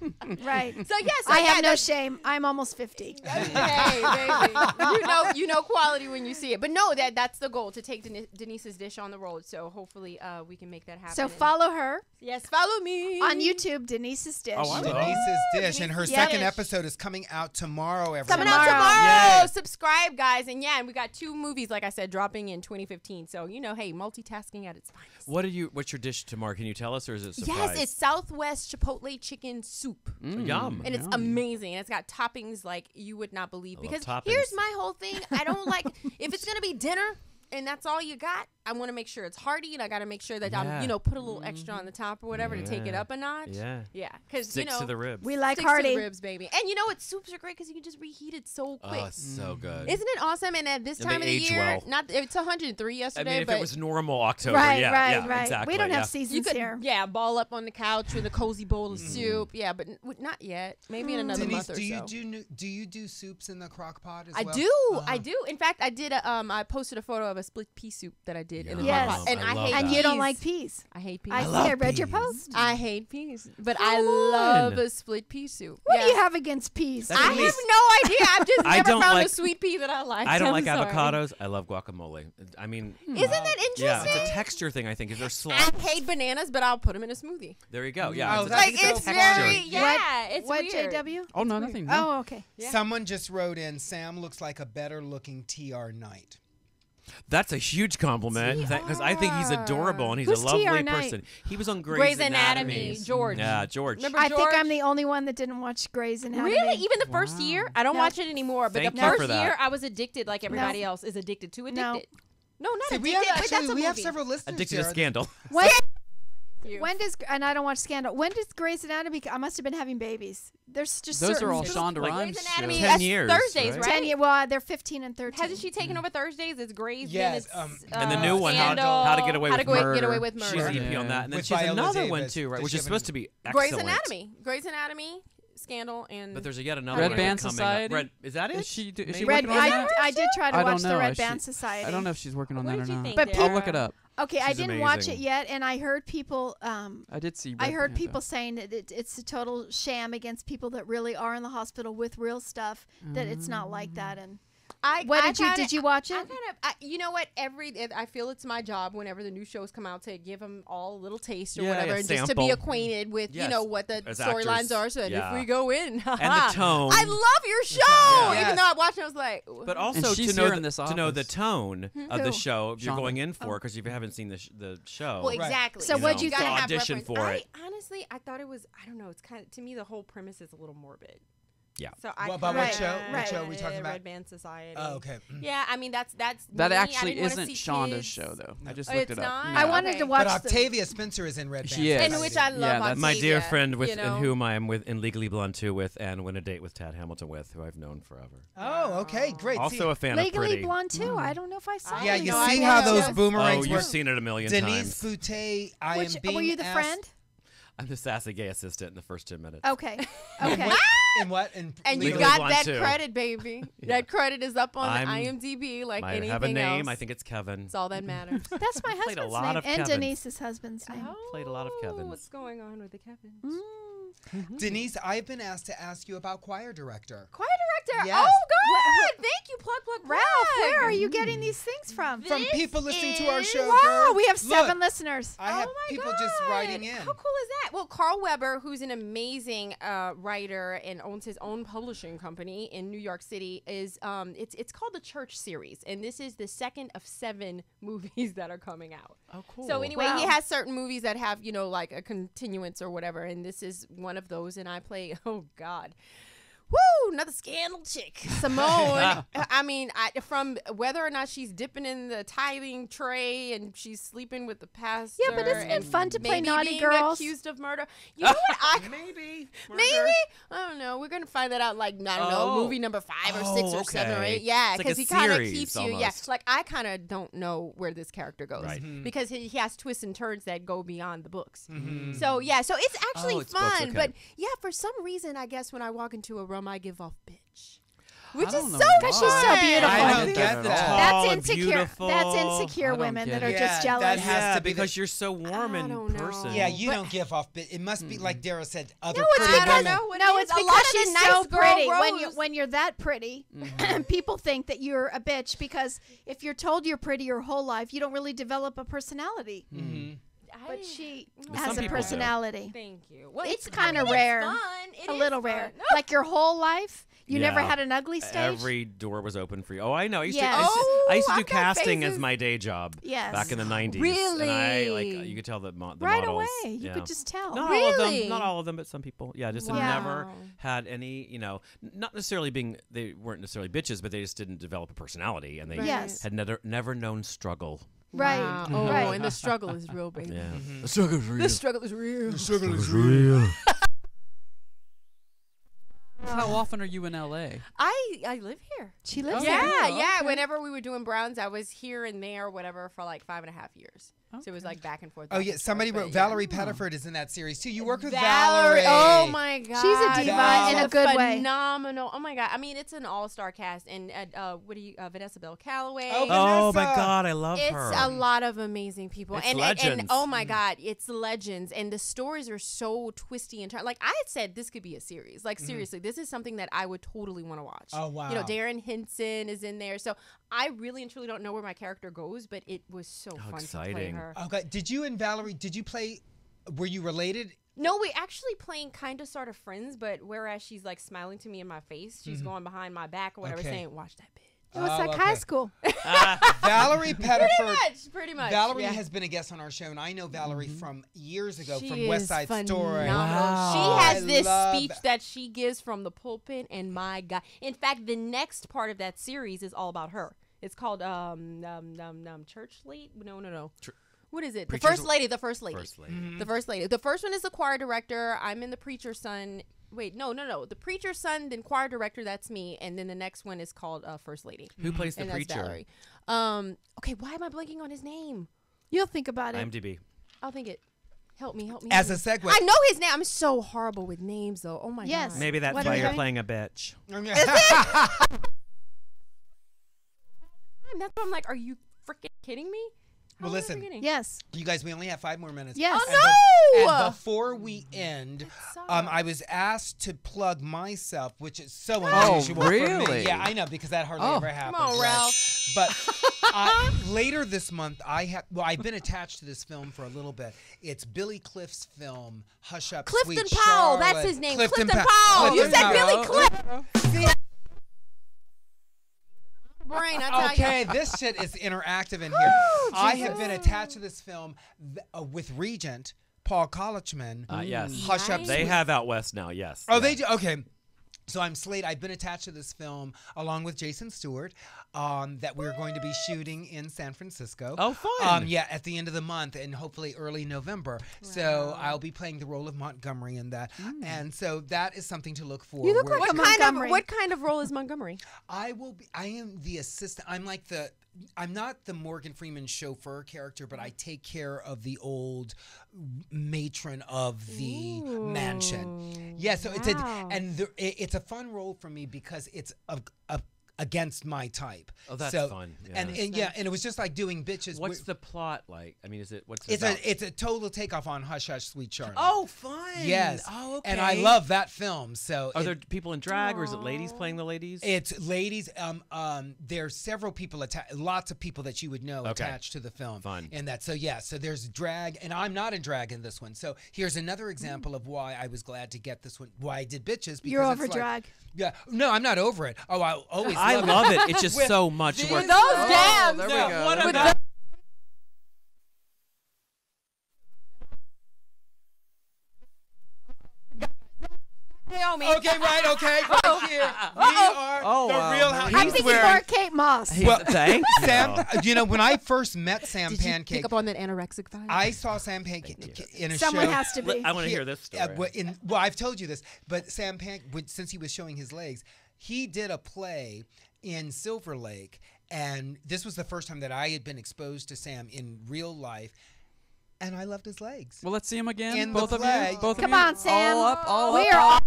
Right. So yes, I have no shame. I'm almost 50. Hey, baby. You know quality when you see it. But no, that's the goal, to take Denise's Dish on the road. So hopefully we can make that happen. So And- follow her Yes, follow me on YouTube, Denise's Dish. Oh, I will. Denise's Dish, and her second episode is coming out tomorrow. Coming out tomorrow. Subscribe, guys, and we got 2 movies, like I said, dropping in 2015. So hey, multitasking at its finest. What's your dish tomorrow? Can you tell us, or is it a surprise? Yes, it's Southwest Chipotle chicken soup. Yum, and it's amazing. And it's got toppings like you would not believe. Because toppings. Here's my whole thing: I don't like if it's gonna be dinner and that's all you got. I want to make sure it's hearty, and I got to make sure that I'm, put a little extra on the top or whatever to take it up a notch. Because sticks to the ribs. We like sticks hearty to the ribs, baby. And you know what? Soups are great because you can just reheat it so quick. Oh, it's so good. Isn't it awesome? And at this time of the year, it's 103 yesterday. I mean, if but it was normal October, right. exactly. We don't have seasons you could, here. ball up on the couch with a cozy bowl of soup. Yeah, but not yet. Maybe in another month or so. Do you do soups in the crock pot as well? I do. In fact, I did. I posted a photo of a split pea soup that I did in the crock pot, and I hate. And you don't like peas. I hate peas. I read your post. I hate peas, but I love a split pea soup. What do you have against peas? I have no idea. I've just never found a sweet pea that I like. I don't like avocados. I love guacamole. I mean, isn't that interesting? Yeah, it's a texture thing. I think if they're slow. I hate bananas, but I'll put them in a smoothie. There you go. Yeah, it's very it's what weird. JW? Oh no, nothing. Oh, okay. Yeah. Someone just wrote in, Sam looks like a better looking TR Knight. That's a huge compliment because I think he's adorable and he's Who's a lovely TR person. He was on Grey's Anatomy. George. Yeah, George. Remember I George? think I'm the only one that didn't watch Grey's Anatomy. Really? Even the first year? I don't watch it anymore. But Thank the you first for that. year, I was addicted like everybody else is addicted to addicted. No, not addicted. We have several listeners. Addicted to Scandal. When does, and I don't watch Scandal, when does Grey's Anatomy, I must have been having babies. There's just Those certain are all Shonda Rhimes Grey's Anatomy, shows. 10 years, Thursdays, right? 10 years, well, they're 15 and 13. Hasn't she taken over Thursdays? It's Grey's. Yes, then it's, and the new one, Scandal, How to Get Away with Murder. Get Away with Murder. She's the EP on that, and then With she has Viola another Davis. one too, right? Does Which she is have supposed to be Grey's excellent. Anatomy, Scandal, and But there's yet another Red one Band coming Society? up. Is that it? Is she Maybe? working on that? I did try to I watch don't the know. Red Band Society. I don't know if she's working on What that or did you not. think, But I'll look it up. Okay, I She's didn't watch it amazing. yet, and I heard people. I did see. I heard people saying that it's a total sham against people that really are in the hospital with real stuff. That it's not like that, and did you watch it? You know what? I feel it's my job whenever the new shows come out to give them all a little taste or Yeah, whatever, yeah, and just to sample. be acquainted with what the As storylines actors. are. So that Yeah. if we go in, And the tone. I love your show. Yes. Even though I watched it, I was like, But And also she's to know here in this to know the office. tone of the Who? show you're Shonda. going in for because if you haven't seen the show. well, exactly. So what'd you gotta think? have Audition reference. for it. Honestly, I thought it was. I don't know. It's kind of to me the whole premise is a little morbid. Yeah. So I But what kinda- show? What show are we talking about? Red Band Society. Oh, okay. Yeah, I mean that's That me. I actually didn't wanna isn't see Shonda's kids. show, though. I just Oh, looked it's it up. not? No. I wanted to watch. But Octavia Spencer is in Red Band. She is. In which I love. Yeah, that's- My dear Octavia, friend with you know? in whom I am with in Legally Blonde 2 with and Win a Date with Tad Hamilton with, who I've known forever. Oh, okay, great. Also a fan of Legally Pretty. Blonde too. I don't know if I saw. Yeah, it. you No, I see know. how those Oh, boomerangs you've work? seen it a million Denise times. Boutte, I Which, am being were you the asked- friend? I'm the sassy gay assistant in the first 10 minutes. Okay. Okay. In what? In And you Legally got Blonde that 2. credit, baby. Yeah. That credit is up on I'm- IMDb like I anything have a name. else. I think it's Kevin. It's all that matters. That's my Played a husband's lot name of and Kevins. Denise's husband's name. Played a lot of Kevins. What's going on with the Kevins? Denise, I've been asked to ask you about choir director. Choir director. Yes. Oh God! Thank you. Plug. Ralph, where are you getting these things from? From people listening to our show. Wow, girl. we have 7 Look, listeners. I have Oh my people God. just writing in. How cool is that? Well, Carl Weber, who's an amazing writer and owns his own publishing company in New York City, is it's called the Church Series, and this is the second of 7 movies that are coming out. Oh, cool. So anyway, Wow. he has certain movies that have like a continuance or whatever, and this is one of those. And I play. Oh God. Woo! Another scandal chick, Simone. I mean, from whether or not she's dipping in the tithing tray and she's sleeping with the pastor. Yeah, but isn't it and fun to play maybe naughty being girls? accused of murder. You know what? Maybe. Maybe I don't know. We're gonna find that out. Like I don't know, Oh. movie number 5 or 6 or 7 or okay. 8. Yeah, It's like because a he kind of series keeps you. Yeah, almost. like I kind of don't know where this character goes Right. because he has twists and turns that go beyond the books. Mm-hmm. So yeah, so it's actually it's books, fun. okay. But yeah, for some reason, I guess when I walk into a room, I give off bitch. Which I is don't so know Because she's so fun. beautiful. I don't get get that that. at all. That's Oh, insecure. beautiful. That's I insecure don't women get that are it. just Yeah, jealous. that has Yeah, to be because you're so warm I in don't know. person. Yeah, you But- don't give off. It must be like Dara said. Other No, it's pretty not. I women. don't know what No, it it's is. A because lot of she's the nice so girl pretty. rose. When you're that pretty, people think that you're a bitch because if you're told you're pretty your whole life, you don't really develop a personality. Mm-hmm. But she But has some a people do. personality. Thank you. Well, It's I kind of mean, rare. It's fun. It A is little fun. rare. Like your whole life, you never Yeah. had an ugly stage. Every door was open for you. Oh, I know. I used Yes. to, I used to do I've got casting as faces. my day job. Yes. Back in the 90s. Really? And I like you could tell that the right models. away. You yeah. could just tell. Not all of Really? them. Not all of them, but some people. Yeah, just Wow. never had any. Not necessarily being. They weren't necessarily bitches, but they just didn't develop a personality, and they Yes. had never known struggle. Right. Wow. Oh, Right. and the struggle is real, baby. Yeah. Mm-hmm. The struggle's real. The struggle is real. Struggle is real. How often are you in LA? I live here. She lives Yeah, there. yeah. Okay. Whenever we were doing Browns, I was here and there, whatever, for like 5.5 years. So it was like back and forth. Oh back yeah, and somebody forth, wrote but yeah. Valerie Pettiford is in that series too. You work with Valerie. Valerie. Oh my god. She's a diva in a good way. Phenomenal. Oh my god. I mean, it's an all-star cast, and Vanessa Bell Calloway. Oh, Oh my Vanessa. God, I love It's her. a lot of amazing people, It's and legends. oh my god, it's legends, and the stories are so twisty and like I had said, this could be a series. Like seriously, this is something that I would totally want to watch. Oh, wow. Darren Hinson is in there, so I really and truly don't know where my character goes, but it was so fun to play exciting. her. Okay, did you and Valerie? Did you play? Were you related? No, we actually playing kind of sort of friends, but whereas she's like smiling to me in my face, she's going behind my back or whatever, Okay. saying, "Watch that bitch." It was Oh, like okay. high school. Valerie Pettiford. Pretty much. Valerie yeah. has been a guest on our show, and I know Valerie from years ago She from West is Side Story. phenomenal. Wow. She has I this love speech that she gives from the pulpit, and my God. In fact, the next part of that series is all about her. It's called Church Lady. No. What is it? The Preacher's- First Lady. The First Lady. First lady. Mm-hmm. The First Lady. The first one is the choir director. I'm in the preacher's son. Wait, no. The preacher's son, then choir director. That's me. And then the next one is called First Lady. Who plays the And that's preacher? Valerie. Okay, why am I blanking on his name? You'll think about it. IMDb. I'll think it. Help me. As a help me. segue, I know his name. I'm so horrible with names, though. Oh my Yes. god. Maybe that's What are why we you're doing? playing a bitch. That's why I'm like, are you freaking kidding me? How Well, am I listen. forgetting? Yes. you guys, we only have 5 more minutes. Yes. Oh, no! And before we end, sucks. I was asked to plug myself, which is so unusual for me. really? Yeah, I know, because that hardly Oh. ever happens. Come on, right? Ralph. But later this month, I've been attached to this film for a little bit. It's Billy Cliff's film, Hush Up, Clifton Sweet Powell. Charlotte. That's his name. Clifton Clifton Powell. You Clifton said Powell. Billy Cliff. Brain, I tell Okay, you. this shit is interactive in here. I have been attached to this film with Regent, Paul Collichman. Yes. Hush Up, Nice. They Sweet have out west now, yes. Oh, Yeah. they do? Okay. So I'm Slade. I've been attached to this film along with Jason Stewart that we're going to be shooting in San Francisco. Oh, fun. Yeah, at the end of the month and hopefully early November. So I'll be playing the role of Montgomery in that. And so that is something to look for. You look like a Montgomery. What kind of role is Montgomery? I am the assistant. I'm not the Morgan Freeman chauffeur character, but I take care of the old matron of the mansion. Yeah, so it's a fun role for me because it's against my type. Oh, that's so, fun. Yeah. And and it was just like doing bitches. What's the plot like? I mean, what's it It's about? it's a total takeoff on Hush Hush Sweet Charlotte. Oh, fun. yes. Oh, okay. And I love that film. So Are there people in drag, or is it ladies playing the ladies? It's ladies. There's several people lots of people that you would know Okay. attached to the film. Fun. And that. So yeah. So there's drag, and I'm not in drag in this one. So here's another example of why I was glad to get this one. Why I did bitches. Because You're it's over like- drag. Yeah. No, I'm not over it. Oh, I always. I love love it. It's just With so much this- work. Those Oh, damn. there we No, go. what There we about- go. Naomi. Okay, right. Okay, right here. We are Oh, the wow. real. He's I'm He's thinking wearing- more Kate Moss. Well, thanks. Sam. You know, when I first met Sam Did you Pancake, pick up on that anorexic vibe? I saw Sam Pancake in a Someone show. has to be. I want to hear this story. Well, I've told you this, but Sam Pancake, since he was showing his legs, he did a play in Silver Lake, and this was the first time that I had been exposed to Sam in real life, and I loved his legs. Well, let's see him again. In the Both of play. you. Both Come of you. on, Sam. All up. All We up. are all all- up.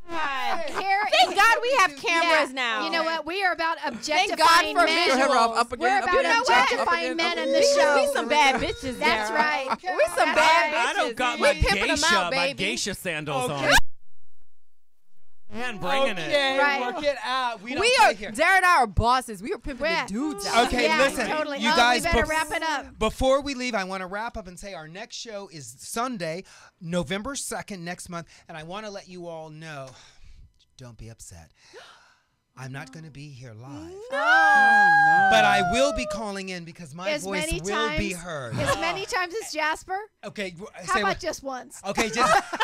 Thank God we have cameras Yeah. now. You know what? We are about God objectifying for men. Go ahead, Ralph. Up again. We're up about again, up objectifying again, men up in again. this show. We some bad bitches. That's Dara. right. We some That's bad right. bitches. I don't got We my pimping them geisha, out, my baby. geisha sandals Okay. on. Man, bringing Okay, it. Right. work it out. We don't We play are, here. Dara and I are bosses. We are pimping Yeah. the dudes out. Okay, Yeah, listen, totally. you Oh, guys. we better wrap it up. Before we leave, I want to wrap up and say our next show is Sunday, November 2nd next month, and I want to let you all know. Don't be upset. I'm not going to be here live. But I will be calling in because my As voice many will be times- heard. As many times as Jasper? Okay, How about just once? Okay,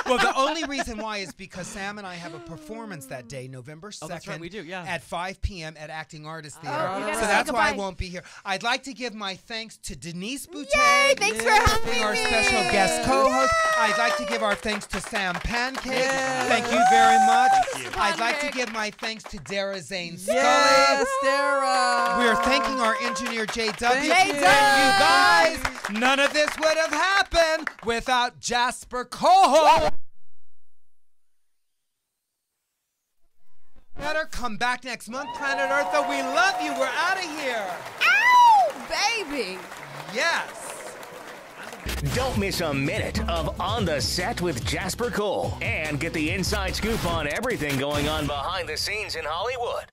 well, the only reason why is because Sam and I have a performance that day, November 2nd. Oh, that's right, we do, yeah. At 5 p.m. at Acting Artist Theater. you gotta So say that's why I goodbye. won't be here. I'd like to give my thanks to Denise Boutte. Yay, thanks for having being our me. special guest co-host. I'd like to give our thanks to Sam Pancake. Thank you very much. I'd like to give my thanks to Dara Zane Scully. Yes, Dara. We are thanking our engineer JW. Thank you. And you guys, none of this would have happened without Jasper Cole. Better come back next month, Planet Earth. Though we love you. We're out of here. Ow, baby. Yes. Don't miss a minute of On the Set with Jasper Cole and get the inside scoop on everything going on behind the scenes in Hollywood.